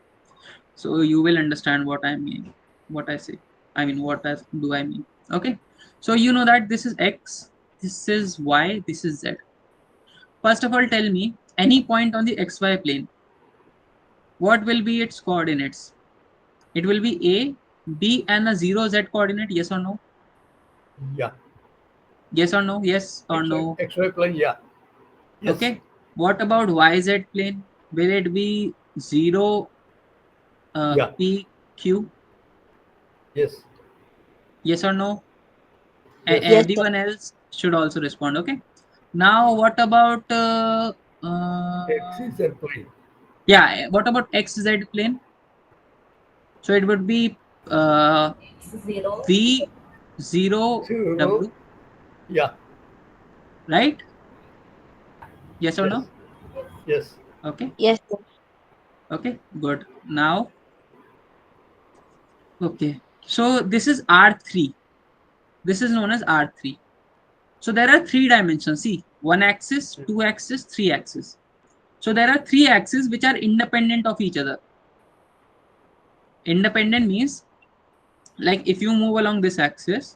So you will understand what I mean, what I say. I mean, do I mean? Okay. So you know that this is X, this is Y, this is Z. First of all, tell me any point on the XY plane. What will be its coordinates? It will be A, B, and a 0 Z coordinate. Yes or no? Yeah. Yes or no? Yes or no? XY plane, yeah. Yes. Okay. What about YZ plane? Will it be 0 Yeah. P, Q? Yes. Yes or no? Yes. Everyone else should also respond. Okay. Now, what about XZ plane. yeah? What about XZ plane? So it would be Zero. V 0 W. Yeah. Right? Yes or Yes. no? Yes. Okay. Yes. Okay. Good. Now, okay. So this is R3. This is known as R3. So there are 3 dimensions. See, 1 axis, 2 axis, 3 axis. So there are 3 axes which are independent of each other. Independent means like if you move along this axis,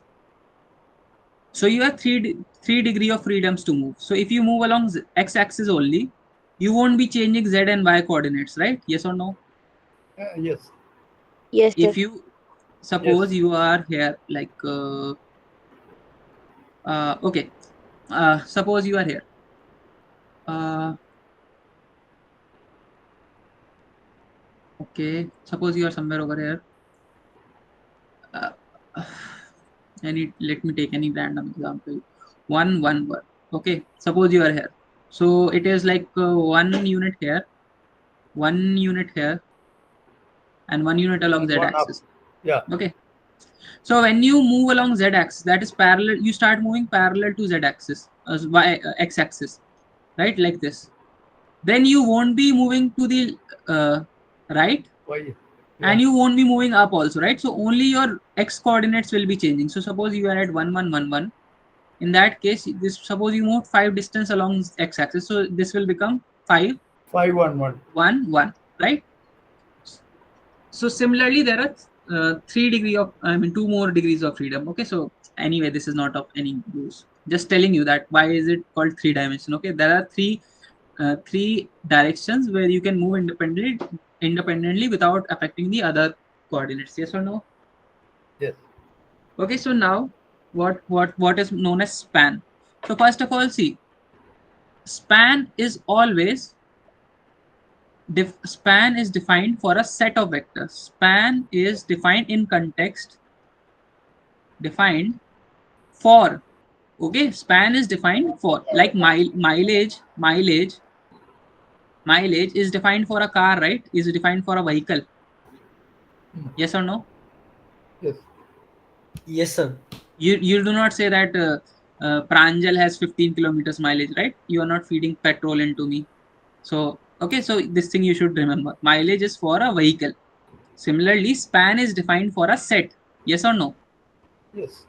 so you have three degree of freedoms to move. So if you move along X axis only, you won't be changing Z and Y coordinates, right? Yes or no? Yes. Yes. If you suppose Yes. you are here like okay, suppose you are here. Okay, suppose you are somewhere over here. Let me take any random example. 1 1 1. Okay, suppose you are here. So it is like 1 unit here, 1 unit here, and 1 unit along And Z one up. axis. Yeah. Okay. So when you move along Z axis, that is parallel. You start moving parallel to Z axis, X axis, right? Like this. Then you won't be moving to the right, Why? and Yeah. you won't be moving up also, right? So only your X coordinates will be changing. So suppose you are at 1 1 1 1. In that case, this suppose you move 5 distance along X axis, so this will become 5 5 1 1. 1 1, right? So similarly, there are 3 degree of, I mean, 2 more degrees of freedom. Okay, so anyway, this is not of any use. Just telling you that why is it called 3 dimension. Okay, there are three directions where you can move independently without affecting the other coordinates. Yes or no? Yes. Okay, so now what is known as span? So first of all, see, span is always span is defined for a set of vectors. Span is defined in context, defined for, okay, span is defined for, like mileage is defined for a car, right? Is defined for a vehicle. Yes or no? Yes. Yes, sir. You do not say that Pranjal has 15 kilometers mileage, right? You are not feeding petrol into me. So okay, so this thing you should remember. Mileage is for a vehicle. Similarly, span is defined for a set. Yes or no? Yes.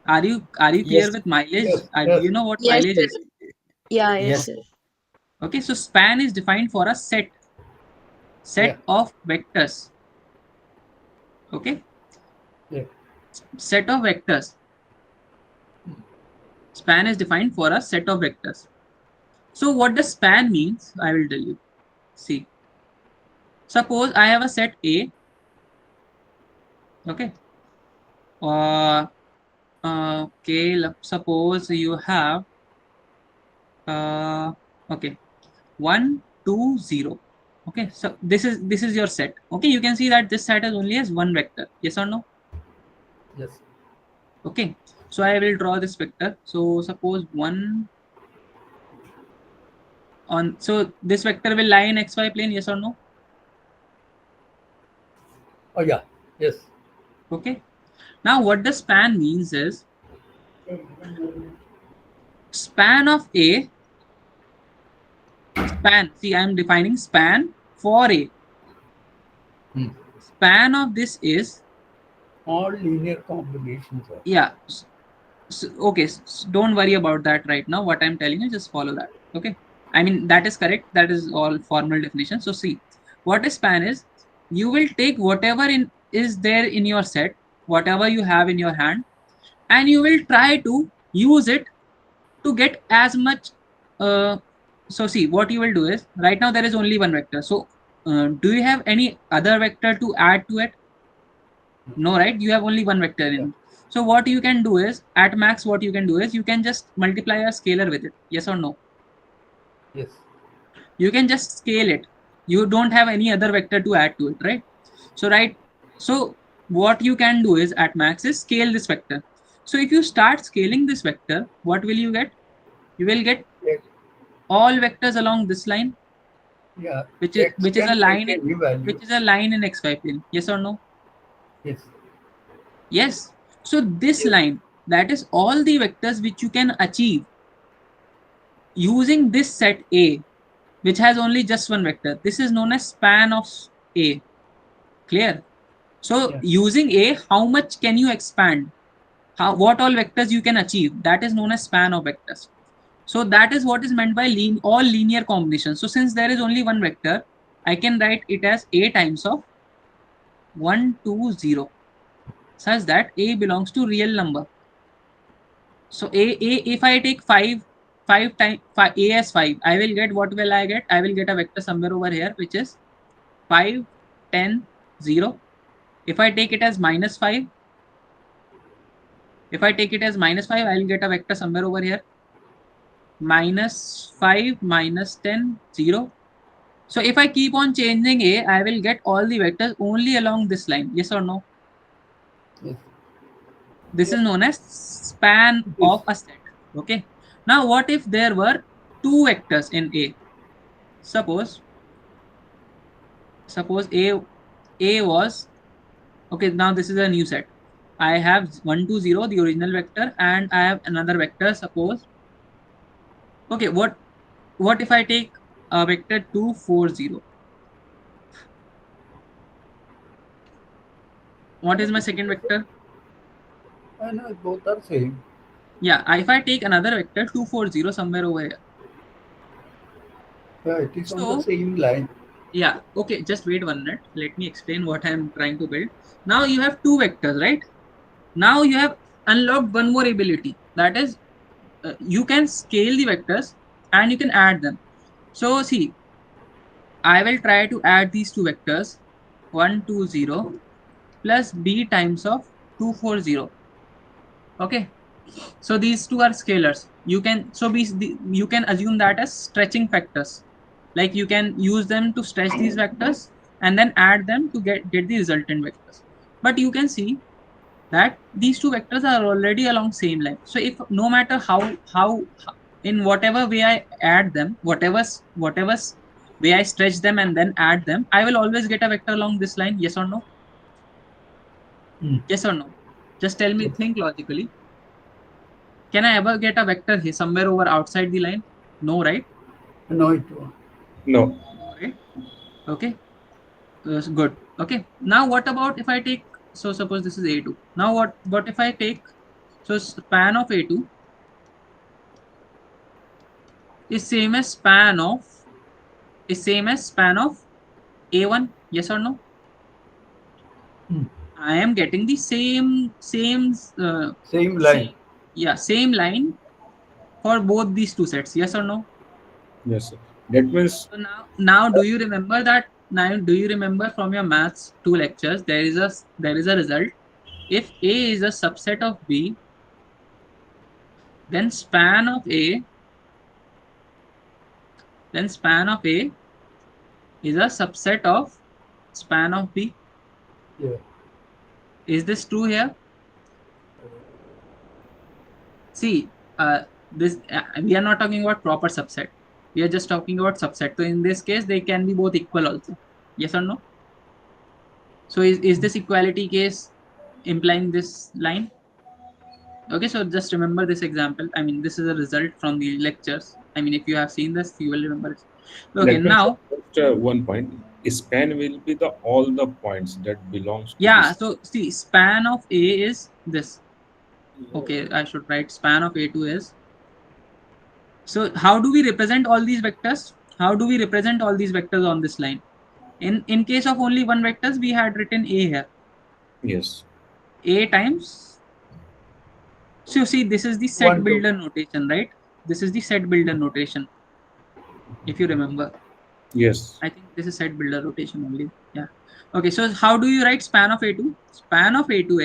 Are you clear Yes. with mileage? Yes. Do Yes. you know what Yes. mileage is? Yeah. Yes. Yes. Okay, so span is defined for a set Yeah. of vectors. Okay, Yeah. set of vectors. Span is defined for a set of vectors. So what does span means? I will tell you. See, suppose I have a set A. Okay. Okay. Suppose you have okay, 1 2 0. Okay, so this is your set. Okay, you can see that this set is only has one vector. Yes or no? Yes. Okay, so I will draw this vector. So suppose 1 on, so this vector will lie in xy plane, yes or no? Oh yeah. Yes. Okay, now what the span means is span of A, span, see I am defining span for A. Span of this is All linear combinations are. yeah. So, okay, don't worry about that right now. What I'm telling you, just follow that. Okay, I mean that is correct. That is all formal definition. So see, what a span is, you will take whatever is there in your set, whatever you have in your hand, and you will try to use it to get as much. So see, what you will do is, right now there is only one vector. So do you have any other vector to add to it? No, right? You have only one vector in. So what you can do is, at max, what you can do is, you can just multiply a scalar with it. Yes or no? Yes. You can just scale it. You don't have any other vector to add to it, right? So right. So what you can do is, at max, is scale this vector. So if you start scaling this vector, what will you get? You will get all vectors along this line, Yeah. which X is a can take line in any value. xy plane. Yes or no? Yes. Yes. So this line, that is all the vectors which you can achieve using this set A, which has only just one vector. This is known as span of A. Clear? So using A, how much can you expand? What all vectors you can achieve? That is known as span of vectors. So that is what is meant by all linear combinations. So since there is only one vector, I can write it as A times of 1, 2, 0, such that A belongs to real number. So if I take 5 times A as 5, I will get, what will I get? I will get a vector somewhere over here, which is 5, 10, 0. If I take it as minus 5, if I take it as minus 5, I will get a vector somewhere over here, minus 5, minus 10, 0. So if I keep on changing A, I will get all the vectors only along this line. Yes or no? Yes. This is known as span of a set. Okay. Now what if there were two vectors in A? Suppose A was, okay, now this is a new set. I have 1, 2, 0, the original vector, and I have another vector. Suppose, okay, what if I take a vector 2, 4, 0? What is my second vector? I know both are same. Yeah, if I take another vector 2, 4, 0 somewhere over here. Yeah, it is on the So same line. yeah, okay, just wait 1 minute. Let me explain what I'm trying to build. Now you have two vectors, right? Now you have unlocked one more ability, that is, you can scale the vectors and you can add them. So see, I will try to add these two vectors, 1, 2, 0 plus b times of 2, 4, 0. Okay, so these two are scalars. You can, so you can assume that as stretching factors. Like you can use them to stretch these vectors and then add them to get the resultant vectors. But you can see that these two vectors are already along same line. So if no matter how in whatever way I add them, whatever way I stretch them and then add them, I will always get a vector along this line. Yes or no? Yes or no? Just tell me, think logically. Can I ever get a vector here somewhere over outside the line? No, right? No, it won't. No. No, right? Okay. Good. Okay. Now what about if I take, so suppose this is A2. Now what if I take, so span of A2 is same as span of A1. Yes or no? I am getting the Same line. same, yeah, same line for both these two sets. Yes or no? Yes, sir. That means So now do you remember that? Now do you remember from your maths 2 lectures, there is a result. If A is a subset of B, then span of A is a subset of span of B. Yeah. Is this true here? see, this we are not talking about proper subset. We are just talking about subset. So in this case, they can be both equal also. Yes or no? So is this equality case implying this line? Okay, so just remember this example. I mean, this is a result from the lectures. I mean, if you have seen this, you will remember it. Okay, Let me now. just one point. Span will be the all the points that belongs to Yeah, this. so see, span of A is this. Okay, I should write span of A2 is. So how do we represent all these vectors? How do we represent all these vectors on this line? In case of only one vectors, we had written A here. Yes. A times. So you see, this is the set builder notation, right? This is the set builder notation. If you remember. Yes. I think this is set builder notation only. Yeah. Okay, so how do you write span of A2? Span of A2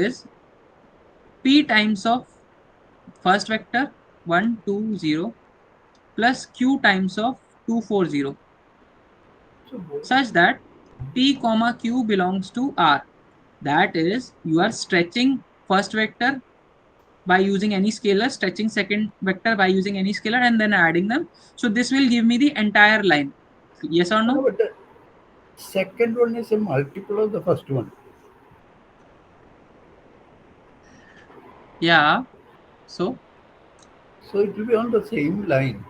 is P times of first vector 1 2 0 plus Q times of 2 4 0 such that P comma Q belongs to R. That is, you are stretching first vector by using any scalar, stretching second vector by using any scalar, and then adding them. So this will give me the entire line. Yes or no? But the second one is a multiple of the first one. Yeah. So it will be on the same line.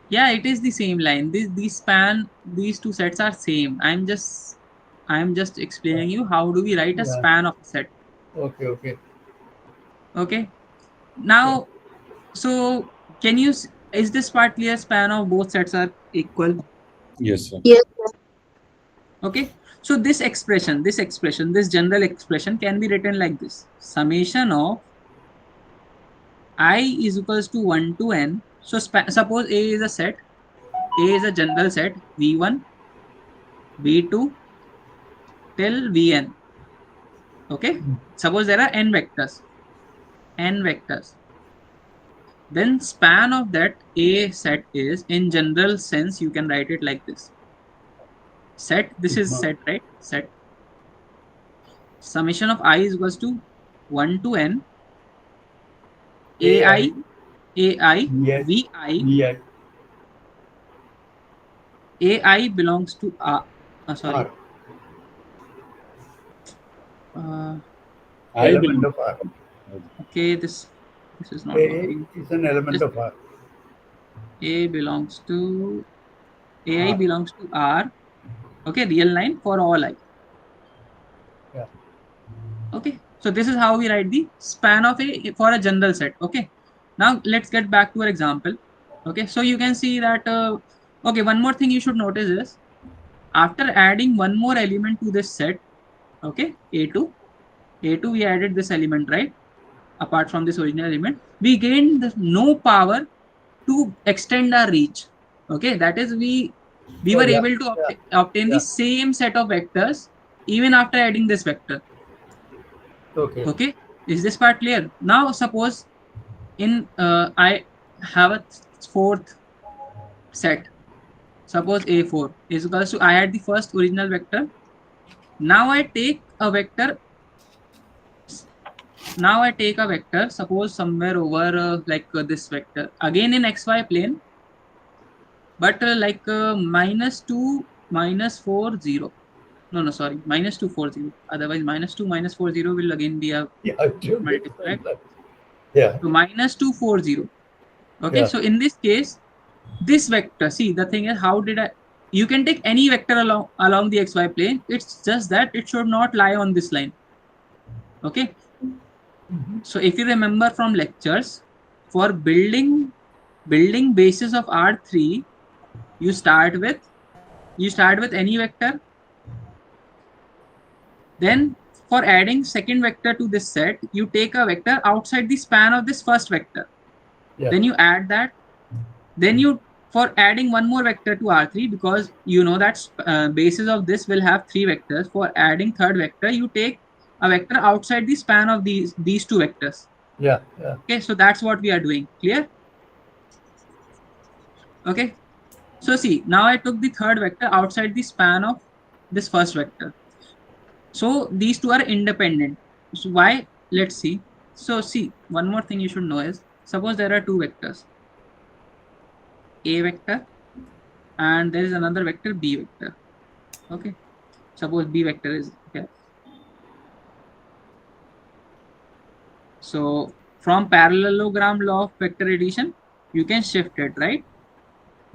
Yeah, it is the same line. These two sets are same. I'm just explaining you how do we write a Yeah. span of a set. Okay. Okay. Now, so can you is this part clear? Span of both sets are equal. Yes, sir. Yes. Okay. So this general expression can be written like this: summation of I is equals to 1 to n. So suppose A is a set. A is a general set V1, V2 till Vn. Okay. Suppose there are n vectors. Then span of that A set is, in general sense, you can write it like this. Set, this is set, right? Set. Summation of I is equals to 1 to n AI, Yes. VI, AI belongs to R. Sorry. Element of R. Okay, this is not A working. is an element of R. AI belongs to R. Okay, real line for all I. Yeah. Okay, so this is how we write the span of A for a general set. Okay, now let's get back to our example. Okay, so you can see that okay, one more thing you should notice is after adding one more element to this set, okay, A2 we added this element, right? Apart from this original element, we gained no power to extend our reach. Okay, that is, we were able to obtain the same set of vectors even after adding this vector. Okay, is this part clear? Now suppose in I have a fourth set. Suppose A4 is equals to, I had the first original vector. Now I take a vector. Suppose somewhere over this vector again in xy plane, but -2 -4 0. No, sorry, -240. Otherwise, -2 -40 will again be a multiple, right? Yeah. So -240. Okay, so in this case, this vector, see, the thing is, you can take any vector along the xy plane. It's just that it should not lie on this line. Okay. So if you remember from lectures, for building basis of R3, you start with any vector. Then for adding second vector to this set, you take a vector outside the span of this first vector. Yeah. Then you add that. Then for adding one more vector to R3, because you know that basis of this will have three vectors. For adding third vector, you take a vector outside the span of these two vectors. Yeah. Okay, so that's what we are doing. Clear? Okay. So see, now I took the third vector outside the span of this first vector. So these two are independent. So why? let's see. So see, one more thing you should know is, suppose there are two vectors, A vector and there is another vector B vector. Okay, suppose B vector is here. So from parallelogram law of vector addition, you can shift it, right?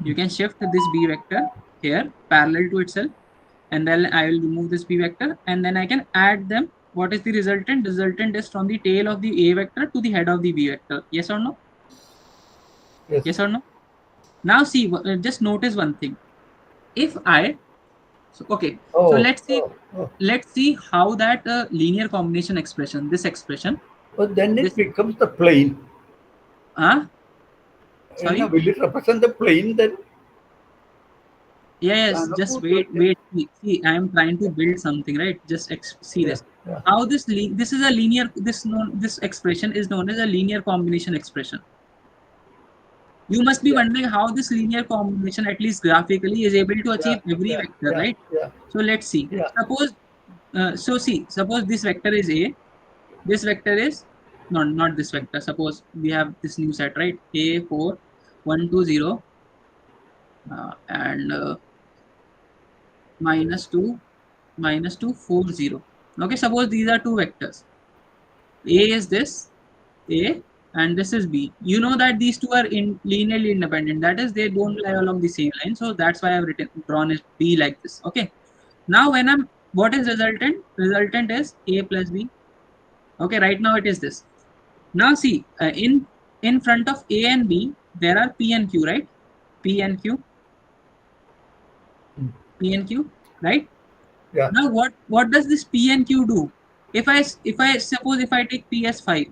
You can shift this B vector here parallel to itself, and then I will remove this B vector, and then I can add them. What is the resultant? Resultant is from the tail of the A vector to the head of the B vector. Yes or no? Yes or no? Now see, just notice one thing. If I, so okay, so let's see how that linear combination expression, this expression. But then this, it becomes the plane. Sorry? Will it represent the plane then? Yes, just wait. See, I am trying to build something, right? Just see this. How this this is a linear. This expression is known as a linear combination expression. You must be wondering how this linear combination, at least graphically, is able to achieve every vector, right? So let's see. Suppose, suppose this vector is A. This vector is not this vector. Suppose we have this new set, right? A 4 1 2 0 and -2 -2 4 0. Okay, suppose these are two vectors. A is this A and this is B. You know that these two are linearly independent. That is, they don't lie along the same line. So that's why I've drawn it B like this. Okay. Now when what is resultant? Resultant is A plus B. Okay, right now it is this. Now see, in front of A and B, there are P and Q, right? P and Q. P and Q, right? Yeah. Now what does this P and Q do? If I suppose if I take P as 5,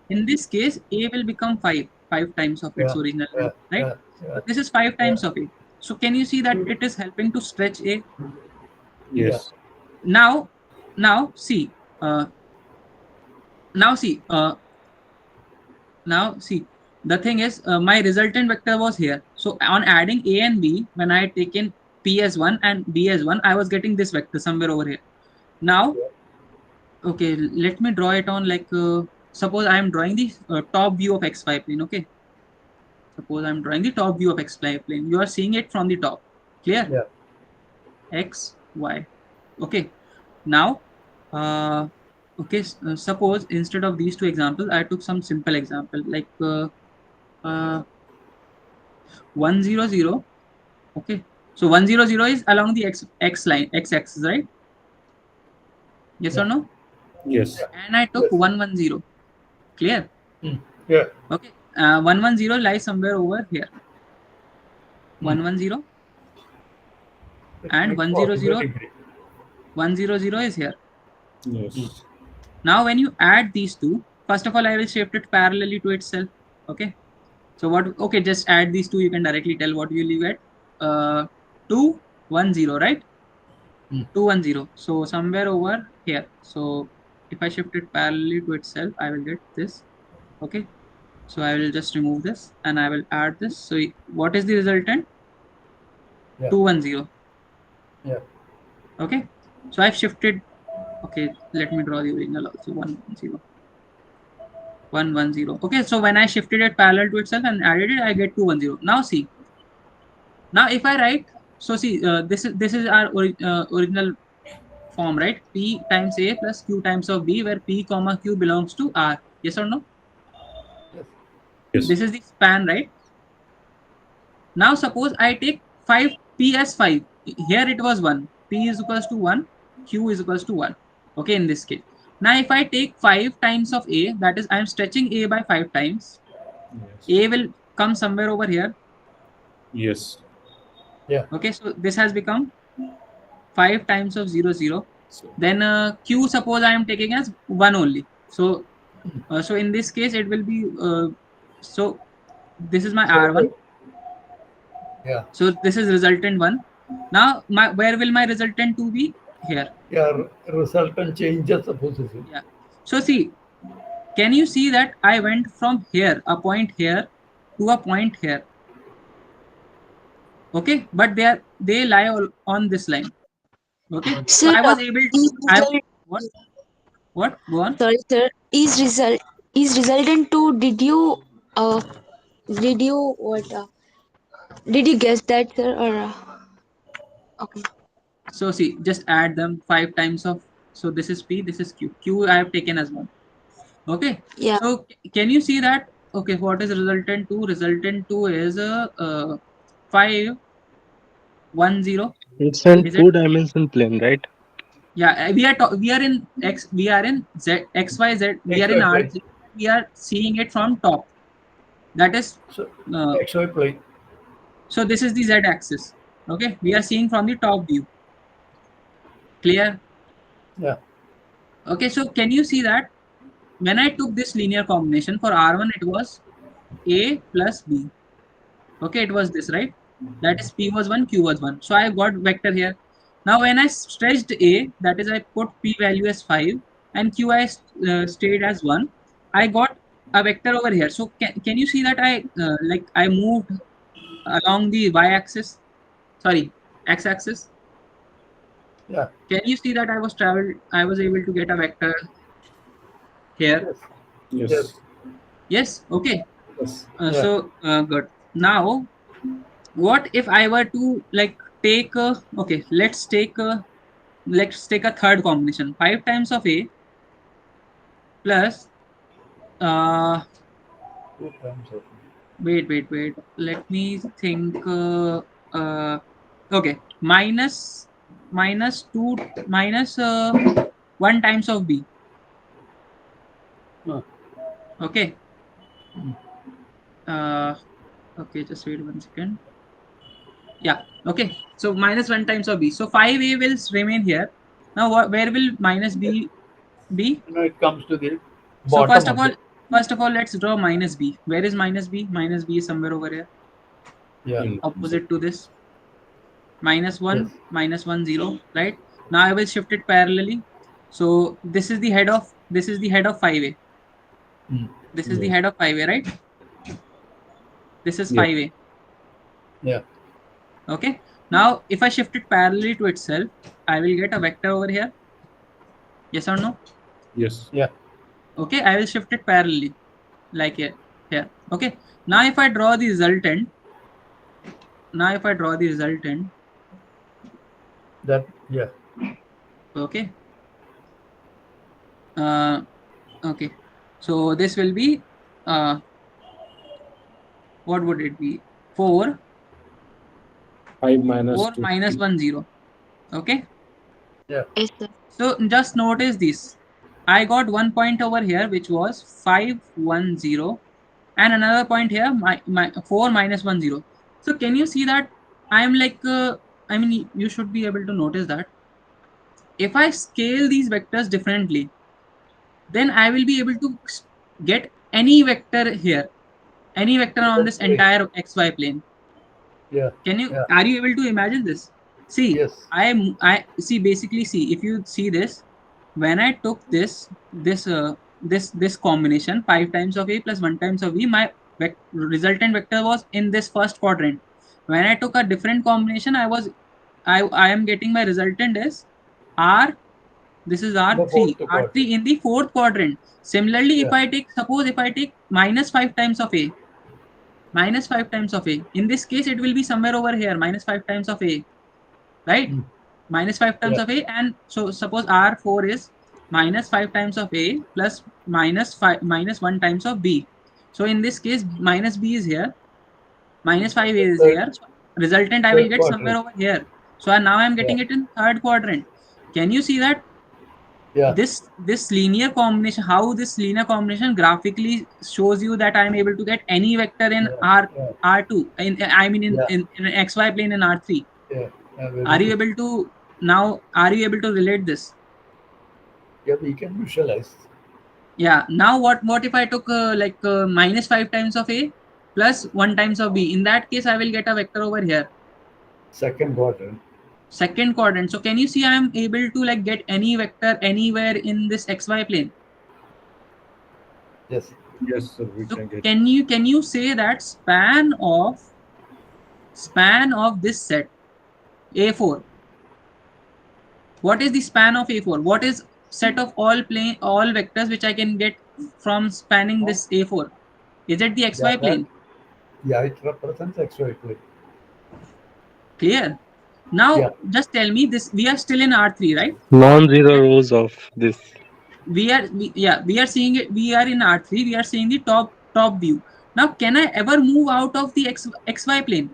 in this case A will become 5 times of its original length, right? So this is 5 times of A. So can you see that it is helping to stretch A? Yes. Now see. Now see, the thing is, my resultant vector was here. So on adding A and B, when I had taken P as 1 and B as 1, I was getting this vector somewhere over here. Now, okay, let me draw it on like, suppose I am drawing the top view of XY plane, okay? Suppose I'm drawing the top view of XY plane. You are seeing it from the top. Clear? Yeah. X, Y. Okay. Now, okay, suppose instead of these two examples, I took some simple example like 100. Okay. So 100 is along the x line, x-axis, right? Yes or no? Yes. And I took 110. Clear? Yeah. Okay. 110 lies somewhere over here. 110 and 100. 100 is here. Yes. Now when you add these two, first of all, I will shift it parallelly to itself. Okay. So what? Okay, just add these two. You can directly tell what you will get. 210, right? 210. So somewhere over here. So if I shift it parallelly to itself, I will get this. Okay. So I will just remove this and I will add this. So what is the resultant? 210. Yeah. Okay. So I've shifted. Okay, let me draw the original also. 110. 110. Okay, so when I shifted it parallel to itself and added it, I get 210. Now see. Now if I write, so see, this is our original form, right? P times A plus Q times of B, where P comma Q belongs to R. Yes or no? Yes. This is the span, right? Now suppose I take 5 P as 5. Here it was 1. P is equals to 1. Q is equals to 1. Okay, in this case. Now if I take 5 times of A, that is I am stretching A by 5 times. Yes. A will come somewhere over here. Yes. Yeah. Okay, so this has become 5 times of 0 0. Then Q suppose I am taking as 1 only. So so in this case it will be so this is my R1. Yeah. So this is resultant 1. Now where will my resultant 2 be? Here. Yeah, resultant changes the position. Yeah. So see, can you see that I went from here, a point here, to a point here? Okay, but they lie on this line. Okay, so Sir, I was able to. What? Go on. Sorry, sir. is resultant to did you what did you guess that, sir, or okay? So see, just add them 5 times of. So this is P, this is Q. Q I have taken as 1. Okay. Yeah. So can you see that? Okay, what is resultant to? Resultant to is 5 1 0. It's in Is it? two-dimension plane, right? Yeah, we are in X, we are in Z, X, Y, Z, we are in XY plane. R3, we are seeing it from top. That is, So uh, XY plane. so this is the Z axis. Okay, we are seeing from the top view. Clear? Yeah. Okay, so can you see that when I took this linear combination for R1, it was A plus B. Okay, it was this, right? That is P was 1, Q was 1. So I got vector here. Now when I stretched A, that is I put P value as 5 and Q I stayed as 1. I got a vector over here. So can you see that I moved along the y axis? Sorry, x axis. Yeah. Can you see that I was able to get a vector here? Yes. Yes. Yes. Okay. Yes. Yeah. Good. Now what if I were to like take a, okay, let's take a third combination, 5 times of A plus uh 2 times of wait, let me think, okay, minus 2 minus 1 times of B. Okay. uh okay, just wait 1 second. Yeah, okay, so minus 1 times of B, so 5A will remain here. Now where will minus B be? Now it comes to the So bottom of the. first of all, let's draw minus B. Where is minus B? Minus B is somewhere over here, Yeah. opposite to this. Minus 1, Yes. minus 1, 0, right? Now I will shift it parallelly. So this is the head of 5A. This is the Yes. head of 5A, right? This is Yes. 5A. Yeah. Okay. Now if I shift it parallelly to itself, I will get a vector over here. Yes or no? Yes. Yeah. Okay, I will shift it parallelly, like here. Okay. Now if I draw the resultant, That. Yeah. okay, okay, so this will be what would it be? 4 5 minus 2. minus 1 0. Okay. Yeah. Yes, sir. So just notice this. I got one point over here which was 5 1 0, and another point here, my 4 minus 1 0. So can you see that I'm like I mean, you should be able to notice that if I scale these vectors differently, then I will be able to get any vector here, any vector on this entire xy plane. Yeah. Can you, Yeah. are you able to imagine this? See, Yes. I see, basically see, if you see this, when I took this combination, 5 times of A plus 1 times of B, my resultant vector was in this first quadrant. When I took a different combination, I am getting my resultant is R, this is The fourth R3, quadrant. R3 in the fourth quadrant. Similarly, Yeah. suppose if I take minus 5 times of A, minus 5 times of A, in this case it will be somewhere over here, minus 5 times of A, right? Minus 5 times Yeah. of A, and so suppose R4 is minus 5 times of A plus minus 1 times of B. So in this case, minus B is here, minus 5A is Third. here. So resultant I will Third get somewhere quadrant. over here. So now I'm Yeah. getting it in third quadrant. Can you see that Yeah. this linear combination, how this linear combination graphically shows you that I'm able to get any vector in Yeah. Yeah. R2, I mean Yeah. in an XY plane in R3? Yeah. Yeah. Very Are you good. able to now? Are you able to relate this? Yeah. We can visualize. Yeah. Now what if I took minus 5 times of A plus 1 times of B? In that case, I will get a vector over here, Second quadrant. second quadrant. So can you see I am able to like get any vector anywhere in this XY plane? Yes. Yes, sir. We So can get. can you say that span of this set A4? What is the span of A4? What is set of all vectors which I can get from spanning this A4. Is it the XY plane? Yeah, it represents XY plane. Clear? Now Yeah. just tell me this. We are still in R3, right? Non-zero rows of this. We are seeing it. We are in R3. We are seeing the top view. Now, can I ever move out of the XY plane?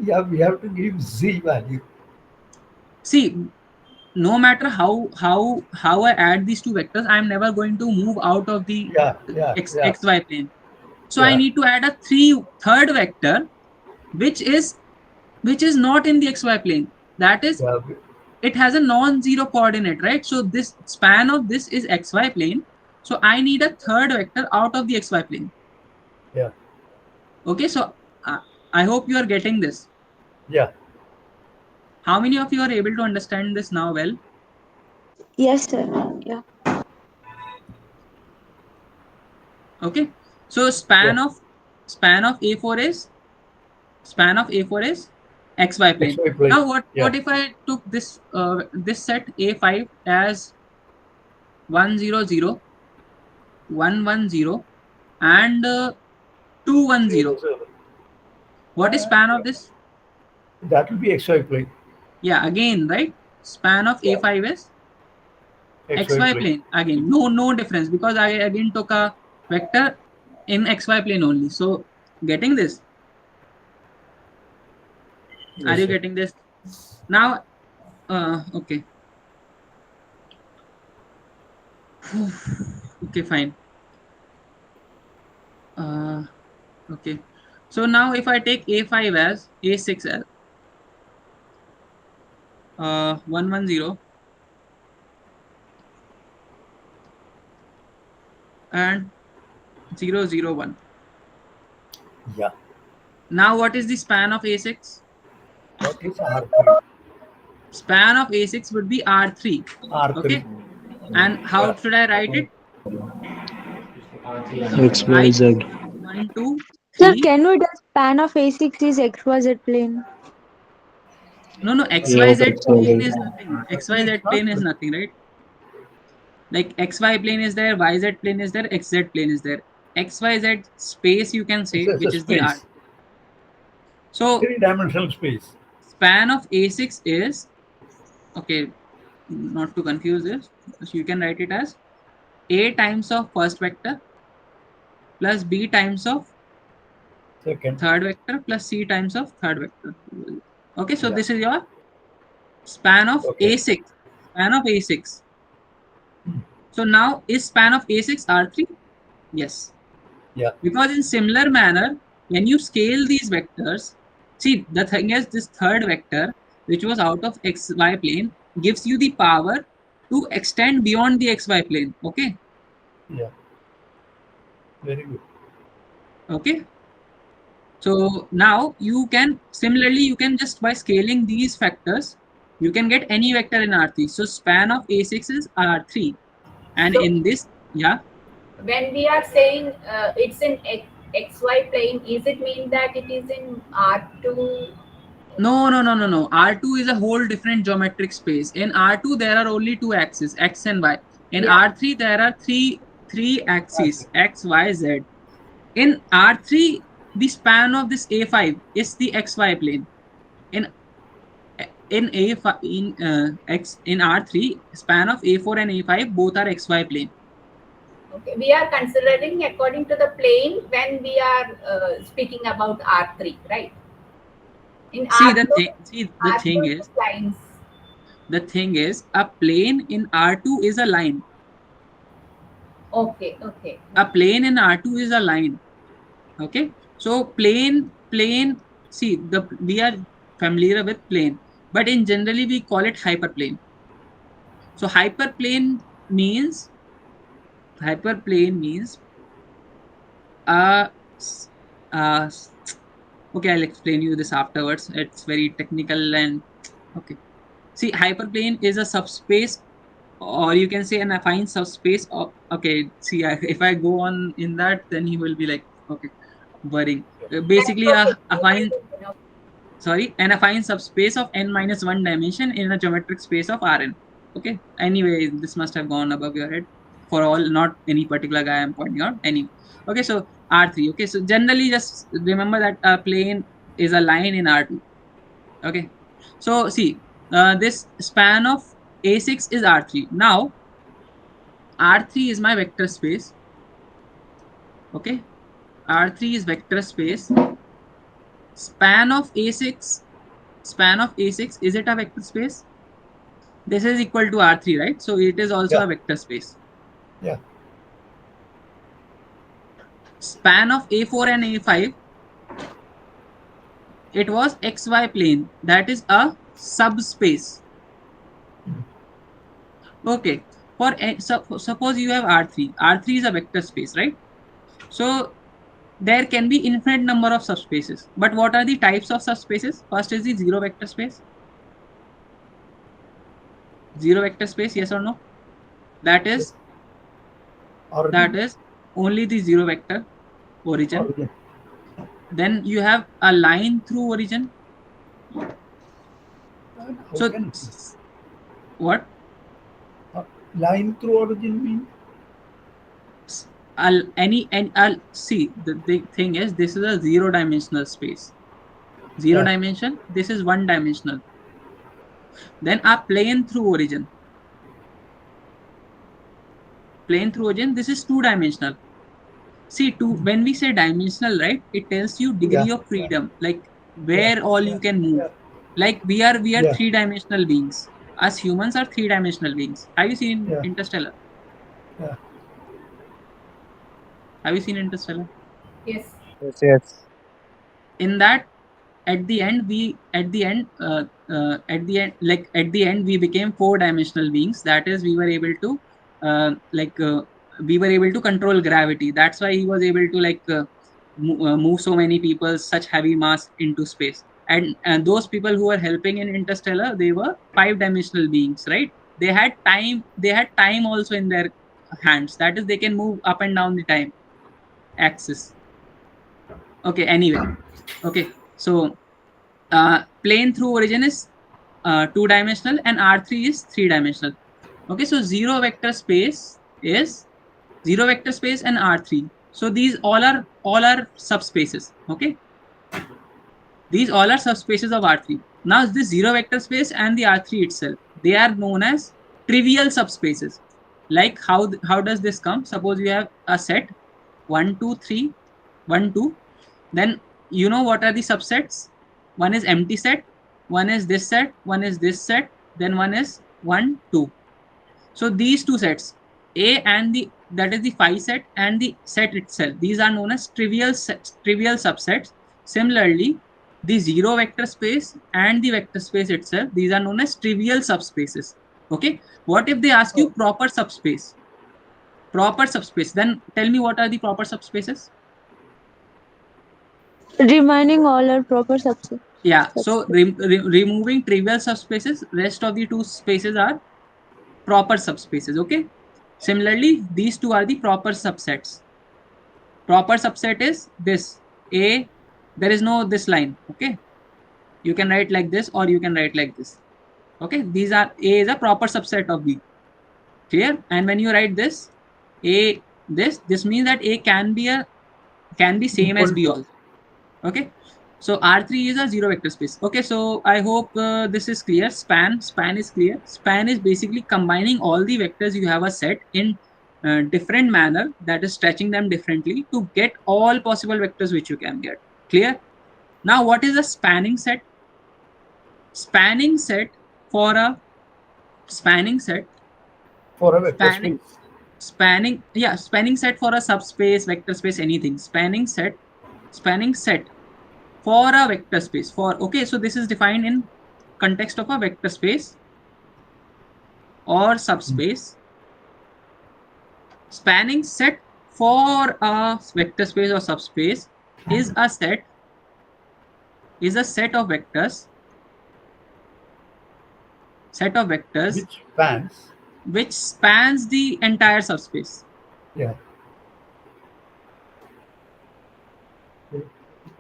Yeah, we have to give Z value. See, no matter how I add these two vectors, I am never going to move out of the XY plane. So I need to add a third vector, which is not in the XY plane. That is, it has a non-zero coordinate, right? So this span of this is XY plane. So I need a third vector out of the XY plane. Yeah. Okay, so I hope you are getting this. Yeah. How many of you are able to understand this now well? Yes, sir. Yeah. Okay, so span of A4 is XY plane. XY plane. Now what if I took this this set A5 as 1 0 0 1 1 0 and 2 1 0? What is span of this? That will be XY plane. Yeah, again, right? Span of A5 is XY plane. Again, no difference, because I again took a vector in XY plane only. So getting this? Are you getting this? Now, okay. Okay, fine. Okay. So now if I take A5 as A6 as 1 1 0 and 0 0 1. Yeah. Now what is the span of A6? That is R3. Span of A6 would be R3. R3. Okay. And how should I write it? X, Y, Z. 1 2 Sir, 3. can we do span of A6 is XYZ plane? No, XYZ plane is nothing. XYZ plane is nothing, right? Like XY plane is there, YZ plane is there, XZ plane is there. XYZ space you can say, which is the R. So three-dimensional space. Span of A6 is, okay, not to confuse this, so you can write it as A times of first vector plus B times of third vector plus C times of third vector. Okay, so this is your span of A6. Span of A6. So now is span of A6 R3? Yes. Yeah. Because in similar manner, when you scale these vectors, see, the thing is, this third vector, which was out of XY plane, gives you the power to extend beyond the XY plane. Okay. Yeah. Very good. Okay. So now you can, similarly, you can just by scaling these factors, you can get any vector in R3. So span of A6 is R3. And in this, yeah. When we are saying it's in XY plane, is it mean that it is in R2? No. R2 is a whole different geometric space. In R2, there are only two axes, X and Y. In R3, there are three axes, X, Y, Z. In R3, the span of this A5 is the XY plane. In R3, span of A4 and A5 both are XY plane. Okay, we are considering according to the plane when we are speaking about R3, right? In The thing is, a plane in R2 is a line. Okay. A plane in R2 is a line. Okay, so plane. See, we are familiar with plane, but in generally we call it hyperplane. So hyperplane means uh, uh okay, I'll explain you this afterwards. It's very technical and okay. See, hyperplane is a subspace, or you can say an affine subspace. Okay, see, if I go on in that, then you will be like, okay, boring. Basically, an affine subspace of n minus one dimension in a geometric space of Rn. Okay, anyway, this must have gone above your head for all, not any particular guy I'm pointing out. Any. Okay, so R3. Okay, so generally just remember that a plane is a line in R2. Okay, so see, this span of A6 is R3. Now R3 is my vector space. Okay, R3 is vector space. Span of A6, is it a vector space? This is equal to R3, right? So it is also a vector space. Yeah. Span of A4 and A5, it was XY plane. That is a subspace. Okay. Suppose you have R3. R3 is a vector space, right? So there can be infinite number of subspaces. But what are the types of subspaces? First is the zero vector space. Zero vector space, yes or no? That is only the zero vector origin. Then you have a line through origin. So what? Line through origin means? See, the thing is, this is a zero dimensional space. Zero dimension, this is one dimensional. Then a plane through origin. Plane through origin, this is two dimensional. See, when we say dimensional, right, it tells you degree of freedom, like where all you can move. Like we are three dimensional beings. Us humans are three dimensional beings. Have you seen Interstellar? Yeah. Have you seen Interstellar? Yes. Yes. In that, at the end we became four dimensional beings. That is, we were able to control gravity. That's why he was able to move so many people, such heavy mass into space. And those people who were helping in Interstellar, they were five dimensional beings, right? They had time also in their hands. That is, they can move up and down the time axis. Okay, anyway. Okay, so plane through origin is two-dimensional and R3 is three-dimensional. Okay, so zero vector space and R3. So these all are subspaces. Okay, these all are subspaces of R3. Now this zero vector space and the R3 itself, they are known as trivial subspaces. Like how does this come? Suppose you have a set 1, 2, 3, 1, 2. Then you know what are the subsets? One is empty set, one is this set, one is this set, then one is 1, 2. So these two sets, A and that is the phi set and the set itself, these are known as trivial subsets. Similarly, the zero vector space and the vector space itself, these are known as trivial subspaces. Okay, what if they ask you proper subspace? Proper subspace, then tell me what are the proper subspaces? Remaining all are proper subspaces. Yeah, so removing trivial subspaces, rest of the two spaces are proper subspaces. Okay, similarly, these two are the proper subsets. Proper subset is this A, there is no this line. Okay, you can write like this or you can write like this. Okay, these are, A is a proper subset of B. Clear? And when you write this A, this means that A can be same as B also. Okay, so R3 is a zero vector space. Okay, so I hope this is clear. Span is clear. Span is basically combining all the vectors you have a set in different manner, that is stretching them differently to get all possible vectors which you can get. Clear? Now what is a spanning set? Spanning set for a vector space. Spanning set for a subspace, vector space, anything. Spanning set for a vector space. Okay, so this is defined in context of a vector space or subspace. Spanning set for a vector space or subspace is a set of vectors which spans the entire subspace. Yeah.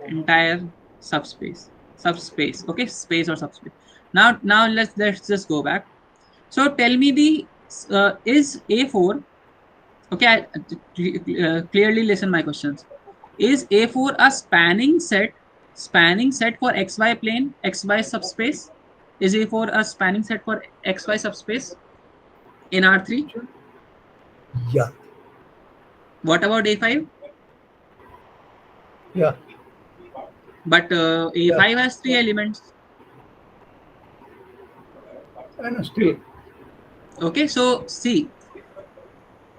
Entire subspace. Okay, space or subspace. Now let's just go back. So tell me the is A4, okay, clearly listen my questions. Is A4 a spanning set for XY plane, XY subspace? Is A4 a spanning set for XY subspace in R3? Yeah. What about A5? Yeah. But A5 has 3 elements. And still. Okay, so see.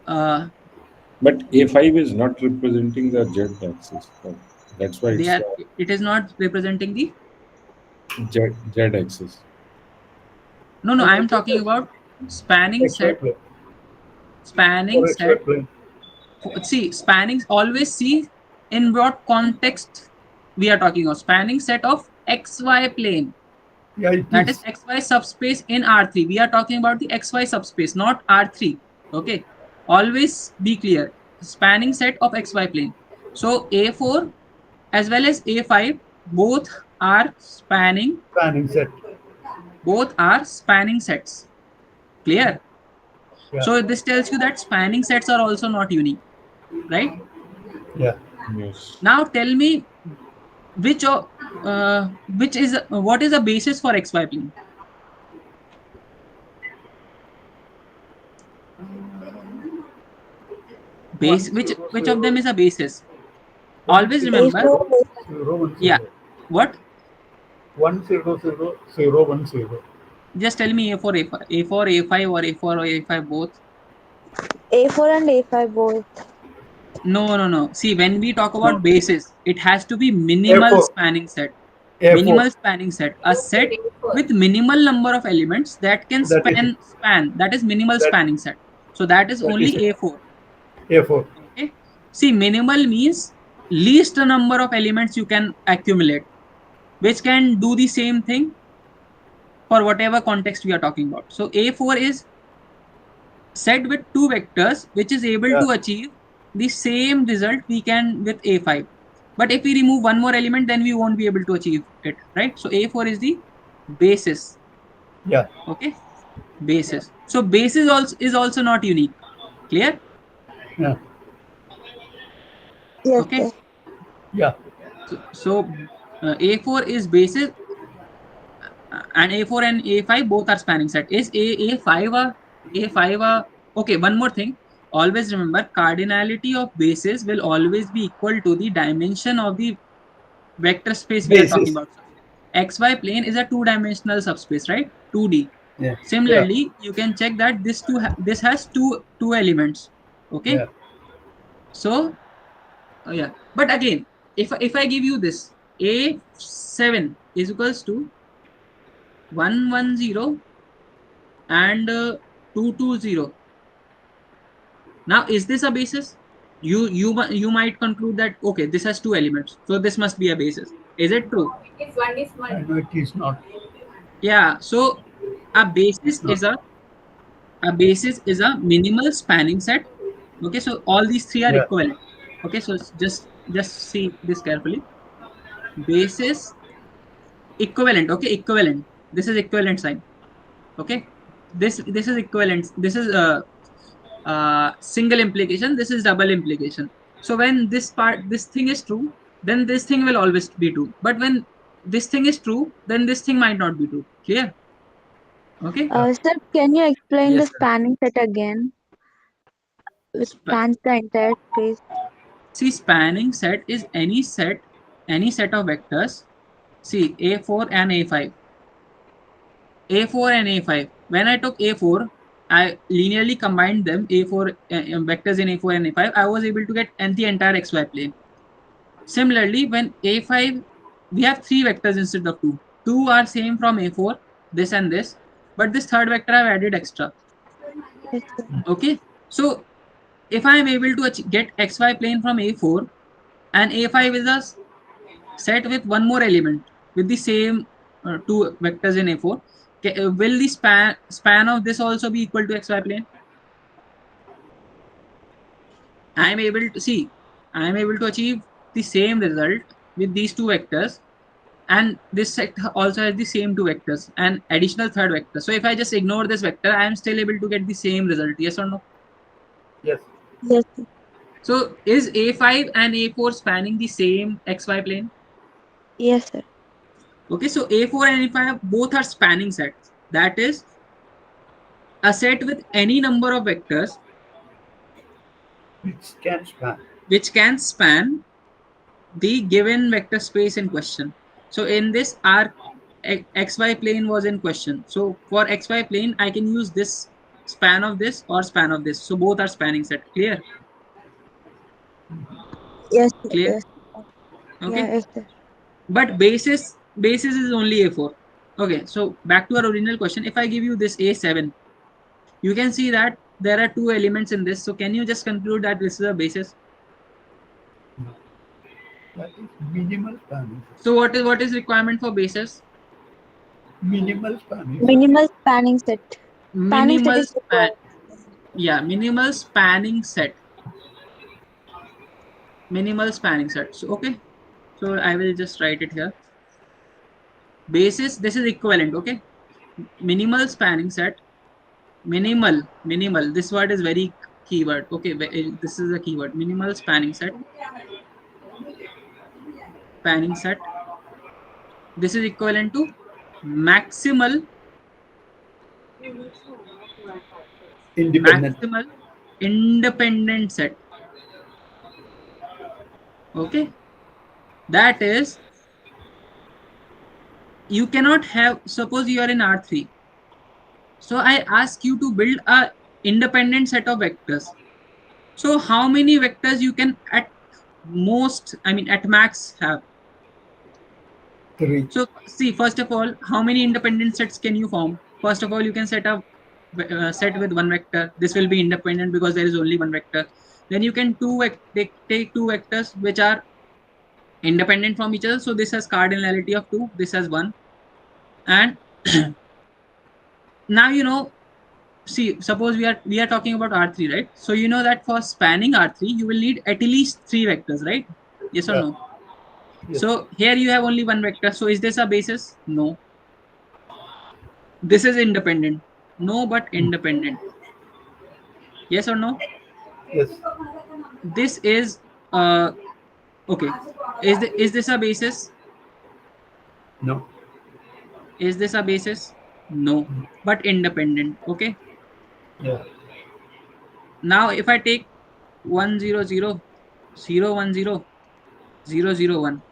But A5 is not representing the Z axis. So that's why it's It is not representing the Z axis. No, I am talking about spanning set. Spanning set. See, spanning, always see in what context we are talking of. Spanning set of XY plane. Yeah, That is XY subspace in R3. We are talking about the XY subspace, not R3. Okay. Always be clear. Spanning set of XY plane. So A4 as well as A5 both are spanning. Spanning set. Both are spanning sets. Clear? Yeah. So this tells you that spanning sets are also not unique, right? Yeah. Yes. Now tell me which is what is the basis for XY plane? Which of them is a basis? Always remember. Yeah. What? 1 0 0 0 1 0. Just tell me A4, A4, A5 or A4 or A5 both. A4 and A5 both. No. See, when we talk about basis, it has to be minimal A4. spanning set. A4. Minimal spanning set. A set with minimal number of elements that can That is span. That is minimal that spanning set. So that is that only is A4. A4. Okay. See, minimal means least number of elements you can accumulate, which can do the same thing for whatever context we are talking about. So A4 is set with two vectors, which is able Yeah. to achieve the same result we can with A5. But if we remove one more element, then we won't be able to achieve it, right? So A4 is the basis. Yeah. Okay. Basis. So basis also not unique. Clear? Yeah. Yes, Okay. sir. Yeah. So A4 is basis, and A4 and A5 both are spanning set. Is A5 a okay, one more thing. Always remember cardinality of bases will always be equal to the dimension of the vector space we are talking Basis. about. XY plane is a two-dimensional subspace, right? 2D. Yeah. Similarly, you can check that this has two elements. Okay. Yeah. So yeah, but again, if I give you this A7 is equals to 110 and 220. Now, is this a basis? You might conclude that okay, this has two elements, so this must be a basis. Is it true? If one is I know it is not. Yeah. So a It's basis not. is a minimal spanning set. Okay, so all these three are Yeah. equivalent. Okay, so just see this carefully. Basis equivalent. Okay, equivalent. This is equivalent sign. Okay, this is equivalent. This is single implication, this is double implication. So when this thing is true, then this thing will always be true, but when this thing is true, then this thing might not be true. Clear? Okay. Sir, can you explain the Yes, sir. spanning set again? Which Sp- spans the entire space. See, spanning set is any set of vectors. See, a4 and a5, a4 and a5. When I took a4, I linearly combined them, a4 vectors in a4 and a5, I was able to get the entire xy plane. Similarly, when A5, we have three vectors instead of two. Two are same from A4, this and this, but this third vector I've added extra. Yes, sir. Okay, so if I am able to get XY plane from A4 and A5 is a set with one more element with the same two vectors in A4, will the span of this also be equal to XY plane? I am able to achieve the same result with these two vectors and this set also has the same two vectors and additional third vector. So if I just ignore this vector, I am still able to get the same result. Yes or no? Yes. Yes. So is A5 and A4 spanning the same XY plane? Yes, sir. Okay, so A4 and A5 both are spanning sets. That is a set with any number of vectors Which can span. which can span the given vector space in question. So in this, our XY plane was in question. So for XY plane, I can use this span of this or span of this. So both are spanning set. Clear? Yes, sir. Clear? Yes. Yeah, Okay. yes, sir. But basis is only A4. Okay. So back to our original question. If I give you this A7, you can see that there are two elements in this. So can you just conclude that this is a basis? That is minimal spanning. So what is requirement for basis? Minimal spanning. Minimal spanning set. Spanning set Minimal is span. required. Yeah, minimal spanning set. Minimal spanning set. So okay. So I will just write it here. Basis, this is equivalent. Okay. Minimal spanning set. Minimal. This word is very keyword. Okay, this is a keyword. Minimal spanning set. Spanning set. This is equivalent to maximal Independent. maximal independent set. Okay, that is, you cannot have, suppose you are in R3, so I ask you to build a independent set of vectors. So how many vectors you can at most, I mean at max have? 3. So see, first of all, how many independent sets can you form? First of all, you can set up set with one vector. This will be independent because there is only one vector. Then you can take two vectors which are independent from each other. So this has cardinality of 2. This has 1. And now see, suppose we are talking about R3, right? So you know that for spanning R3, you will need at least 3 vectors, right? Yes or Yeah. no? Yes. So here you have only one vector. So is this a basis? No. This is independent. No, but independent. Yes or no? Yes. This is okay. Is this a basis? No. Is this a basis? No, but independent. Okay. Yeah. Now if I take 1 0 0 0 1 0 0 0 1.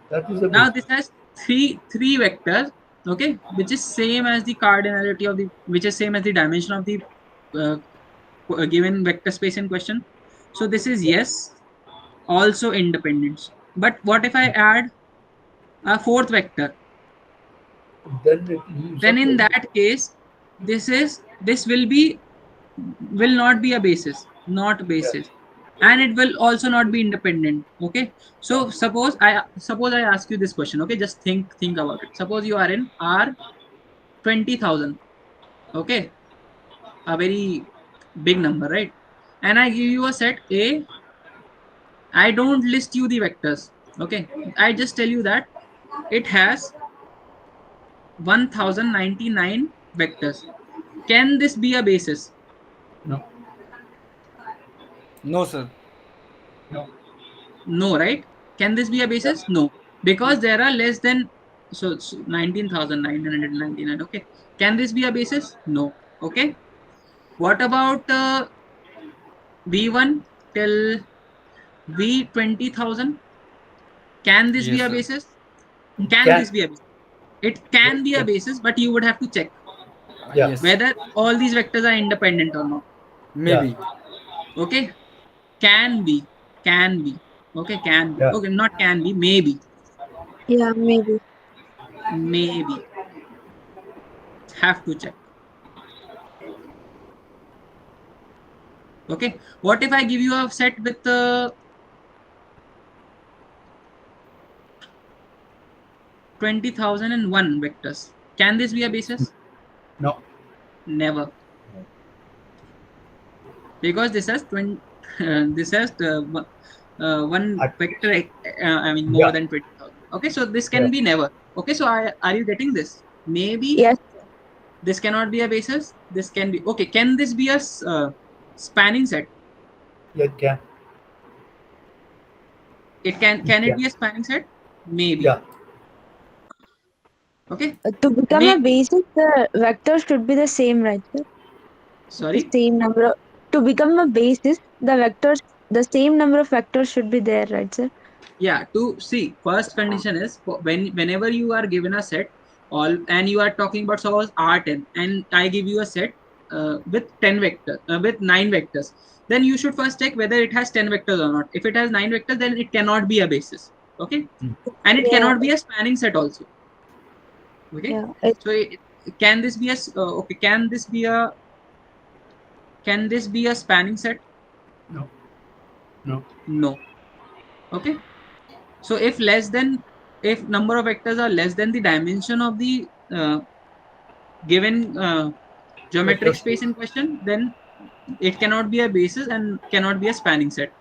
That is a Now basis. this has three vectors, okay, which is same as the cardinality of the, which is same as the dimension of the uh, given vector space in question. So this is yes, also independent. But what if I add a fourth vector? Then it leaves Then up in to that case, this will not be a basis, not yeah. basis, and it will also not be independent. Okay, so suppose I ask you this question. Okay, just think about it. Suppose you are in R 20,000. Okay, a very big number, right? And I give you a set A. I don't list you the vectors. Okay, I just tell you that it has 1099 vectors. Can this be a basis? No. No, sir. No. No, right? Can this be a Yeah. basis? No, because there are less than, so 19,999. Okay, can this be a basis? No. Okay, what about V1 till V20,000? Can this be Yes, a sir. basis? It Can can. this be a basis? It Yes. can be a Yes. basis, but you would have to check Yeah. Yes. whether all these vectors are independent or not. Yeah. Maybe. Okay, can be, can be. Okay, can be. Yeah. Okay, not can be, maybe, Yeah, maybe. maybe. Have to check. Okay, what if I give you a set with 20,001 vectors? Can this be a basis? No. Never, because this has 20. This has one I, vector. I mean more yeah. than 20,000. Okay, so this can be never. Okay, so are you getting this? Maybe Yes. this cannot be a basis. This can be. Okay, can this be a spanning set? Yeah, can. It can. Can it be a spanning set? Maybe. Yeah. Okay. To become a basis, the vector should be the same, right, sir? The Sorry. same number of, to become a basis, the vectors, the same number of vectors should be there, right, sir? Yeah. To see, first condition is whenever you are given a set, all and you are talking about suppose R10, and I give you a set with 10 vectors, with 9 vectors. Then you should first check whether it has 10 vectors or not. If it has 9 vectors, then it cannot be a basis. Okay, and it Yeah. cannot be a spanning set also. Okay, Yeah. so can this be a okay? Can this be a spanning set? No. No. No. Okay, so if number of vectors are less than the dimension of the given geometric Vector space space. in question, then it cannot be a basis and cannot be a spanning set.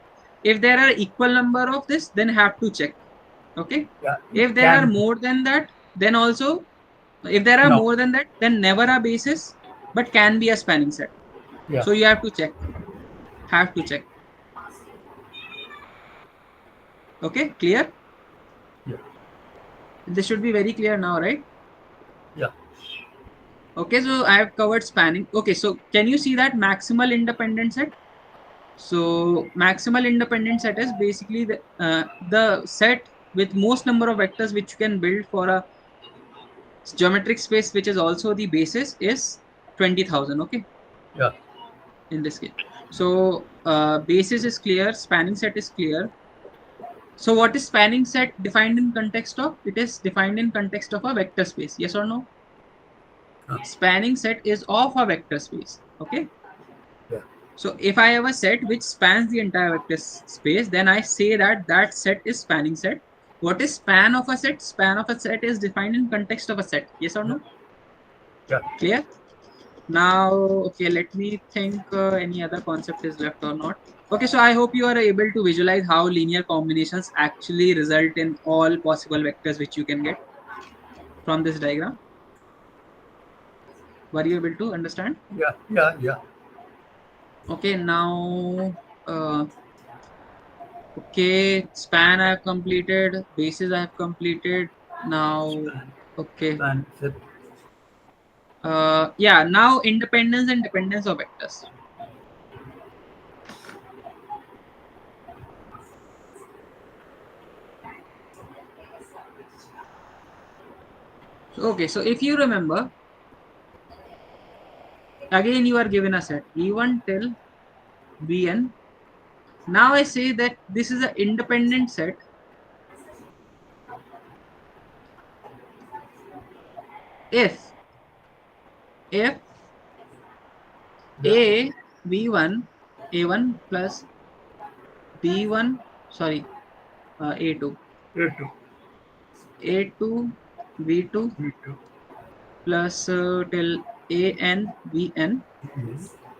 If there are equal number of this, then have to check. Okay, Yeah, it if there are can. more than that, then also if there are No. more than that, then never a basis but can be a spanning set. Yeah. So you have to check. Have to check. Okay, clear? Yeah. This should be very clear now, right? Yeah. Okay, so I have covered spanning. Okay, so can you see that maximal independent set? So maximal independent set is basically the set with most number of vectors which you can build for a geometric space, which is also the basis, is 20,000. Okay, Yeah. in this case. So basis is clear, spanning set is clear. So what is spanning set defined in context of? It is defined in context of a vector space. Yes or no? Spanning set is of a vector space. Okay. Yeah. So if I have a set which spans the entire vector space, then I say that that set is spanning set. What is span of a set? Span of a set is defined in context of a set. Yes or no? Yeah. Clear? Now, okay, let me think any other concept is left or not. Okay, so I hope you are able to visualize how linear combinations actually result in all possible vectors which you can get from this diagram. Were you able to understand? Yeah. Yeah. Yeah. Okay, now, okay, span I have completed, basis I have completed. Now, okay. Span set. Yeah, now independence and dependence of vectors. Okay, so if you remember, again you are given a set E1 till Bn. Now I say that this is an independent set if A V1 A1 plus B1, sorry, A2 A2. A2 V2 V2. plus till AN Vn.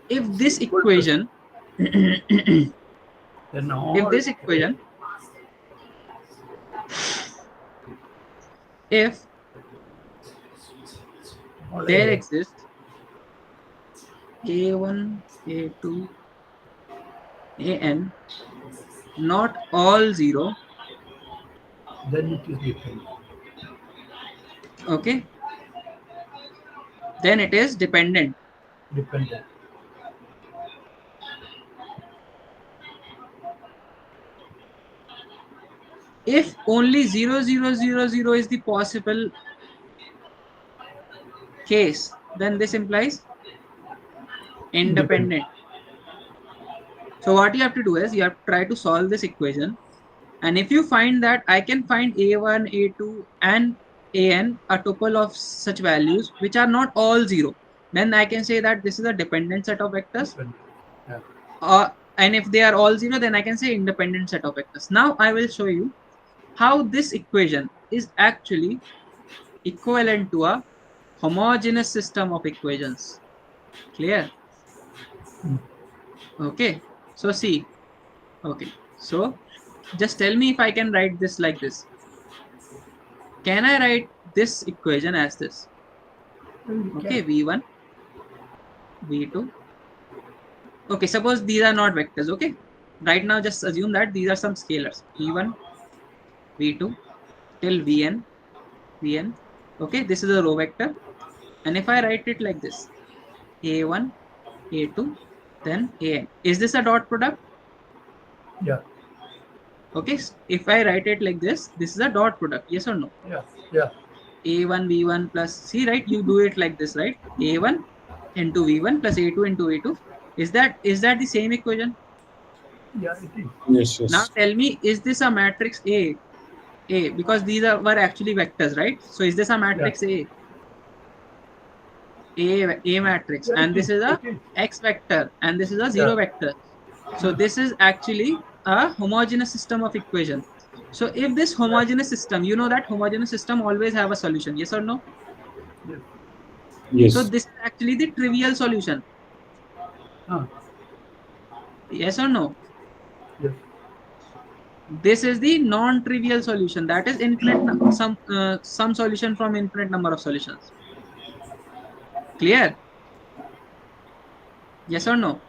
If this Equal to equation then if all this equation if there exists A1 A2 AN not all 0, then it is dependent. okay, then it is dependent. Dependent. If only 0 0 0 0 is the possible case, then this implies independent. So what you have to do is you have to try to solve this equation, and if you find that I can find A1 A2 and AN a tuple of such values which are not all 0, then I can say that this is a dependent set of vectors. Yeah. And if they are all 0, then I can say independent set of vectors. Now I will show you how this equation is actually equivalent to a homogeneous system of equations. Clear? Okay, so see, okay, so just tell me if I can write this like this. can I write this equation as this? Okay, v1, v2. Okay, suppose these are not vectors. Okay, right now just assume that these are some scalars, v1, v2 till vn. Okay, this is a row vector, and if I write it like this, a1, a2, then an, is this a dot product? Yeah. Okay, if I write it like this is a dot product, yes or no? Yeah. Yeah. a1 v1 plus, see, right, you do it like this, right? a1 into v1 plus a2 into a2. Is that the same equation? Yeah, it is. Yes, yes. Now tell me, is this a matrix A? Because these were actually vectors, right? So is this a matrix A matrix, and this is a x vector, and this is a zero vector. So this is actually a homogeneous system of equation. So if this homogeneous system, you know that homogeneous system always have a solution, yes or no? Yes. So this is actually the trivial solution. Yes or no? Yes. This is the non-trivial solution, that is infinite some solution from infinite number of solutions. Clear? Yes or no?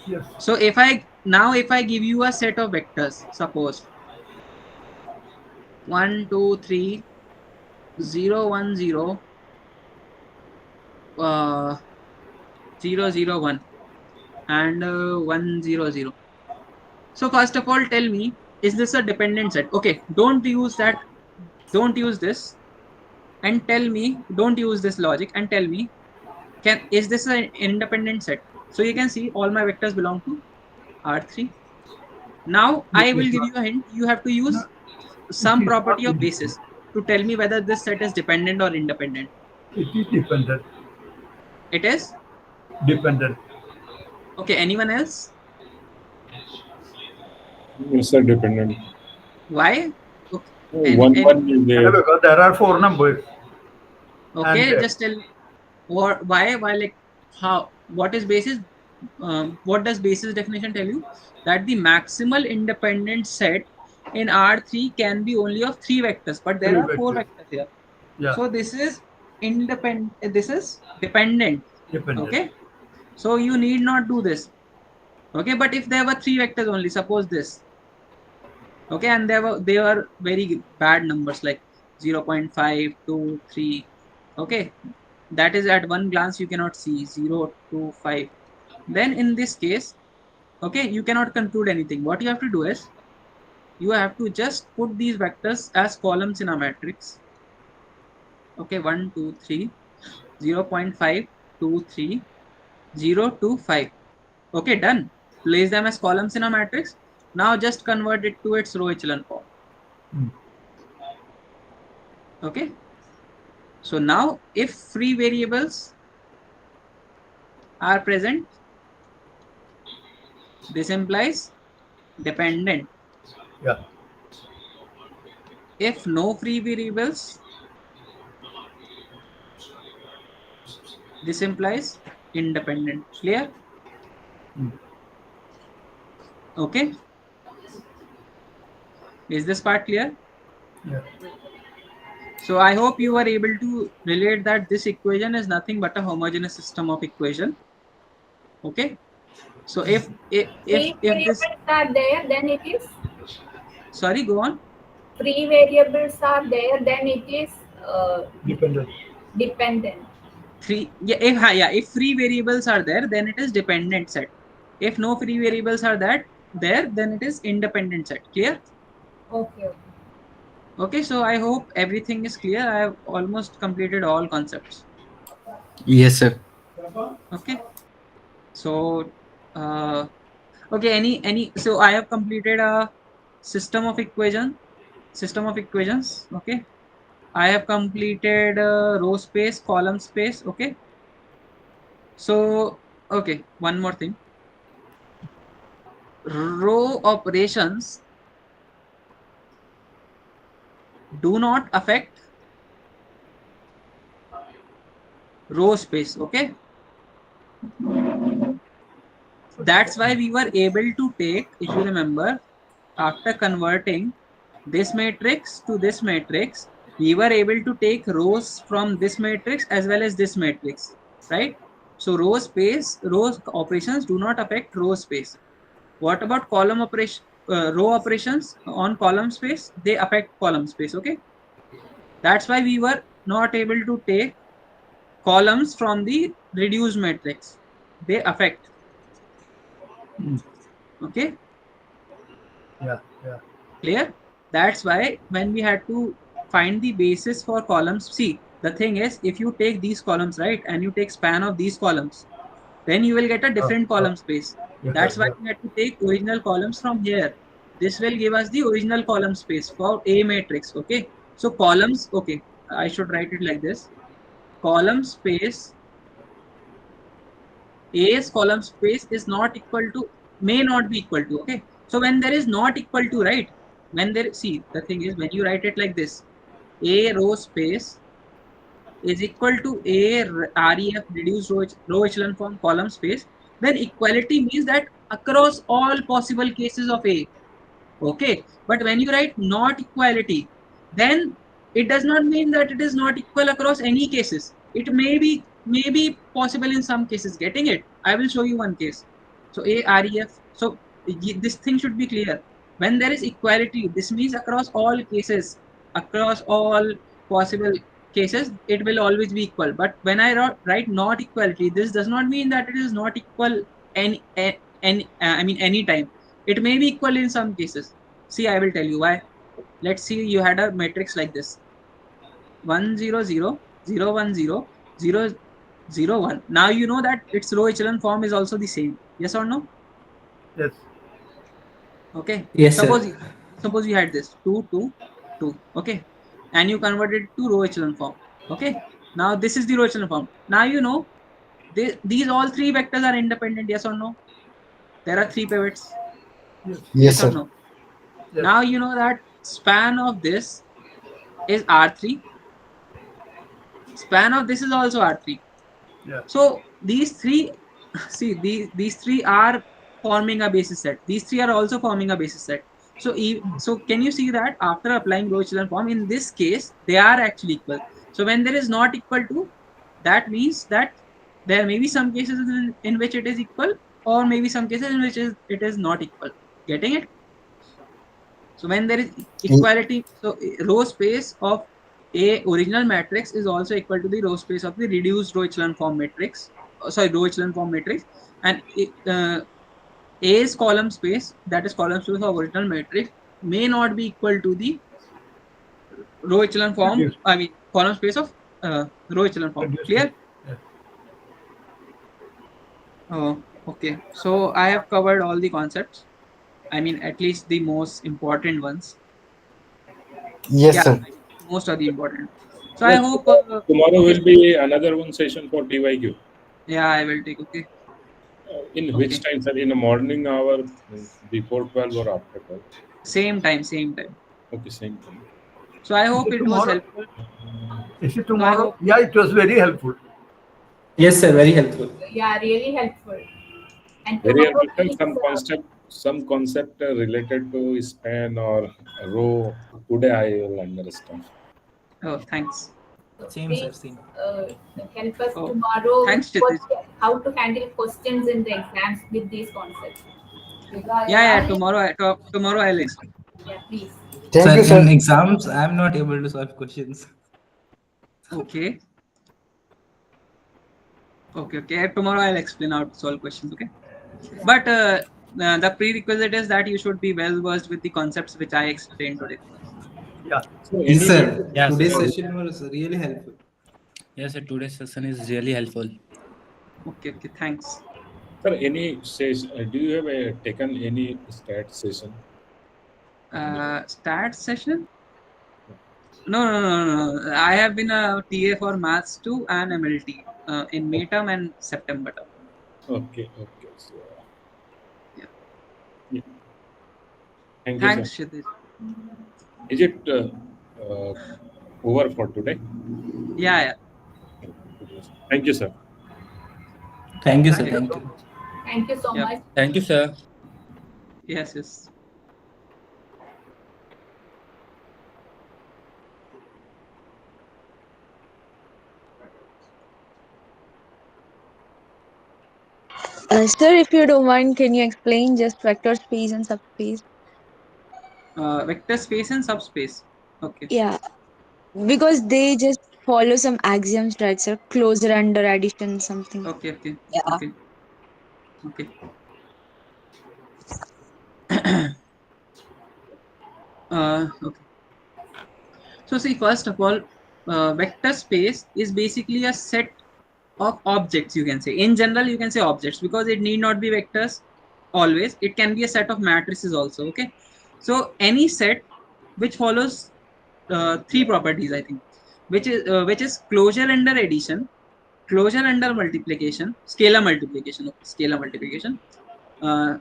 Yes. So if I give you a set of vectors, suppose 1 2 3 0 1 0 0 0 1 and 1 0 0. So first of all, tell me, is this a dependent set? Okay, don't use this, and tell me, don't use this logic, and tell me, is this an independent set? So you can see all my vectors belong to R3. Now I will give you a hint. You have to use some property of basis to tell me whether this set is dependent or independent. It is dependent. It is Dependent. okay. Anyone else? Yes, sir, dependent. Why? Okay. One is there. Because there are 4 numbers. Okay, And, just tell me why, like how, what is basis? What does basis definition tell you? That the maximal independent set in R3 can be only of 3 vectors, but there are 4 vectors here. Yeah. So this is independent. This is dependent. Okay. So you need not do this. Okay, but if there were 3 vectors only, suppose this. Okay, and they were very bad numbers like 0.5, 2, 3. Okay, that is at one glance you cannot see 0 to 5. Then in this case, okay, you cannot conclude anything. What you have to do is you have to just put these vectors as columns in a matrix. Okay, 1 2 3 0.5 2 3 0 to 5. Okay, done. Place them as columns in a matrix. Now just convert it to its row echelon form. Okay, so now if free variables are present, this implies dependent. Yeah. If no free variables, this implies independent. Clear? Okay, is this part clear? Yeah. So I hope you are able to relate that this equation is nothing but a homogeneous system of equation. Okay, so if this variables are there, then it is. Sorry, go on. Free variables are there, then it is Dependent. Dependent. If free variables are there, then it is dependent set. If no free variables are there, then it is independent set. Clear? Okay. Okay, so I hope everything is clear. I have almost completed all concepts. Yes, sir. Okay, so okay, so I have completed a system of equations. Okay, I have completed row space, column space. Okay, so okay, one more thing. Row operations do not affect row space. Okay, that's why we were able to take, if you remember, after converting this matrix to this matrix, we were able to take rows from this matrix as well as this matrix, right? So row operations do not affect row space. What about column operation? Row operations on column space, they affect column space. Okay, that's why we were not able to take columns from the reduced matrix. They affect. Okay, Yeah. clear? That's why when we had to find the basis for columns, see, the thing is, if you take these columns, right, and you take span of these columns, then you will get a different column space. That's why we had to take original columns from here. This will give us the original column space for A matrix. Okay, so columns, okay, I should write it like this. Column space, A's column space is not equal to, may not be equal to. Okay, so when there is not equal to, right, when there, see, the thing is, when you write it like this, A row space is equal to A REF reduced row echelon form column space, then equality means that across all possible cases of A. Okay, but when you write not equality, then it does not mean that it is not equal across any cases. It may be possible in some cases. Getting it? I will show you one case. So A REF. So this thing should be clear. When there is equality, this means across all cases, across all possible cases, it will always be equal. But when I write not equality, this does not mean that it is not equal any time. It may be equal in some cases. See, I will tell you why. Let's see, you had a matrix like this: 1 0 0 0 1 0 0 0 1. Now you know that its row echelon form is also the same. Yes or no? Yes. Okay. Yes, Suppose sir. you had this 2 2 2. Okay, and you converted it to row echelon form. Okay. Now this is the row echelon form. Now you know these all three vectors are independent. Yes or no? There are three pivots. Yes, Yes or sir. no? Yes. Now you know that span of this is R3. Span of this is also R3. Yeah. So these three, see, these three are forming a basis set. These three are also forming a basis set. So so can you see that after applying row echelon form, in this case, they are actually equal. So when there is not equal to, that means that there may be some cases in which it is equal, or maybe some cases in which it is not equal. Getting it? So when there is equality, so row space of a original matrix is also equal to the row space of the reduced row echelon form matrix. Row echelon form matrix, and A's column space, that is column space of original matrix, may not be equal to the row echelon form. Reduced. I mean column space of row echelon form. Reduced. Clear? Yeah. Oh, okay. So I have covered all the concepts. I mean, at least the most important ones. Yes, Yeah, sir. most of the important. So I Yes, hope. tomorrow Okay. will be another one session for TYQ. Yeah, I will take. Okay. In which Okay. time, sir? In the morning hour, means before 12 or after 12? Same time. Same time. Okay, same time. So I Is hope it it was tomorrow? helpful. Is it So I tomorrow? hope. Yeah, it was very helpful. Yes, sir. Very helpful. Yeah, really helpful. And Very tomorrow helpful. is Some concept related to span or row. Today I will understand. Oh, thanks. so Same, sir. please Same. help us Oh, tomorrow with thanks, Chitish. how to handle questions in the exams with these concepts. Yeah. Tomorrow I'll explain. Yeah, please. Thank Sir, you, in sir. exams, I'm not able to solve questions. Okay. Okay. Tomorrow I'll explain how to solve questions. Okay. But the prerequisite is that you should be well versed with the concepts which I explained today. Yeah. So Yes, any way sir. Yeah, Today's sir. session was really helpful. Yes, sir. Today's session is really helpful. Okay. Thanks. sir, any says do you have taken any stat session? Stats session? No. I have been a TA for Maths 2 and MLT in May term and September term. Okay. So, Yeah. yeah. Thank you, sir. Thanks, Kshitish. Is it over for today? Yeah. Thank you, sir. Thank you, sir. Okay. Thank you. Thank you so Yeah. much. Thank you, sir. Yes. Sir, if you don't mind, can you explain just vector space and subspace? Vector space and subspace. Okay. Yeah, because they just follow some axioms, right, sir? Closure under addition, something. Okay. Okay. Yeah. Okay. Okay. Okay. So see, first of all, vector space is basically a set of objects. You can say, in general, you can say objects because it need not be vectors always. It can be a set of matrices also. Okay. So any set which follows three properties, I think, which is closure under addition, closure under multiplication, scalar multiplication, okay, scalar multiplication, uh,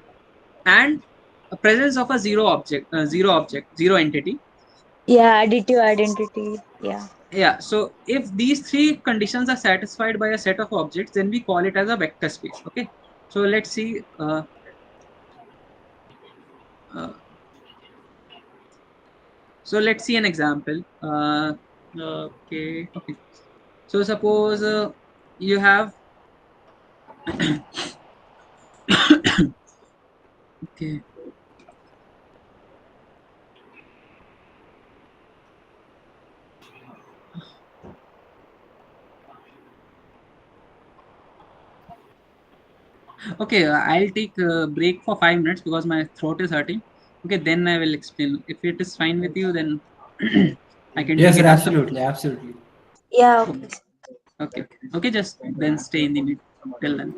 and a presence of a zero entity. Yeah, additive identity. Yeah. Yeah, so if these three conditions are satisfied by a set of objects, then we call it as a vector space. Okay, so let's see. Uh, so let's see an example. Okay. So suppose you have okay. Okay, I'll take a break for 5 minutes because my throat is hurting. Okay, then I will explain. If it is fine with you, then I can Yes, take sir, it after. absolutely, absolutely. Yeah. Okay. Okay. Just then stay in the mid till then.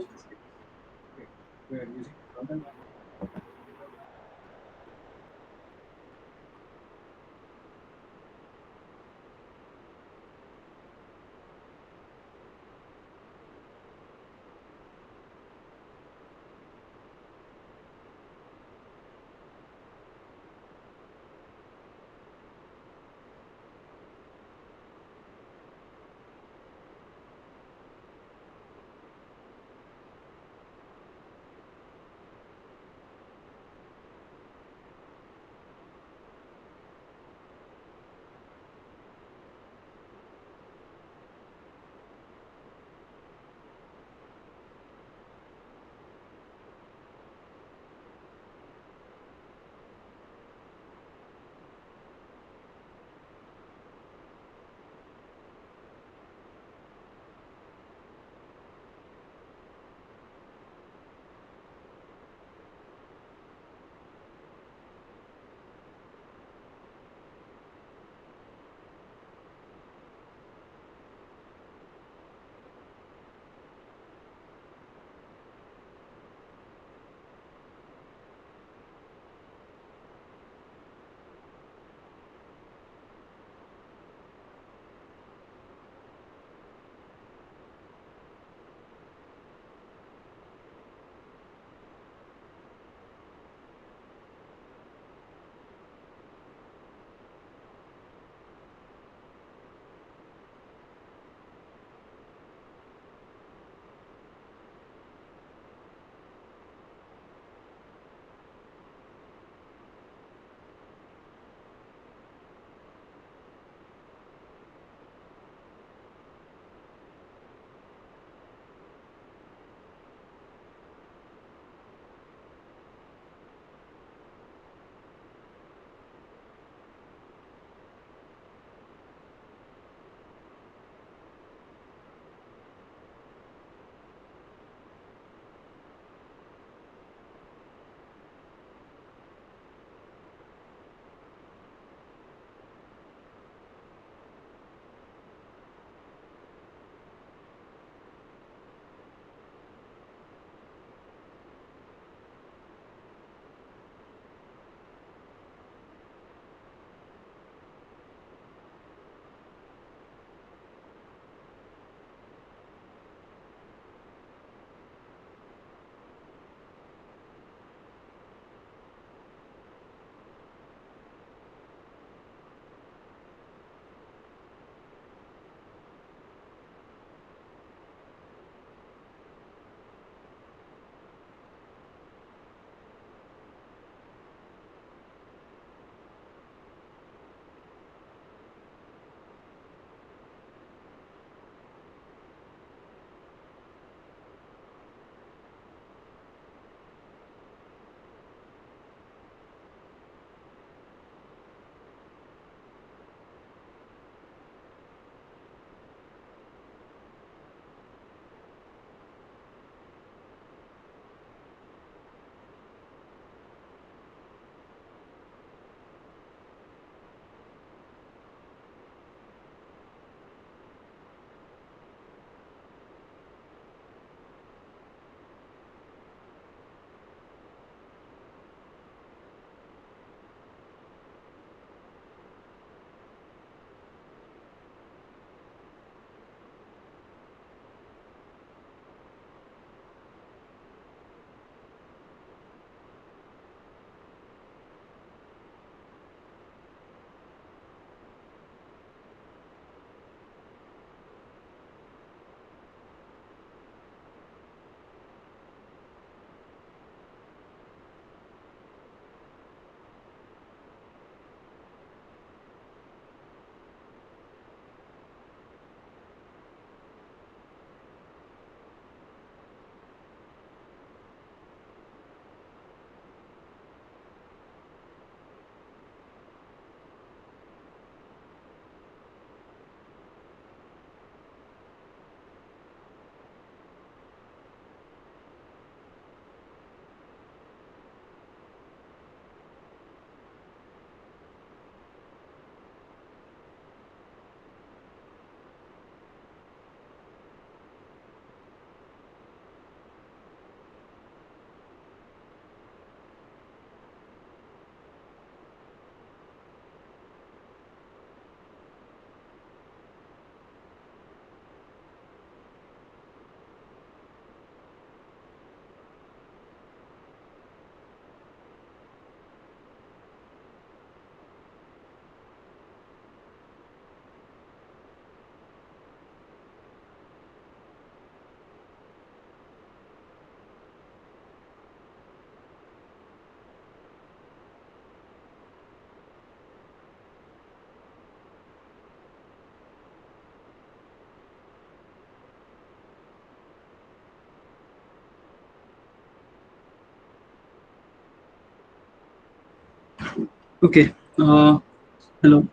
Okay. Hello.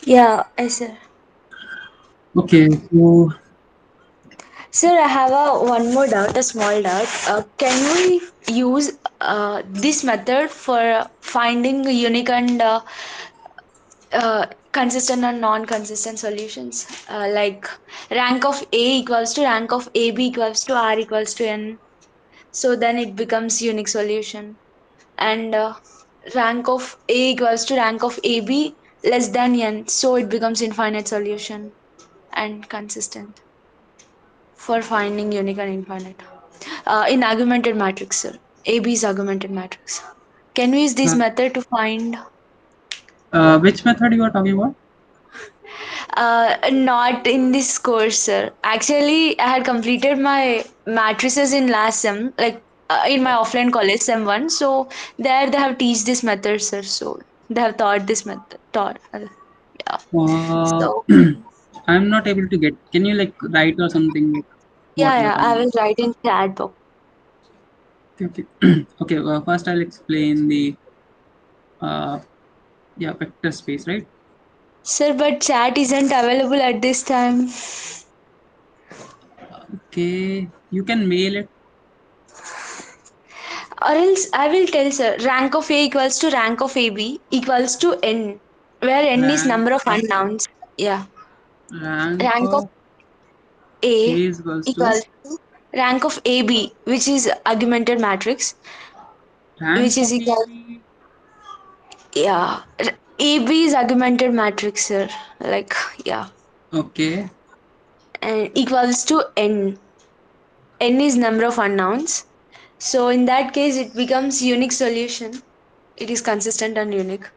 Yeah, yes, sir. Okay. So Sir, I have one more doubt, a small doubt. Can we use this method for finding unique and consistent and non-consistent solutions? Like rank of A equals to rank of AB equals to R equals to N. So then it becomes unique solution. And rank of A equals to rank of AB less than N. So it becomes infinite solution and consistent for finding unique and infinite. In augmented matrix, sir. AB is augmented matrix. Can we use this method to find? which method you are talking about? Not in this course, sir. Actually, I had completed my matrices in last sem, like in my offline college sem one. So there they have teach this method, sir. So they have taught this method. Taught, yeah. So I'm not able to get. Can you like write or something like what yeah, you are yeah. I talking will about? write in chat box. Okay. Okay. First, I'll explain the yeah, vector space, right? Sir, but chat isn't available at this time. Okay, you can mail it. Or else I will tell, sir, rank of A equals to rank of AB equals to N, where N is Rank number of of unknowns. Yeah. rank Rank of of A A is equals to equals to rank of AB, which is augmented matrix, rank which of is equal. AB. Yeah. AB is augmented matrix, sir. Like, yeah. Okay. And equals to N. N is number of unknowns. So in that case, it becomes unique solution. It is consistent and unique.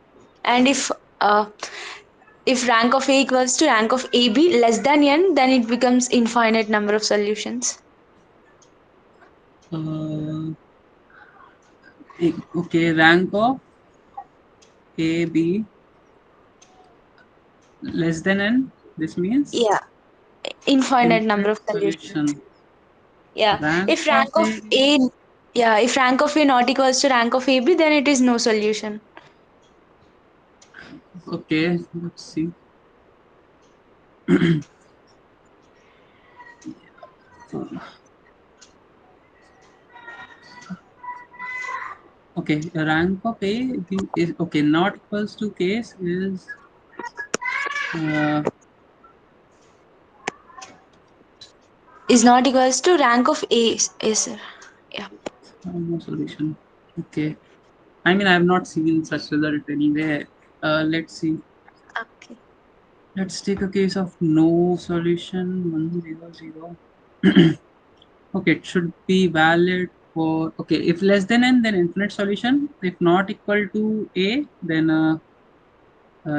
And uh, if rank of A equals to rank of AB less than N, then it becomes infinite number of solutions. Uh, okay, rank of AB less than n. This means Yeah, infinite number infinite of solutions. solution. Yeah, Rank if of rank of AB. A, yeah, if rank of A not equals to rank of AB, then it is no solution. Okay, let's see. Okay, the rank of A is okay. Not equals to case is uh, Is not equals to rank of A, yes, sir. Yeah. no solution. Okay. I mean, I have not seen such result anywhere. Let's see. Okay. Let's take a case of no solution 100. Okay, it should be valid for okay. If less than n, then infinite solution. If not equal to a, then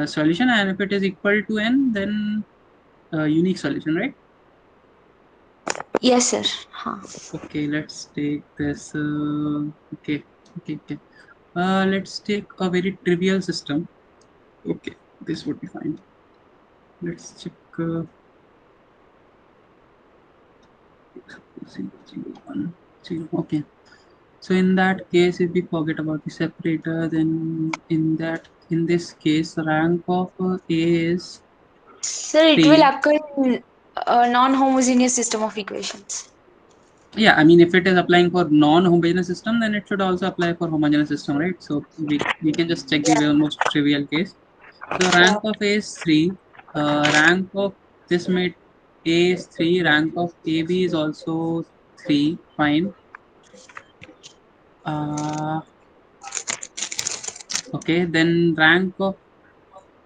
solution, and if it is equal to n, then unique solution, right? Yes, sir. Huh. Okay, let's take this. Okay, okay. Let's take a very trivial system. Okay, this would be fine. Let's check. 0, 0, 1, 0. Okay. So in that case, if we forget about the separator, then in this case, rank of A is Sir, it will 3. occur in a non-homogeneous system of equations. Yeah, I mean, if it is applying for non-homogeneous system, then it should also apply for homogeneous system, right? So we can just check the most trivial case. So rank of A is 3. Rank of this mate A is 3. Rank of AB is also 3. Fine. Uh, okay, then rank of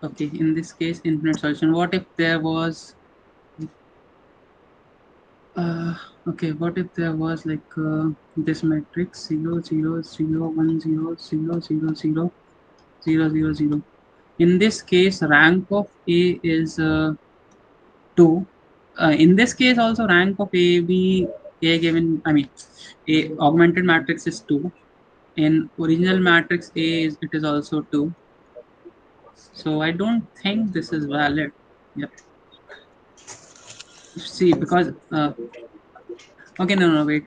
okay, in this case, infinite solution. What if there was uh, okay, what if there was like this matrix 0, 0, 0, 1, 0, 0, 0, 0, 0, 0. In this case, rank of A is 2. In this case, also rank of A given, I mean, A augmented matrix is 2. In original matrix A is it is also 2. So I don't think this is valid. Yep. See, because okay, no, wait.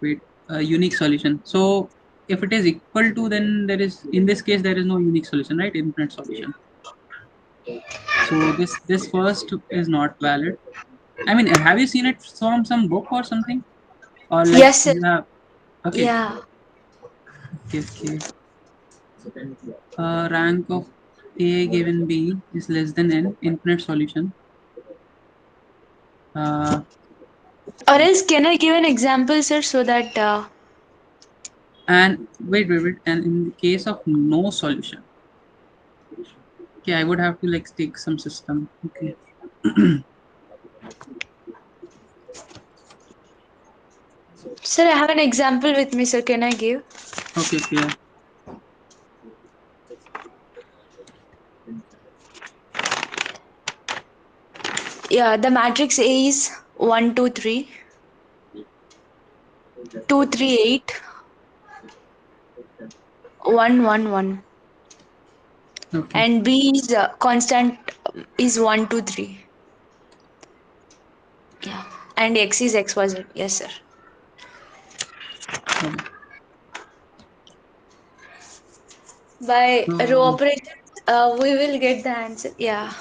Unique solution. So if it is equal to, then there is, in this case, there is no unique solution, right? Infinite solution. So this first is not valid. I mean, have you seen it from some book or something? Or like, Yes, sir. yeah, okay. Yeah. Okay. Rank of A given B is less than n, infinite solution. Or else, can I give an example, sir, so that And wait, and in the case of no solution, okay, I would have to like take some system. Okay. sir, I have an example with me, sir. Can I give? Okay, yeah. Yeah, the matrix A is 1, 2, 3, 2, 3, 8, 1, 1, 1. Okay. And B is constant is 1, 2, 3. Yeah. And X is X Y Z. Yes, sir. Okay. By row So, operations, we will get the answer. Yeah.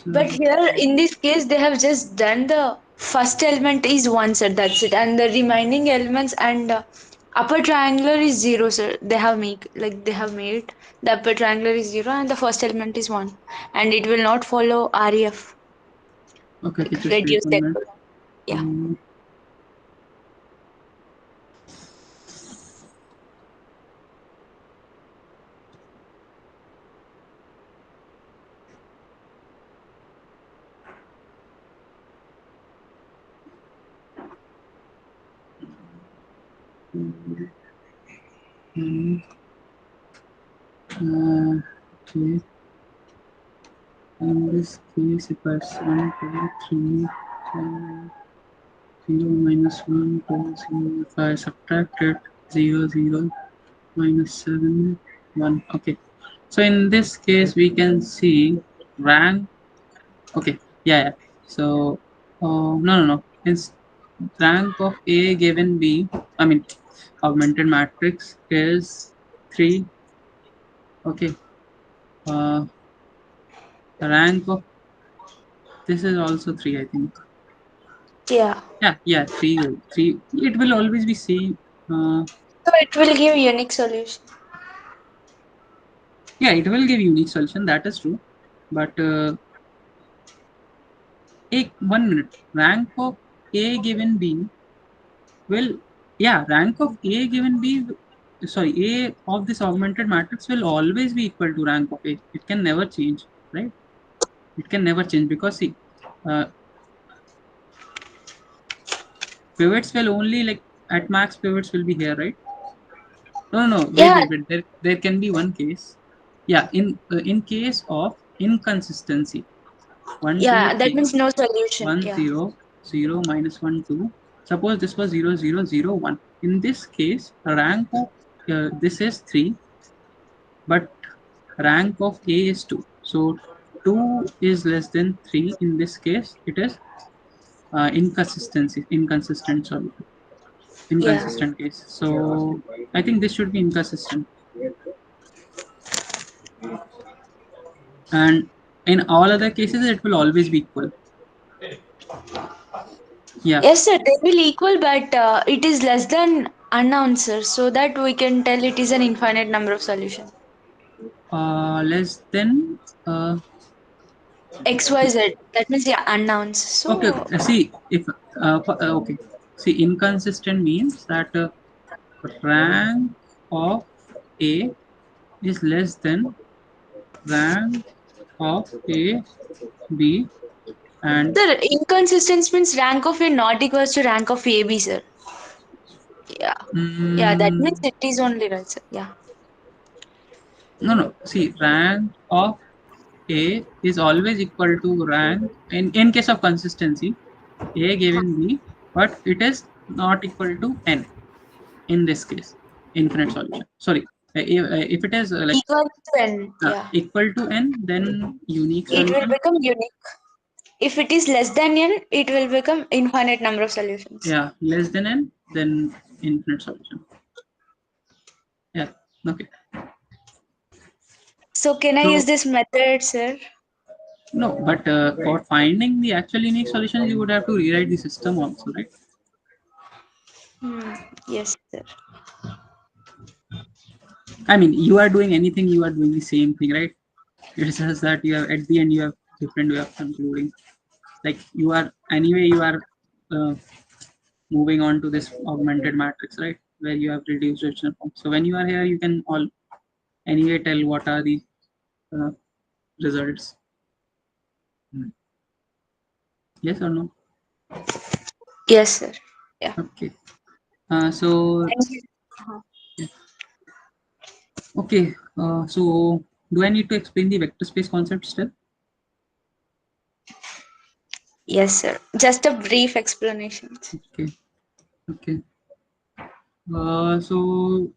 But here in this case, they have just done the first element is 1, sir. That's it. And the remaining elements and upper triangular is 0, sir. They have made the upper triangular is 0 and the first element is 1. And it will not follow REF. okay, Like just wait reduce 1 the minute. yeah. Okay. In this case, if I 1, 2, 3, 0 minus 1, 2, 0, if I subtract it, 0, 0, minus 7, 1. Okay. So in this case, we can see rank. Okay. Yeah. So, no. It's rank of A given B, I mean, augmented matrix is 3. Okay. Rank of this is also 3, I think. Yeah. Yeah, 3. It will always be same. So it will give unique solution. Yeah, it will give unique solution. That is true. But 1 minute. Rank of A given B will, yeah, rank of A given B. Sorry, A of this augmented matrix will always be equal to rank of A. It can never change, right? It can never change because see, uh, pivots will only like at max pivots will be here, right? No. Yeah. Wait. There can be one case. Yeah, in case of inconsistency, 1, 2, Yeah, that 3, means no solution. 1, Yeah. 0, 0, minus 1, 2. Suppose this was 0, 0, 0, 1. In this case, rank of this is 3, but rank of A is 2. So 2 is less than 3. In this case, it is inconsistent solution. Yeah. Inconsistent case. So I think this should be inconsistent. And in all other cases, it will always be equal. Yeah. Yes, sir. They will equal, but it is less than unknown, sir. So that we can tell it is an infinite number of solution. Less than XYZ. That means yeah, unknowns. okay. So See if okay. See, inconsistent means that rank of A is less than rank of A, B, and sir, inconsistence means rank of A not equals to rank of AB, sir. Yeah. Yeah, that means mm, it is only right, sir. Yeah. no. See, rank of A is always equal to rank in case of consistency A given B, but it is not equal to n in this case. Infinite solution. Sorry, if it is Equal to N. Yeah. equal to n, then unique It will solution. become unique. if it is less than n, it will become infinite number of solutions. Yeah, less than n, then infinite solution. Yeah, okay. So can I use this method, sir? No, but for finding the actual unique solutions, you would have to rewrite the system also, right? Yes, sir. I mean, you are doing anything, you are doing the same thing, right? It's just that you have, at the end, you have different way of concluding. Like you are, anyway, you are moving on to this augmented matrix, right? Where you have reduced dimensional form. So when you are here, you can all anyway tell what are the results. Yes or no? Yes, sir. Yeah. Okay. So yeah. Okay. So do I need to explain the vector space concept still? Yes, sir. Just a brief explanation. Okay. Okay. So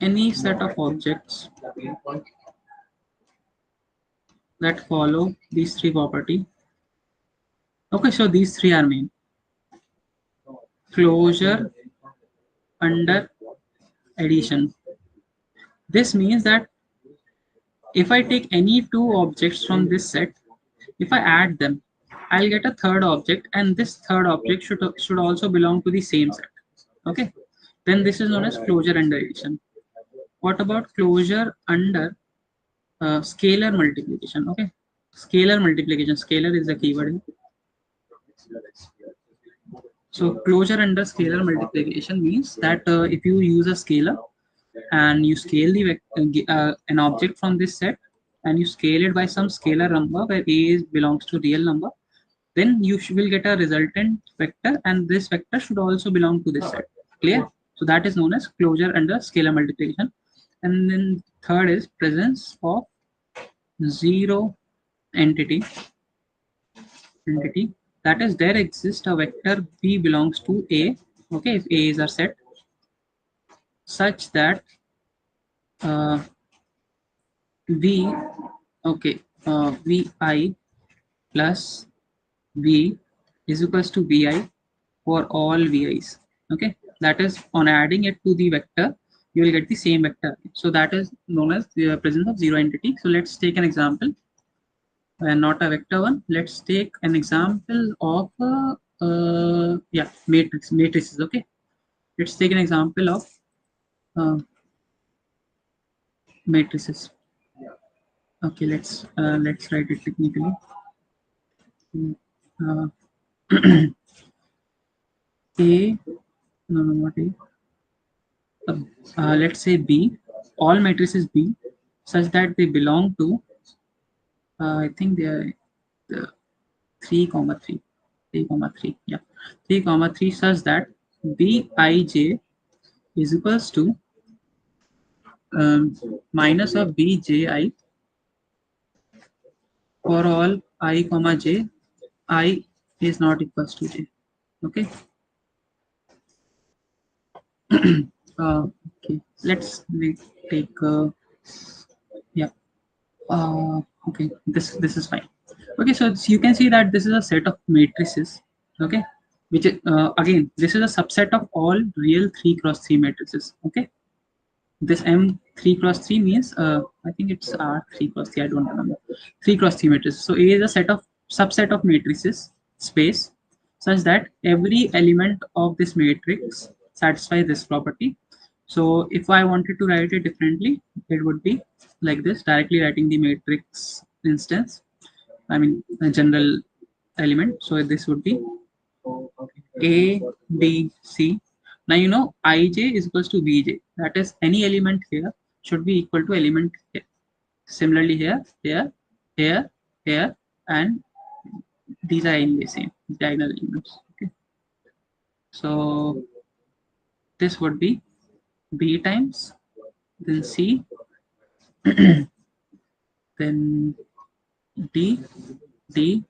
any set of objects that follow these three property. Okay, so these three are main. Closure under addition. This means that if I take any two objects from this set, if I add them, I'll get a third object, and this third object should also belong to the same set. Okay, then this is known as closure under addition. What about closure under scalar multiplication? Okay, scalar multiplication. Scalar is the keyword. So closure under scalar multiplication means that if you use a scalar and you scale the an object from this set and you scale it by some scalar number where a belongs to real number, then you will get a resultant vector, and this vector should also belong to this set. Clear? So that is known as closure under scalar multiplication. And then third is presence of zero entity. That is, there exists a vector b belongs to a. Okay, if a is a set such that v, okay, vi plus v is equals to vi for all vi's. Okay, that is, on adding it to the vector, you will get the same vector. So that is known as the presence of zero entity. So let's take an example, and not a vector one. Let's take an example of yeah, matrices. Okay, let's take an example of matrices. Okay, let's write it technically. A, no, not A. Let's say B, all matrices B, such that they belong to, I think they are 3, 3, 3, yeah, 3, 3, such that Bij is equals to minus of Bji for all I, j, I is not equals to j. Okay. Okay, let's take yeah. Okay, this is fine. Okay, so you can see that this is a set of matrices. Okay, which is again, this is a subset of all real 3x3 matrices. Okay, this M3 cross 3 means I think it's R3 cross 3, I don't remember. 3x3 matrices. So A is a subset of matrices space such that every element of this matrix satisfies this property. So if I wanted to write it differently, it would be like this, directly writing the matrix instance, I mean a general element. So this would be A, B, C. Now you know Ij is equals to Bj. That is, any element here should be equal to element here. Similarly here, here, here, here, and these are anyway same diagonal elements. Okay. So this would be B times, then C, then D, D,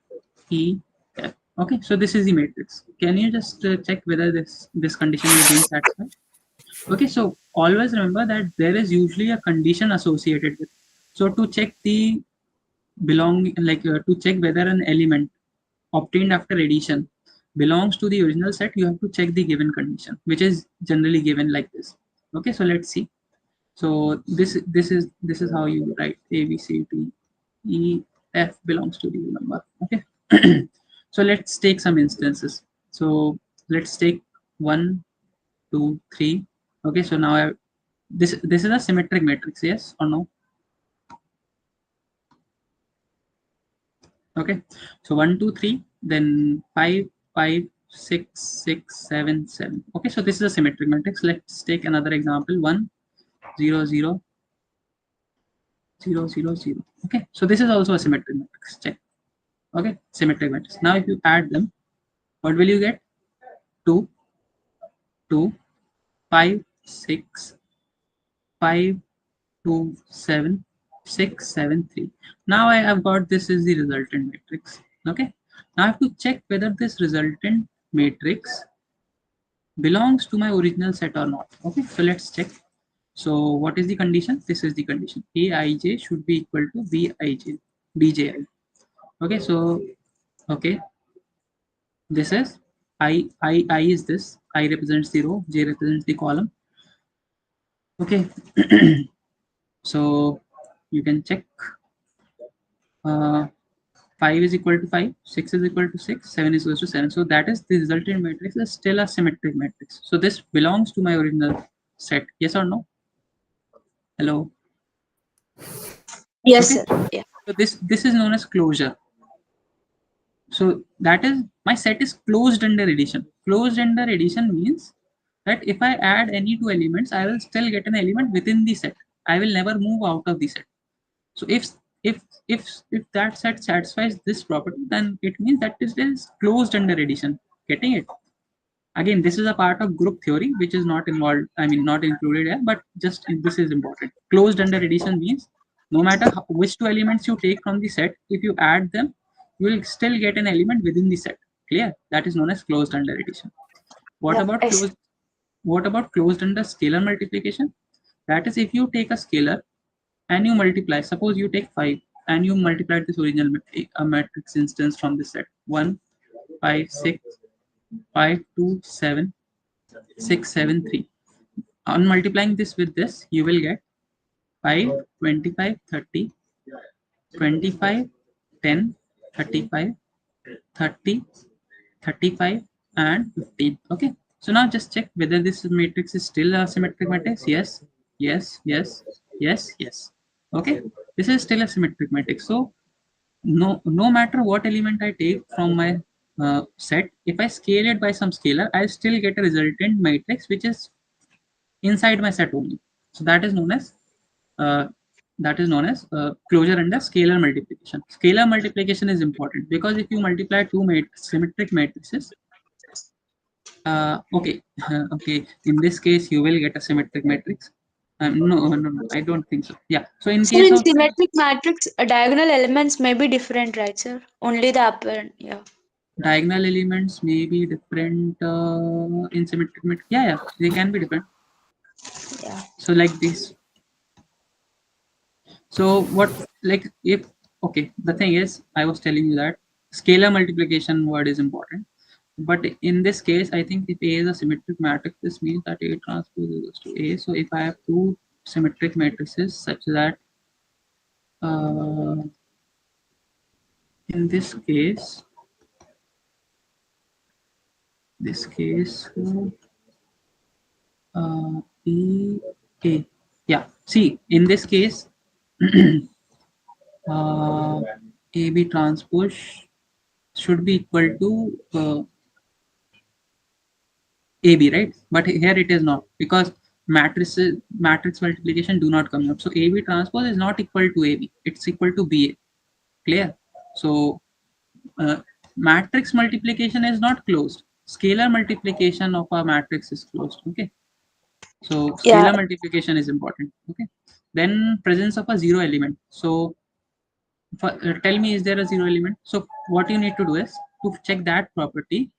E, F. Okay, so this is the matrix. Can you just check whether this condition is being satisfied? Okay, so always remember that there is usually a condition associated with. So to check the to check whether an element obtained after addition belongs to the original set, you have to check the given condition, which is generally given like this. Okay, so let's see. So this is how you write A, B, C, D, E, F belongs to the number. Okay. So let's take some instances. So let's take 1, 2, 3. Okay, so now this is a symmetric matrix, yes or no? Okay, so 1, 2, 3, then 5, 5, 6, 6, 7, 7. Okay, so this is a symmetric matrix. Let's take another example. 1, 0, 0, 0, 0, 0. Okay, so this is also a symmetric matrix. Check. Okay, symmetric matrix. Now if you add them, what will you get? 2, 2, 5, 6, 5, 2, 7, 6, 7, 3. Now I have got this is the resultant matrix. Okay, now I have to check whether this resultant matrix belongs to my original set or not. Okay, so let's check. So what is the condition? This is the condition. Aij should be equal to Bji. Okay, so okay, this is I is this. I represents the row, J represents the column. Okay. So you can check 5 is equal to 5, 6 is equal to 6, 7 is equal to 7. So that is the resultant matrix is still a symmetric matrix. So this belongs to my original set. Yes or no? Hello? Yes, okay. sir. Yeah. So this is known as closure. So that is my set is closed under addition. Closed under addition means that if I add any two elements, I will still get an element within the set. I will never move out of the set. So if that set satisfies this property, then it means that it is closed under addition. Getting it? Again, this is a part of group theory which is not involved. I mean, not included here, but just this is important. Closed under addition means no matter which two elements you take from the set, if you add them, you will still get an element within the set. Clear? That is known as closed under addition. What Yeah, about yes. closed? What about closed under scalar multiplication? That is, if you take a scalar and you multiply, suppose you take 5 and you multiply this original matrix instance from this set 1, 5, 6, 5, 2, 7, 6, 7, 3. On multiplying this with this, you will get 5, 25, 30, 25, 10, 35, 30, 35, and 15. Okay, so now just check whether this matrix is still a symmetric matrix. Yes, yes, yes, yes, yes. Okay, this is still a symmetric matrix. So no matter what element I take from my set, if I scale it by some scalar, I still get a resultant matrix which is inside my set only. So that is known as closure under scalar multiplication. Scalar multiplication is important because if you multiply two symmetric matrices, okay, okay, in this case you will get a symmetric matrix. No, I don't think so. Yeah. So in So case in of symmetric matrix, diagonal elements may be different, right, sir? Only the apparent, yeah. diagonal elements may be different in symmetric matrix. Yeah, they can be different. Yeah. So like this. So what, like if, okay, the thing is, I was telling you that scalar multiplication word is important. But in this case, I think if A is a symmetric matrix, this means that A transpose equals to A. So if I have two symmetric matrices such that in this case, B, A. Yeah, see, in this case, AB transpose should be equal to AB, right? But here it is not, because matrix multiplication do not come up. So AB transpose is not equal to AB. It's equal to BA. Clear? So matrix multiplication is not closed. Scalar multiplication of a matrix is closed. Okay. So scalar multiplication is important. Okay. Then presence of a zero element. So tell me, is there a zero element? So what you need to do is to check that property,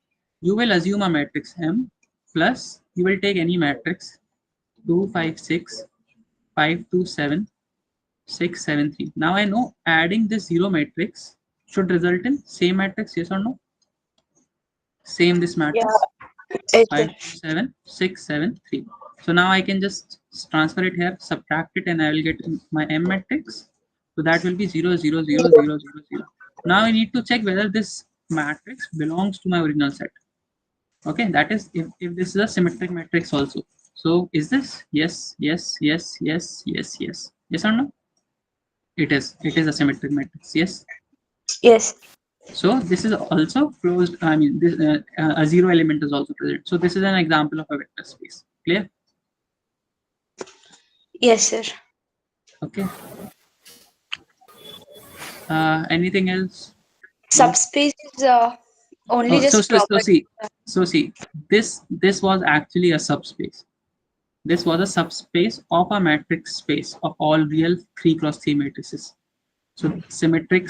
you will assume a matrix M plus you will take any matrix 2, 5, 6, 5, 2, 7, 6, 7, 3. Now I know adding this 0 matrix should result in same matrix, yes or no? Same this matrix. Yeah. 5, 7, 6, 7, 3. So now I can just transfer it here, subtract it, and I will get my M matrix. So that will be 0, 0, 0, 0, 0, 0. Now I need to check whether this matrix belongs to my original set. Okay, that is if this is a symmetric matrix also. So is this? Yes, yes, yes, yes, yes, yes. Yes or no? It is. It is a symmetric matrix. Yes. Yes. So this is also closed. I mean, this a zero element is also present. So this is an example of a vector space. Clear? Yes, sir. Okay. Anything else? Subspace is only Oh, just property. see, this was actually a subspace. This was a subspace of a matrix space of all real 3x3 matrices. So symmetric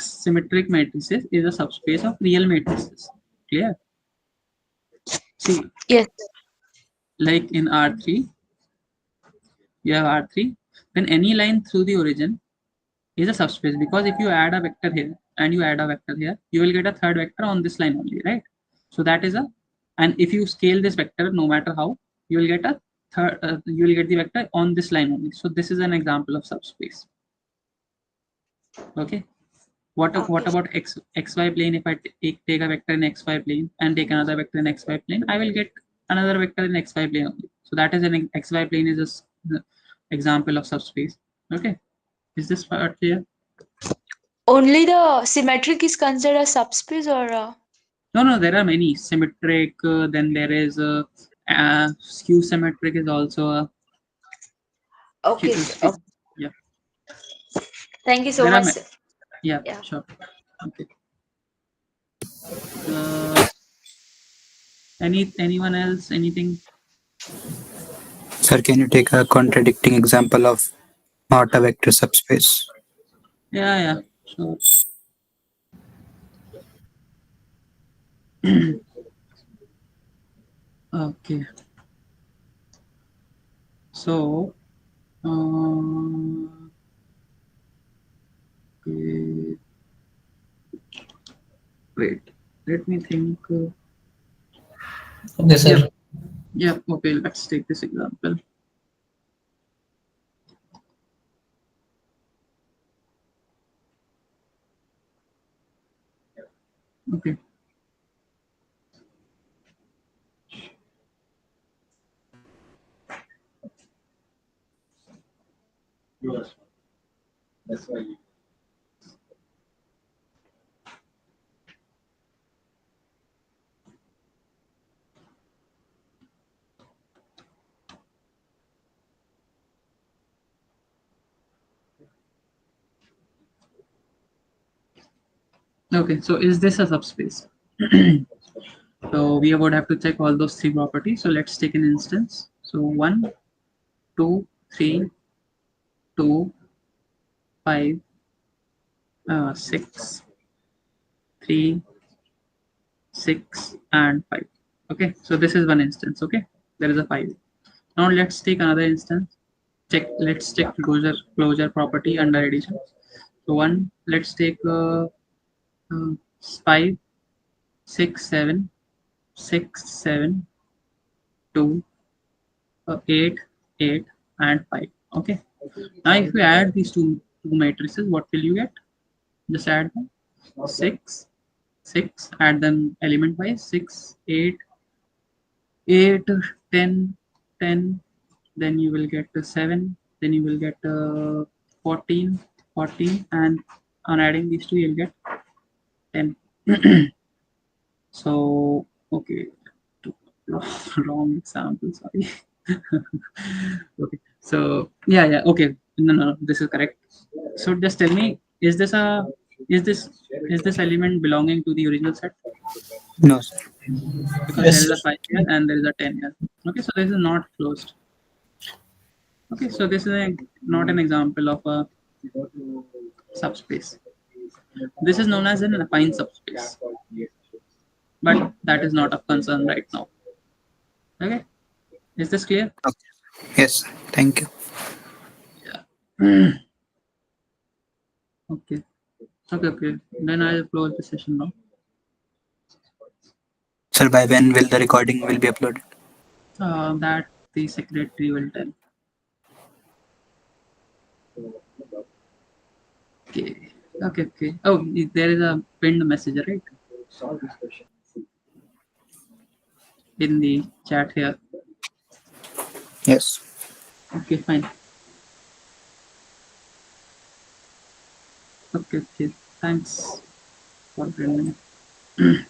matrices is a subspace of real matrices. Clear? See, yes, like in R3, you have R3, then any line through the origin is a subspace, because if you add a vector here and you add a vector here, you will get a third vector on this line only, right? So that is and if you scale this vector, no matter how, you will get a third, you will get the vector on this line only. So this is an example of subspace. Okay. What about xy plane? If I take a vector in xy plane and take another vector in xy plane, I will get another vector in xy plane only. So that is an xy plane is an example of subspace. Okay, is this part clear? Only the symmetric is considered a subspace, or No, there are many symmetric. Then there is skew symmetric is also a okay. Okay. yeah. Thank you so There are much, sir. yeah, Yeah. sure. Okay. Anyone else? Anything? Sir, can you take a contradicting example of not a vector subspace? Yeah, sure. Okay. So, okay. Wait, let me think. Okay, sir. Yeah, okay, let's take this example. Okay. Yes. That's why. Okay, so is this a subspace? So we would have to check all those three properties. So let's take an instance. So 1, 2, 3, 2, 5, 6, 3, 6, and 5. Okay, so this is one instance. Okay, there is a 5. Now let's take another instance. Let's check closure property under addition. So 1, let's take 5, 6, 7, 6, 7, 2, 8, 8, and 5. Okay. Now if you add these two matrices, what will you get? Just add them. 6, 6, add them element wise. 6, 8, 8, 10, 10. Then you will get 7. Then you will get 14, 14, and on adding these two, you'll get 10. So, okay. Wrong example, sorry. Okay, so yeah, okay, no, this is correct. So just tell me, is this element belonging to the original set? No, sir. Because Yes, there is a sir. 5 here and there is a 10 here. Okay, so this is not closed. Okay, so this is not an example of a subspace. This is known as an affine subspace, but that is not of concern right now. Okay, is this clear? Okay. Yes, thank you. Yeah. Okay. Okay. Then I'll close the session now. Sir, by when will the recording will be uploaded? That the secretary will tell. Okay. Oh, there is a pinned message, right? In the chat here. Yes. Okay, fine. Okay. Thanks for bringing it.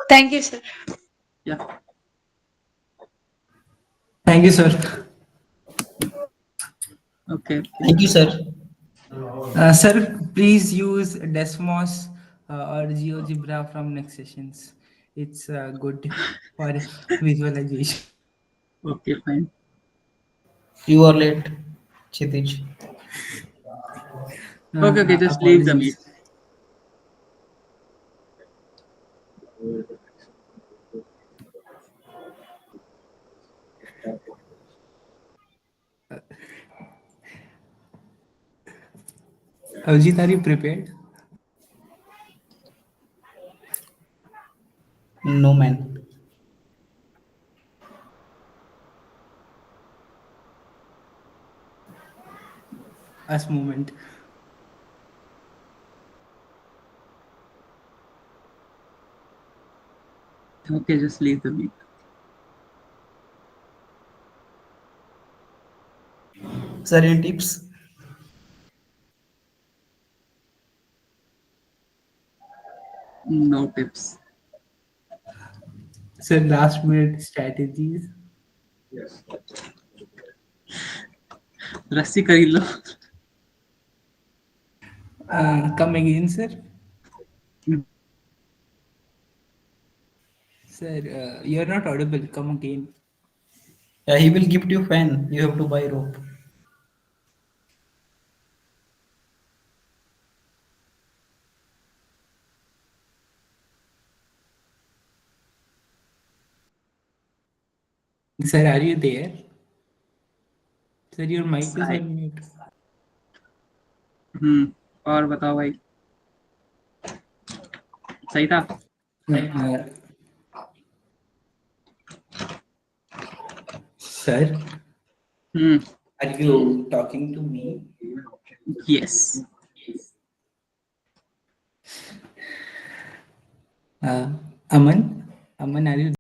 Thank you, sir. Yeah. Thank you, sir. Okay. Thank you, sir. Sir, please use Desmos or GeoGebra from next sessions. It's good for visualization. Okay, fine. You are late, Chitij. Okay, just leave the meet. Apologies. Avjit, are you prepared? No, man. Us moment. Okay, just leave the meet. Sir, any tips? No tips. Sir, last minute strategies. Yes. रस्सी खरीद लो. Come again, sir. Sir, you're not audible. Come again. He will give you fan. You have to buy rope. Sir, are you there? Sir, your mic is on mute. और बताओ भाई. सही था. Sir, are you talking to me? Yes. Aman, are you